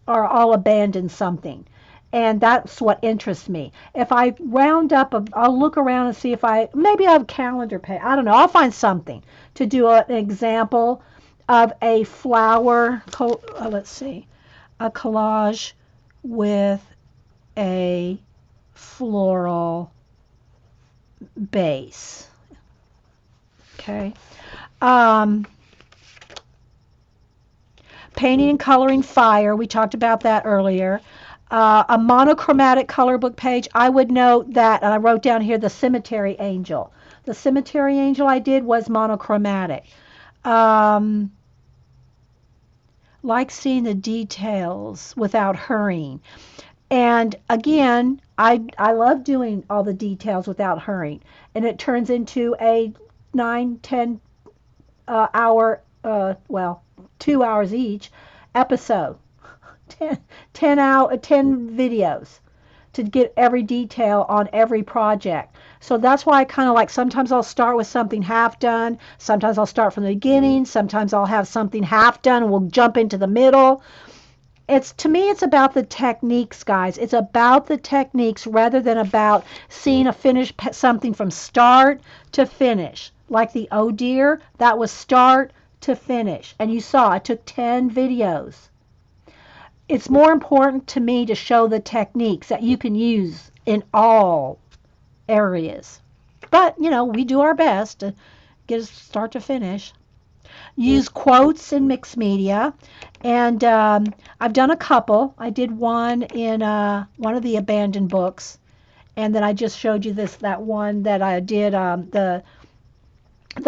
all abandoned something. And that's what interests me. If I round up, I'll look around and see if maybe I have a calendar page. I don't know. I'll find something to do an example of a flower, let's see, a collage with a floral base. Okay. painting and coloring fire. We talked about that earlier. A monochromatic color book page. I would note that, and I wrote down here the cemetery angel. The cemetery angel I did was monochromatic. Like seeing the details without hurrying. And again, I love doing all the details without hurrying. And it turns into a 9-10 hour, well, 2 hours each episode. 10 videos to get every detail on every project. So that's why I kind of like, sometimes I'll start with something half done, sometimes I'll start from the beginning, sometimes I'll have something half done and we'll jump into the middle. To me, it's about the techniques, guys. It's about the techniques rather than about seeing a finished something from start to finish. Like the oh dear, that was start to finish. And you saw I took 10 videos. It's more important to me to show the techniques that you can use in all areas. But, you know, we do our best to get us start to finish. Use quotes in mixed media. And I've done a couple. I did one in one of the abandoned books. And then I just showed you that one that I did, the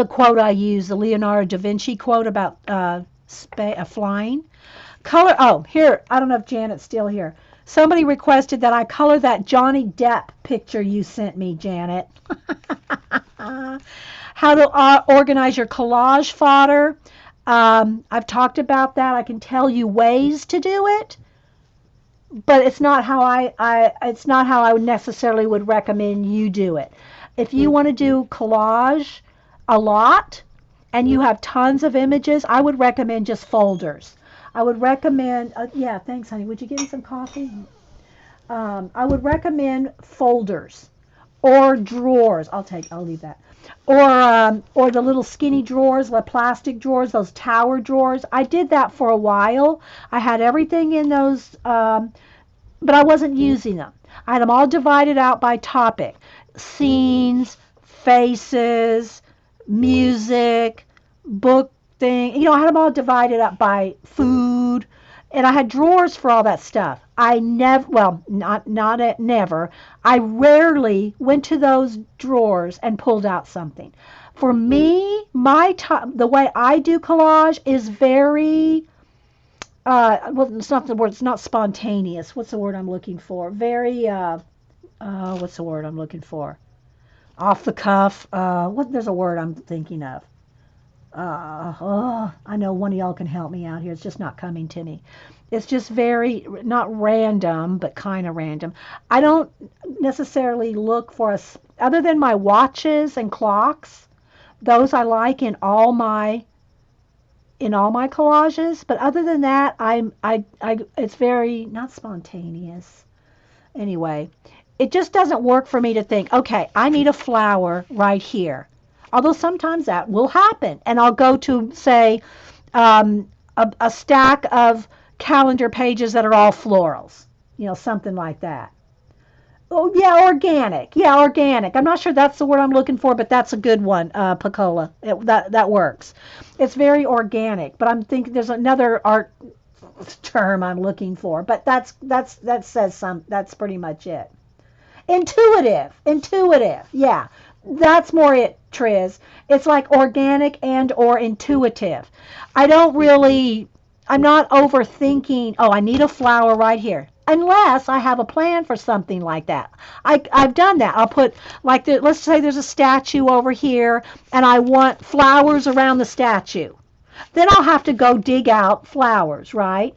quote I used, the Leonardo da Vinci quote about flying. Color, oh, here, I don't know if Janet's still here. Somebody requested that I color that Johnny Depp picture you sent me, Janet. How to organize your collage fodder. I've talked about that. I can tell you ways to do it, but it's not how it's not how I would necessarily would recommend you do it. If you want to do collage a lot and you have tons of images, I would recommend just folders. I would recommend, yeah, thanks, honey. Would you give me some coffee? I would recommend folders or drawers. I'll leave that. Or the little skinny drawers, the plastic drawers, those tower drawers. I did that for a while. I had everything in those, but I wasn't using them. I had them all divided out by topic. Scenes, faces, music, book thing. You know, I had them all divided up by food, and I had drawers for all that stuff. I never, well, never. I rarely went to those drawers and pulled out something. For me, the way I do collage is very, well, it's not the word. It's not spontaneous. What's the word I'm looking for? Very, what's the word I'm looking for? Off the cuff. There's a word I'm thinking of. I know one of y'all can help me out here. It's just not coming to me. It's just very, not random, but kind of random. I don't necessarily look for other than my watches and clocks. Those I like in all my collages. But other than that, it's very, not spontaneous. Anyway, it just doesn't work for me to think, okay, I need a flower right here. Although sometimes that will happen. And I'll go to, say, a stack of calendar pages that are all florals. You know, something like that. Oh, yeah, organic. Yeah, organic. I'm not sure that's the word I'm looking for, but that's a good one, Picola. That works. It's very organic, but I'm thinking there's another art term I'm looking for. But that says that's pretty much it. Intuitive. Yeah. That's more it, Triz. It's like organic and or intuitive. I'm not overthinking, oh, I need a flower right here. Unless I have a plan for something like that. I've done that. I'll put, like, let's say there's a statue over here, and I want flowers around the statue. Then I'll have to go dig out flowers, right?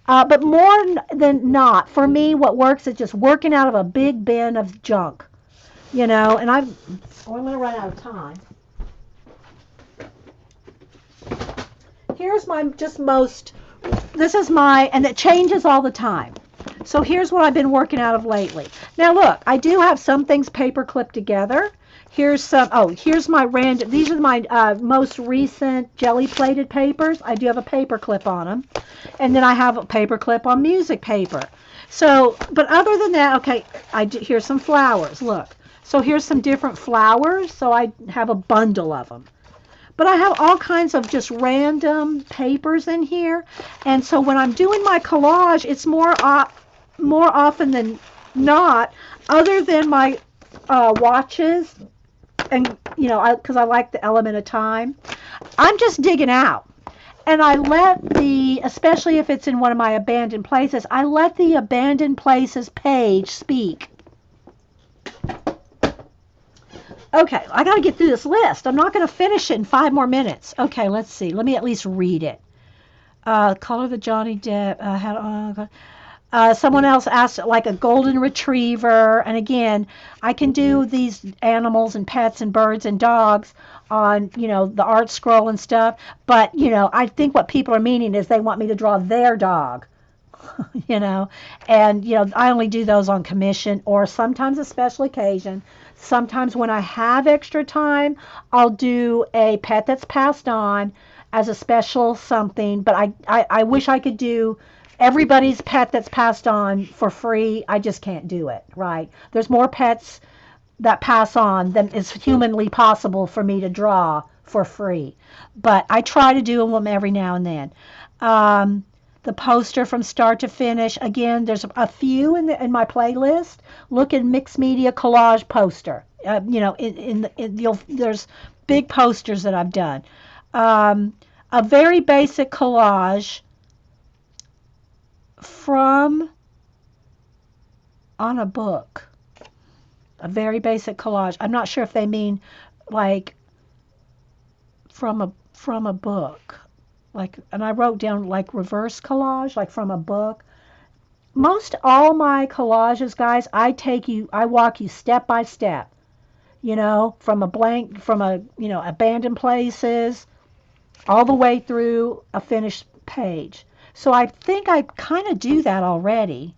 But more than not, for me, what works is just working out of a big bin of junk. You know, and I'm going to run out of time. Here's this is and it changes all the time. So here's what I've been working out of lately. Now look, I do have some things paper clipped together. Here's my random, these are my most recent jelly plated papers. I do have a paper clip on them. And then I have a paper clip on music paper. So, but other than that, okay, here's some flowers, look. So here's some different flowers. So I have a bundle of them. But I have all kinds of just random papers in here. And so when I'm doing my collage, it's more often than not, other than my watches, and because I like the element of time, I'm just digging out. And I let especially if it's in one of my abandoned places, I let the abandoned places page speak. Okay, I got to get through this list. I'm not going to finish it in 5 more minutes. Okay, let's see. Let me at least read it. Color the Johnny Depp. Someone else asked like a golden retriever. And again, I can do these animals and pets and birds and dogs on, the art scroll and stuff. But, I think what people are meaning is they want me to draw their dog. And I only do those on commission or sometimes a special occasion. Sometimes when I have extra time, I'll do a pet that's passed on as a special something. But I wish I could do everybody's pet that's passed on for free. I just can't do it, right? There's more pets that pass on than is humanly possible for me to draw for free. But I try to do them every now and then. The poster from start to finish. Again, there's a few in my playlist. Look at mixed media collage poster. There's big posters that I've done. A very basic collage from on a book. A very basic collage. I'm not sure if they mean like from a book. And I wrote down like reverse collage, like from a book. Most all my collages, guys, I walk you step by step, from abandoned places all the way through a finished page. So I think I kind of do that already.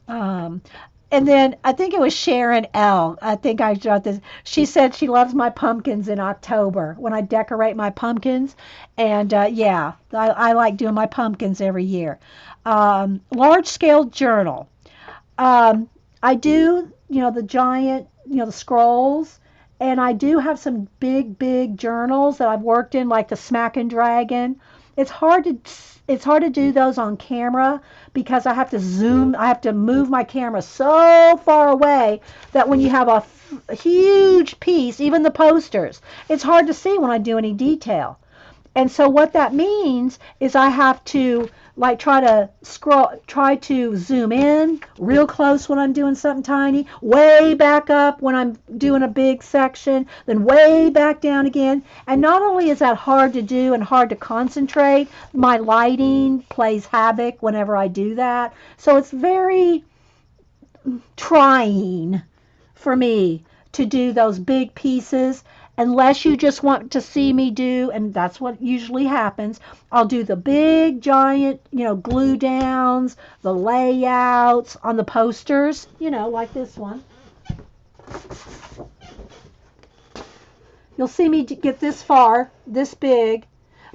And then I think it was Sharon L. I think I wrote this. She said she loves my pumpkins in October when I decorate my pumpkins. And yeah, I like doing my pumpkins every year. Large scale journal. I do, the giant, the scrolls. And I do have some big journals that I've worked in, like the Smack and Dragon. It's hard to do those on camera because I have to move my camera so far away that when you have a huge piece, even the posters, it's hard to see when I do any detail. And so what that means is I have to try to zoom in real close when I'm doing something tiny, way back up when I'm doing a big section, then way back down again. And not only is that hard to do and hard to concentrate, my lighting plays havoc whenever I do that. So it's very trying for me to do those big pieces. Unless you just want to see me do, and that's what usually happens, I'll do the big, giant, glue downs, the layouts on the posters, like this one. You'll see me get this far, this big,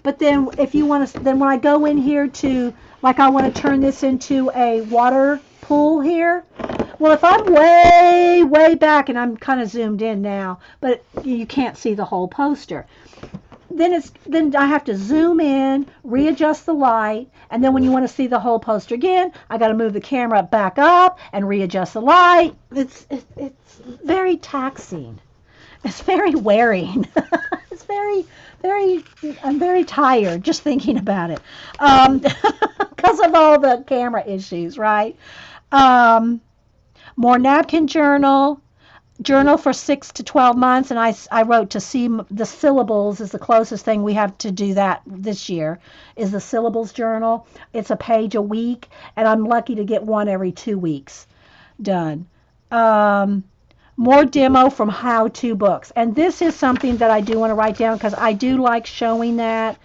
but then if you want to, then when I go in here to, like I want to turn this into a water pool here, well, if I'm way back, and I'm kind of zoomed in now, but you can't see the whole poster, then I have to zoom in, readjust the light, and then when you want to see the whole poster again, I got to move the camera back up and readjust the light. It's very taxing. It's very wearing. It's I'm very tired just thinking about it because of all the camera issues, right? More napkin journal for 6 to 12 months, and I wrote to see the syllables is the closest thing we have to do that this year, is the syllables journal. It's a page a week, and I'm lucky to get one every 2 weeks done. More demo from how-to books, and this is something that I do want to write down because I do like showing that.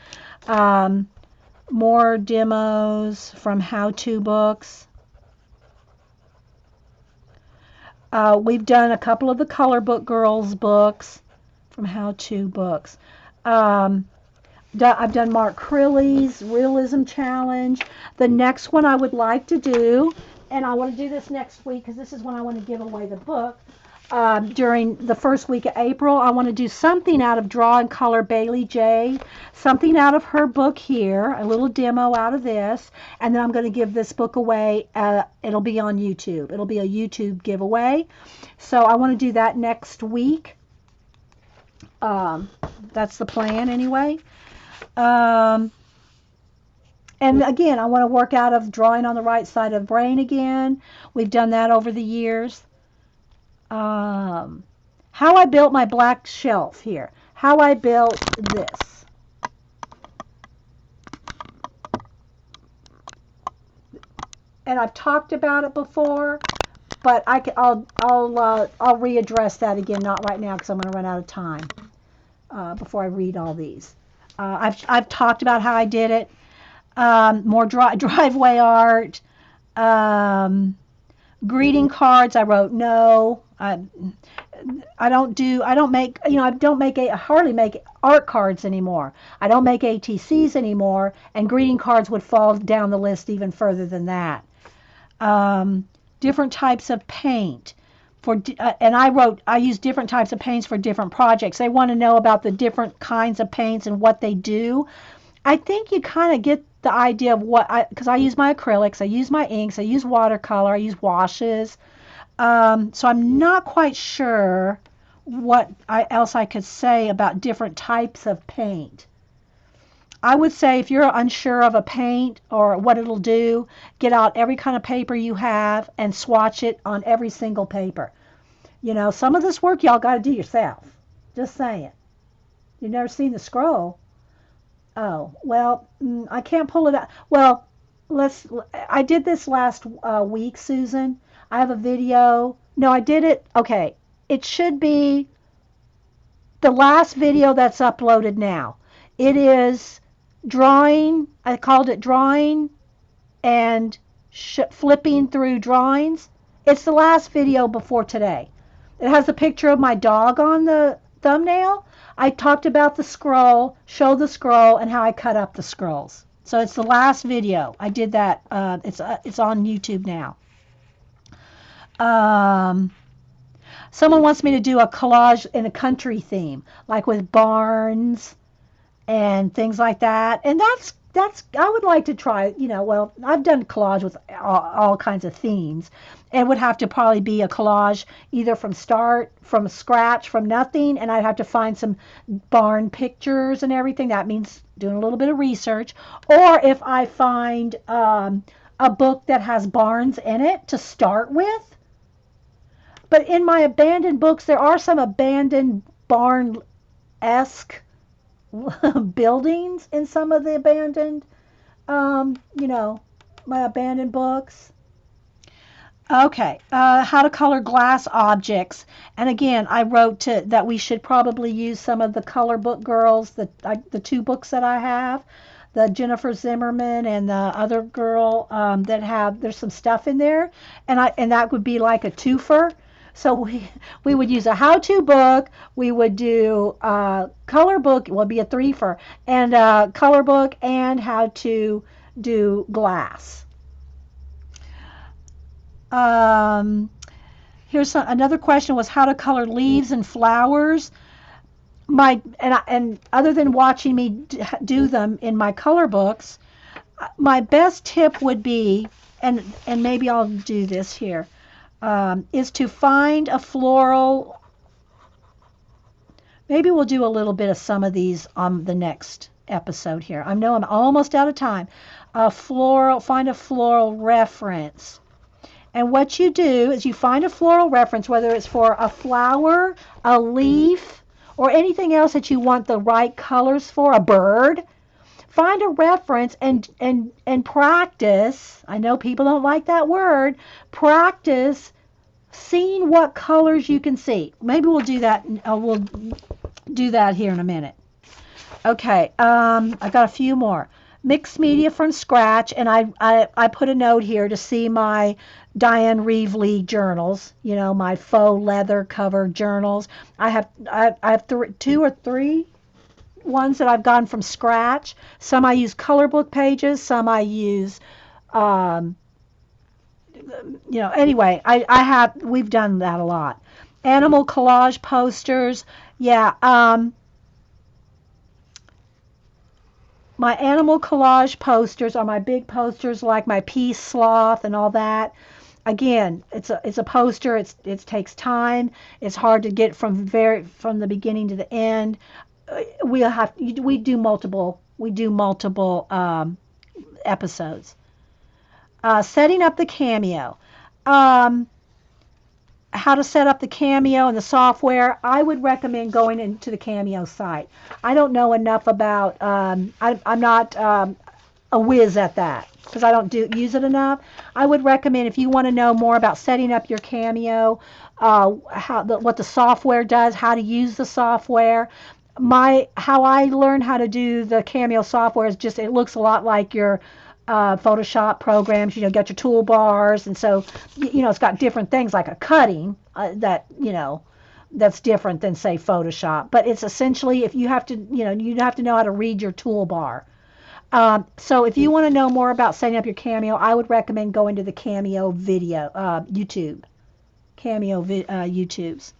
More demos from how-to books. We've done a couple of the Color Book Girls books from how-to books. I've done Mark Crilly's Realism Challenge. The next one I would like to do, and I want to do this next week because this is when I want to give away the book. during the first week of April. I want to do something out of Draw and Color Bailey J, something out of her book here, a little demo out of this, and then I'm going to give this book away. It'll be on YouTube. It'll be a YouTube giveaway. So I want to do that next week. That's the plan anyway. And again, I want to work out of drawing on the right side of the brain again. We've done that over the years. How I built my black shelf here. How I built this. And I've talked about it before, but I'll readdress that again, not right now because I'm going to run out of time before I read all these. I've talked about how I did it. More driveway art. Greeting cards. I wrote no. I don't make, I hardly make art cards anymore. I don't make ATCs anymore, and greeting cards would fall down the list even further than that. Different types of paint. And I use different types of paints for different projects. They want to know about the different kinds of paints and what they do. I think you kind of get the idea of because I use my acrylics, I use my inks, I use watercolor, I use washes. So I'm not quite sure what else I could say about different types of paint. I would say if you're unsure of a paint or what it'll do, get out every kind of paper you have and swatch it on every single paper. Some of this work y'all got to do yourself. Just saying. You've never seen the scroll. Oh, well, I can't pull it out. Well, I did this last week, Susan. I have a video. No, I did it. Okay. It should be the last video that's uploaded now. It is drawing. I called it drawing and flipping through drawings. It's the last video before today. It has a picture of my dog on the thumbnail. I talked about the scroll, show the scroll, and how I cut up the scrolls. So it's the last video. I did that. It's on YouTube now. Someone wants me to do a collage in a country theme, like with barns and things like that. And that's I would like to try, well, I've done collage with all kinds of themes. It would have to probably be a collage either from scratch, from nothing, and I'd have to find some barn pictures and everything. That means doing a little bit of research. Or if I find a book that has barns in it to start with. But in my abandoned books, there are some abandoned barn-esque buildings in some of the abandoned, my abandoned books. Okay, how to color glass objects. And again, I wrote that we should probably use some of the Color Book Girls, the two books that I have, the Jennifer Zimmerman and the other girl there's some stuff in there, and that would be like a twofer. So we would use a how-to book, we would do a color book, it would be a threefer, and a color book and how to do glass. Here's another question was how to color leaves and flowers. And other than watching me do them in my color books, my best tip would be, and maybe I'll do this here, is to find a floral. Maybe we'll do a little bit of some of these on the next episode here. I know I'm almost out of time. Find a floral reference. And what you do is you find a floral reference, whether it's for a flower, a leaf, or anything else that you want the right colors for, a bird. Find a reference and practice. I know people don't like that word. Practice seeing what colors you can see. Maybe we'll do that. We'll do that here in a minute. Okay, I got a few more. Mixed media from scratch, and I put a note here to see my Diane Reevely journals, my faux leather cover journals. I have two or three ones that I've gotten from scratch. Some I use color book pages, some I use, anyway, we've done that a lot. Animal collage posters. Yeah, my animal collage posters are my big posters like my peace sloth and all that. Again, it's a poster. It takes time. It's hard to get from the beginning to the end. We do multiple episodes. Setting up the Cameo. Um, how to set up the Cameo and the software, I would recommend going into the Cameo site. I don't know enough about, I'm not a whiz at that because I don't use it enough. I would recommend if you want to know more about setting up your Cameo, what the software does, how to use the software. How I learned how to do the Cameo software is just it looks a lot like your Photoshop programs. Got your toolbars, and so it's got different things like a cutting that's different than say Photoshop. But it's essentially if you have to you have to know how to read your toolbar. So if you want to know more about setting up your Cameo, I would recommend going to the Cameo video YouTube, YouTubes,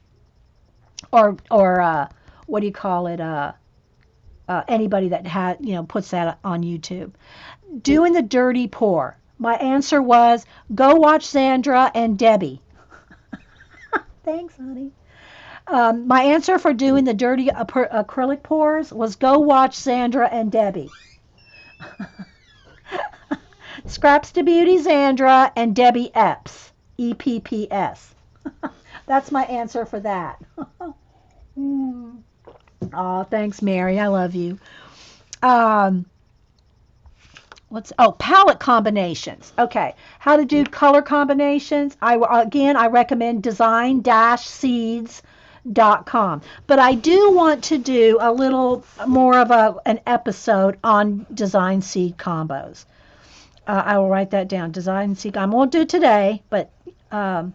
or what do you call it? Anybody that puts that on YouTube. Doing the dirty pour. My answer was go watch Sandra and Debbie. Thanks, honey. My answer for doing the dirty acrylic pours was go watch Sandra and Debbie. Scraps to Beauty Sandra and Debbie Epps. EPPS. That's my answer for that. Oh, thanks, Mary. I love you. Palette combinations. Okay, how to do color combinations. I recommend design-seeds.com. But I do want to do a little more of an episode on design seed combos. I will write that down. Design seed. I won't do it today, but I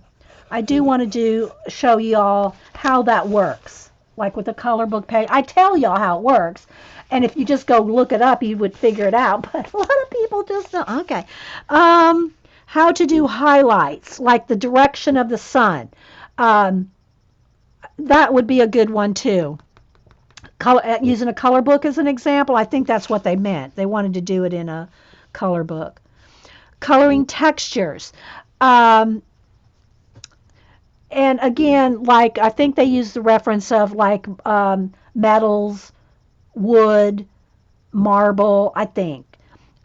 do want to show y'all how that works. Like with the color book page, I tell y'all how it works. And if you just go look it up, you would figure it out. But a lot of people just don't. Okay. How to do highlights, like the direction of the sun. That would be a good one, too. Using a color book as an example, I think that's what they meant. They wanted to do it in a color book. Coloring textures. And again, like I think they use the reference of like metals, wood, marble, I think.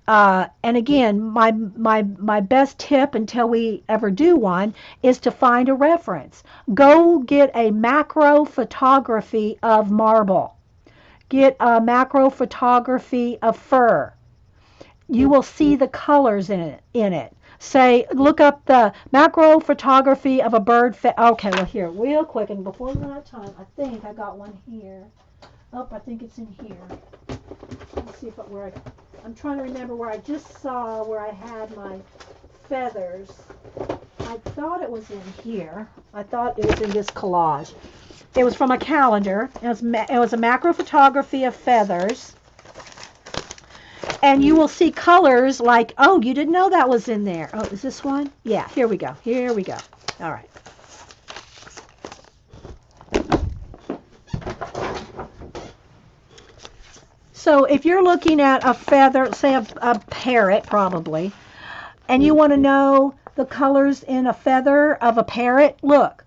And again, my best tip until we ever do one is to find a reference. Go get a macro photography of marble. Get a macro photography of fir. You will see the colors in it. Say, look up the macro photography of a bird. Okay, well here, real quick, and before we run out of time, I think I got one here. Oh, I think it's in here. Let's see I'm trying to remember where I just saw where I had my feathers. I thought it was in here. I thought it was in this collage. It was from a calendar. It was a macro photography of feathers. And you will see colors like, oh, you didn't know that was in there. Oh, is this one? Yeah, here we go. Here we go. All right. So if you're looking at a feather, say a parrot probably, and you want to know the colors in a feather of a parrot, look,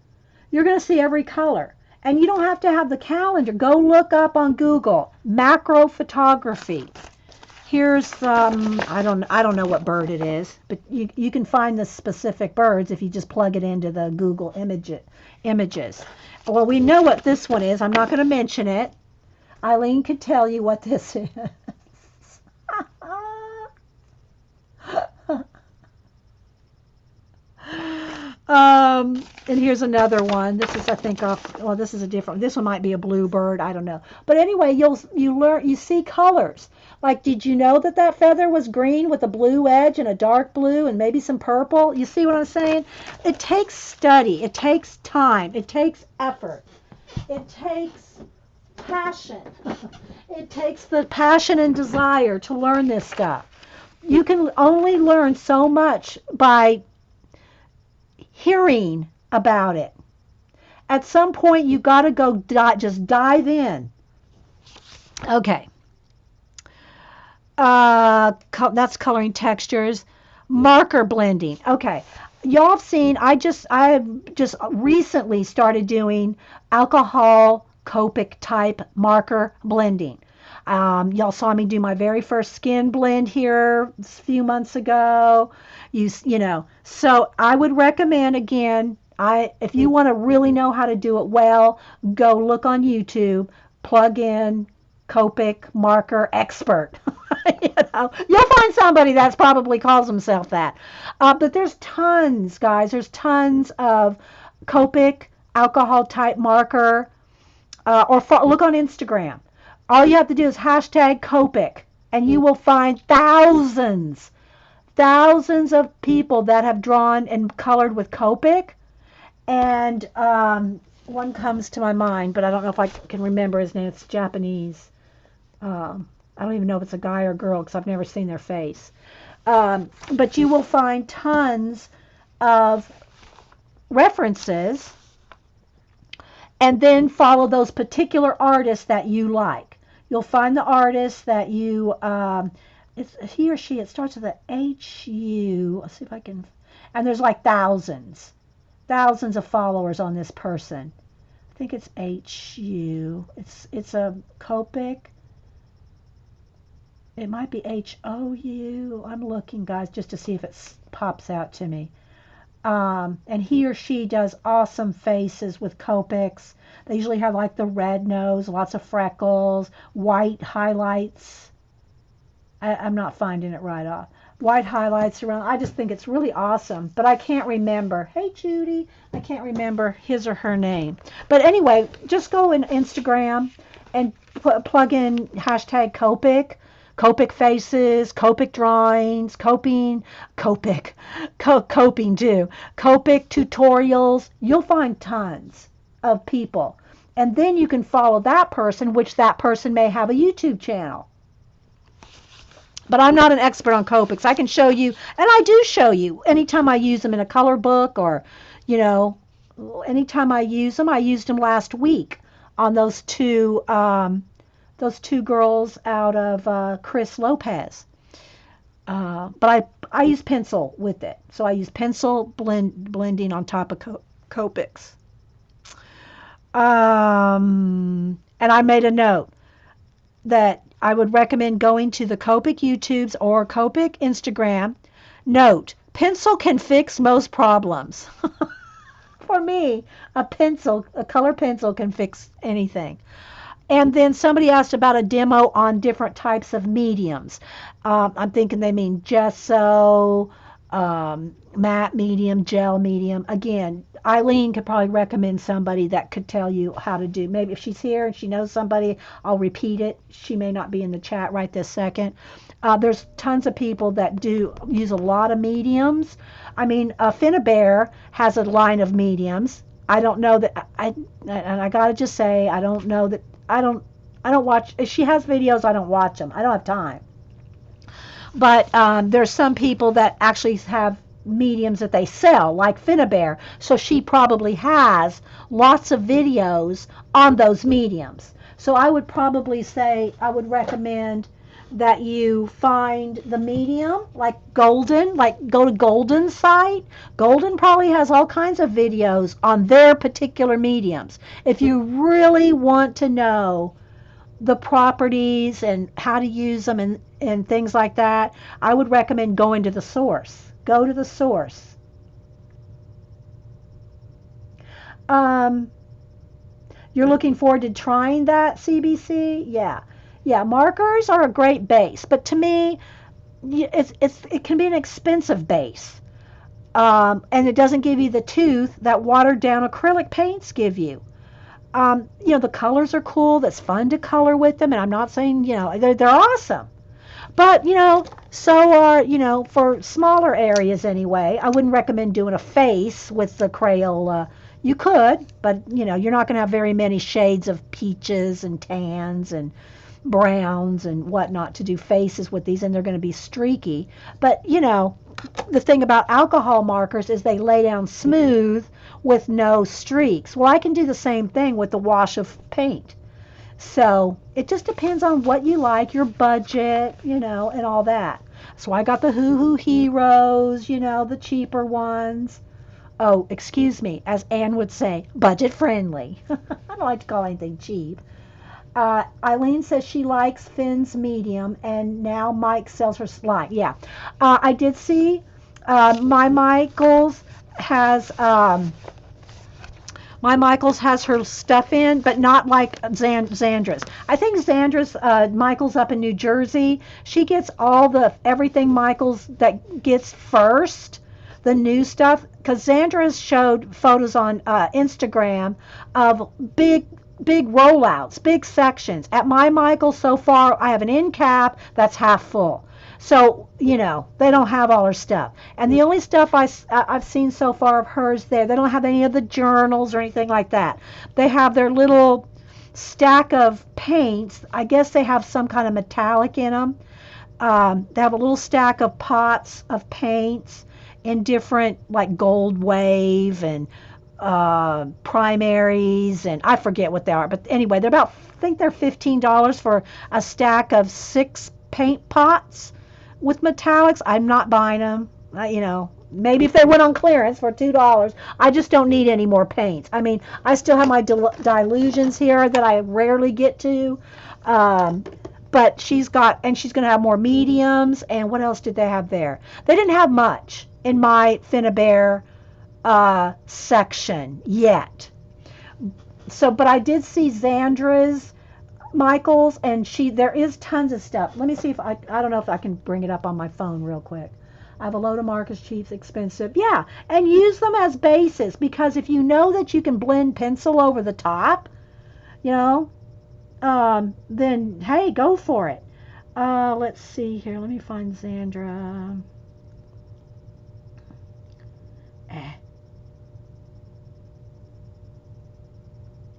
you're going to see every color. And you don't have to have the calendar. Go look up on Google, macro photography. Here's I don't know what bird it is, but you can find the specific birds if you just plug it into the Google images. Well, we know what this one is. I'm not going to mention it. Eileen could tell you what this is. And here's another one. This is, I think, this is a different. This one might be a bluebird. I don't know. But anyway, you see colors. Like, did you know that feather was green with a blue edge and a dark blue and maybe some purple? You see what I'm saying? It takes study. It takes time. It takes effort. It takes passion. It takes the passion and desire to learn this stuff. You can only learn so much by hearing about it At some point, you got to go just dive in. Okay. That's coloring textures. Marker blending. Okay. Y'all have seen, I just recently started doing alcohol Copic type marker blending. Y'all saw me do my very first skin blend here a few months ago. You know, so I would recommend again, if you want to really know how to do it well, go look on YouTube, plug in Copic marker expert. You know, you'll find somebody that's probably calls himself that. But there's tons, guys. There's tons of Copic alcohol type marker, look on Instagram. All you have to do is hashtag Copic, and you will find thousands of people that have drawn and colored with Copic. And one comes to my mind, but I don't know if I can remember his name. It's Japanese. I don't even know if it's a guy or girl because I've never seen their face. But you will find tons of references and then follow those particular artists that you like. You'll find the artist that you, it's he or she, it starts with an H-U. Let's see if I can, and there's like thousands of followers on this person. I think it's H-U. It's a Copic. It might be H-O-U. I'm looking, guys, just to see if it pops out to me. And he or she does awesome faces with Copics. They usually have like the red nose, lots of freckles, white highlights. I'm not finding it right off. White highlights around. I just think it's really awesome, but I can't remember. Hey, Judy. I can't remember his or her name. But anyway, just go in Instagram and plug in hashtag Copic. Copic faces, Copic drawings, coping too, Copic tutorials. You'll find tons of people. And then you can follow that person, which that person may have a YouTube channel. But I'm not an expert on Copics. I can show you, and I do show you, anytime I use them in a color book or, you know, anytime I use them. I used them last week on those two girls out of Chris Lopez. But I use pencil with it. So I use pencil blending on top of Copics. And I made a note that I would recommend going to the Copic YouTubes or Copic Instagram. Note, pencil can fix most problems. For me, a color pencil can fix anything. And then somebody asked about a demo on different types of mediums. I'm thinking they mean gesso, matte medium, gel medium. Again, Eileen could probably recommend somebody that could tell you how to do. Maybe if she's here and she knows somebody, I'll repeat it. She may not be in the chat right this second. There's tons of people that do use a lot of mediums. I mean, Finnabear has a line of mediums. I don't know that, and I gotta just say, I don't know that, I don't watch, if she has videos, I don't watch them. I don't have time. But there's some people that actually have mediums that they sell, like Finnabear. So she probably has lots of videos on those mediums. So I would probably say, I would recommend that you find the medium, like Golden, like go to Golden's site. Golden probably has all kinds of videos on their particular mediums. If you really want to know the properties and how to use them and things like that, I would recommend going to the source. Go to the source. You're looking forward to trying that, CBC? Yeah, markers are a great base, but to me, it can be an expensive base, and it doesn't give you the tooth that watered down acrylic paints give you. You know, the colors are cool. That's fun to color with them, and I'm not saying, you know, they're awesome. But, you know, so are, you know, for smaller areas anyway. I wouldn't recommend doing a face with the Crayola. You could, but, you know, you're not going to have very many shades of peaches and tans and browns and whatnot to do faces with these, and they're going to be streaky. But, you know, the thing about alcohol markers is they lay down smooth with no streaks. Well, I can do the same thing with the wash of paint. So it just depends on what you like, your budget, you know, and all that. So I got the Hoo Hoo Heroes, you know, the cheaper ones. Oh, excuse me, as Anne would say, budget friendly. I don't like to call anything cheap. Eileen says she likes Finn's medium, and now Mike sells her slide. Yeah, I did see my Michaels has my Michaels has her stuff in, but not like Zandra's. I think Zandra's Michaels up in New Jersey. She gets all the everything Michaels that gets first, the new stuff, because Zandra's showed photos on Instagram of big rollouts, big sections. At my Michaels so far, I have an end cap that's half full. So, you know, they don't have all her stuff. And the only stuff I've seen so far of hers there, they don't have any of the journals or anything like that. They have their little stack of paints. I guess they have some kind of metallic in them. They have a little stack of pots of paints in different, like Gold Wave and primaries, and I forget what they are. But anyway, they're about, I think they're $15 for a stack of 6 paint pots with metallics. I'm not buying them. You know, maybe if they went on clearance for $2. I just don't need any more paints. I mean, I still have my dilutions here that I rarely get to. But she's got, and she's going to have more mediums. And what else did they have there? They didn't have much in my Finnabair section yet. So, but I did see Zandra's Michaels, and there is tons of stuff. Let me see if I don't know if I can bring it up on my phone real quick. I have a load of markers, cheap, expensive. Yeah, and use them as bases, because if you know that you can blend pencil over the top, you know, then hey, go for it. Let's see here. Let me find Zandra.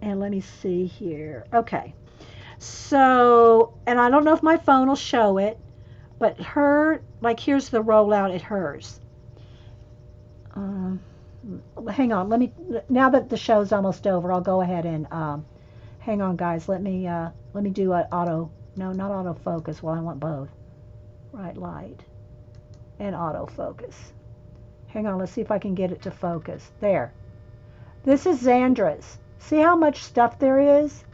And let me see here. Okay. So, and I don't know if my phone will show it, but like here's the rollout at hers. Hang on, now that the show's almost over, I'll go ahead and, hang on guys, let me do not autofocus, well I want both. Right light and autofocus. Hang on, let's see if I can get it to focus. There. This is Zandra's. See how much stuff there is?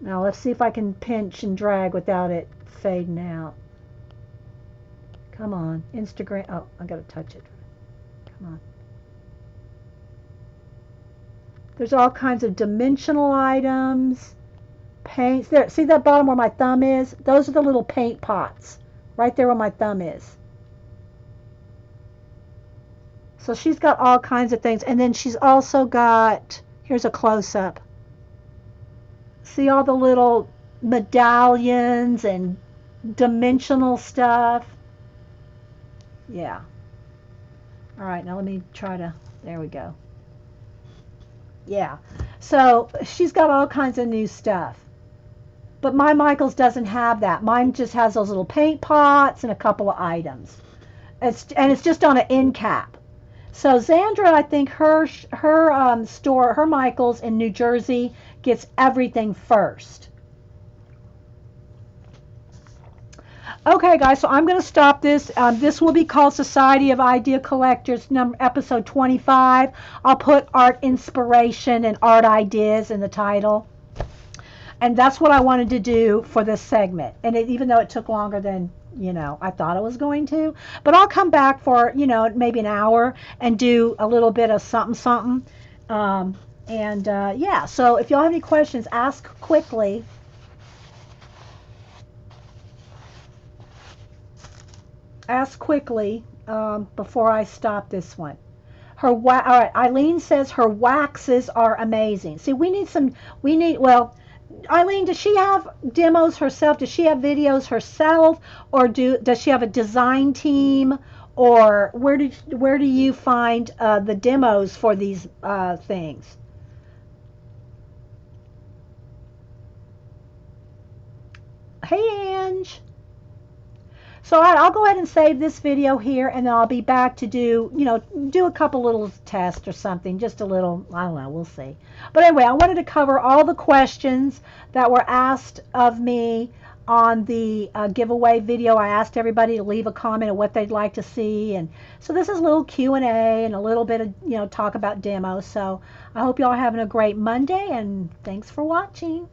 Now let's see if I can pinch and drag without it fading out. Come on, Instagram. Oh, I gotta touch it. Come on. There's all kinds of dimensional items, paints. There, see that bottom where my thumb is? Those are the little paint pots. Right there where my thumb is. So she's got all kinds of things. And then she's also got, here's a close-up. See all the little medallions and dimensional stuff? Yeah. All right, now let me try to, there we go. Yeah. So she's got all kinds of new stuff. But my Michaels doesn't have that. Mine just has those little paint pots and a couple of items. It's just on an end cap. So Zandra, I think her store, her Michaels in New Jersey, gets everything first. Okay, guys, so I'm going to stop this. This will be called Society of Idea Collectors, episode 25. I'll put art inspiration and art ideas in the title. And that's what I wanted to do for this segment. And even though it took longer than, you know, I thought it was going to. But I'll come back for, you know, maybe an hour and do a little bit of something. Yeah, so if y'all have any questions, ask quickly. Before I stop this one. All right, Eileen says her waxes are amazing. See, well, Eileen, does she have demos herself? Does she have videos herself, or does she have a design team, or where do you find the demos for these things? Hey, Ange. So I'll go ahead and save this video here, and then I'll be back to do a couple little tests or something, just a little, I don't know, we'll see. But anyway, I wanted to cover all the questions that were asked of me on the giveaway video. I asked everybody to leave a comment of what they'd like to see, and so this is a little Q&A and a little bit of talk about demos. So I hope y'all are having a great Monday, and thanks for watching.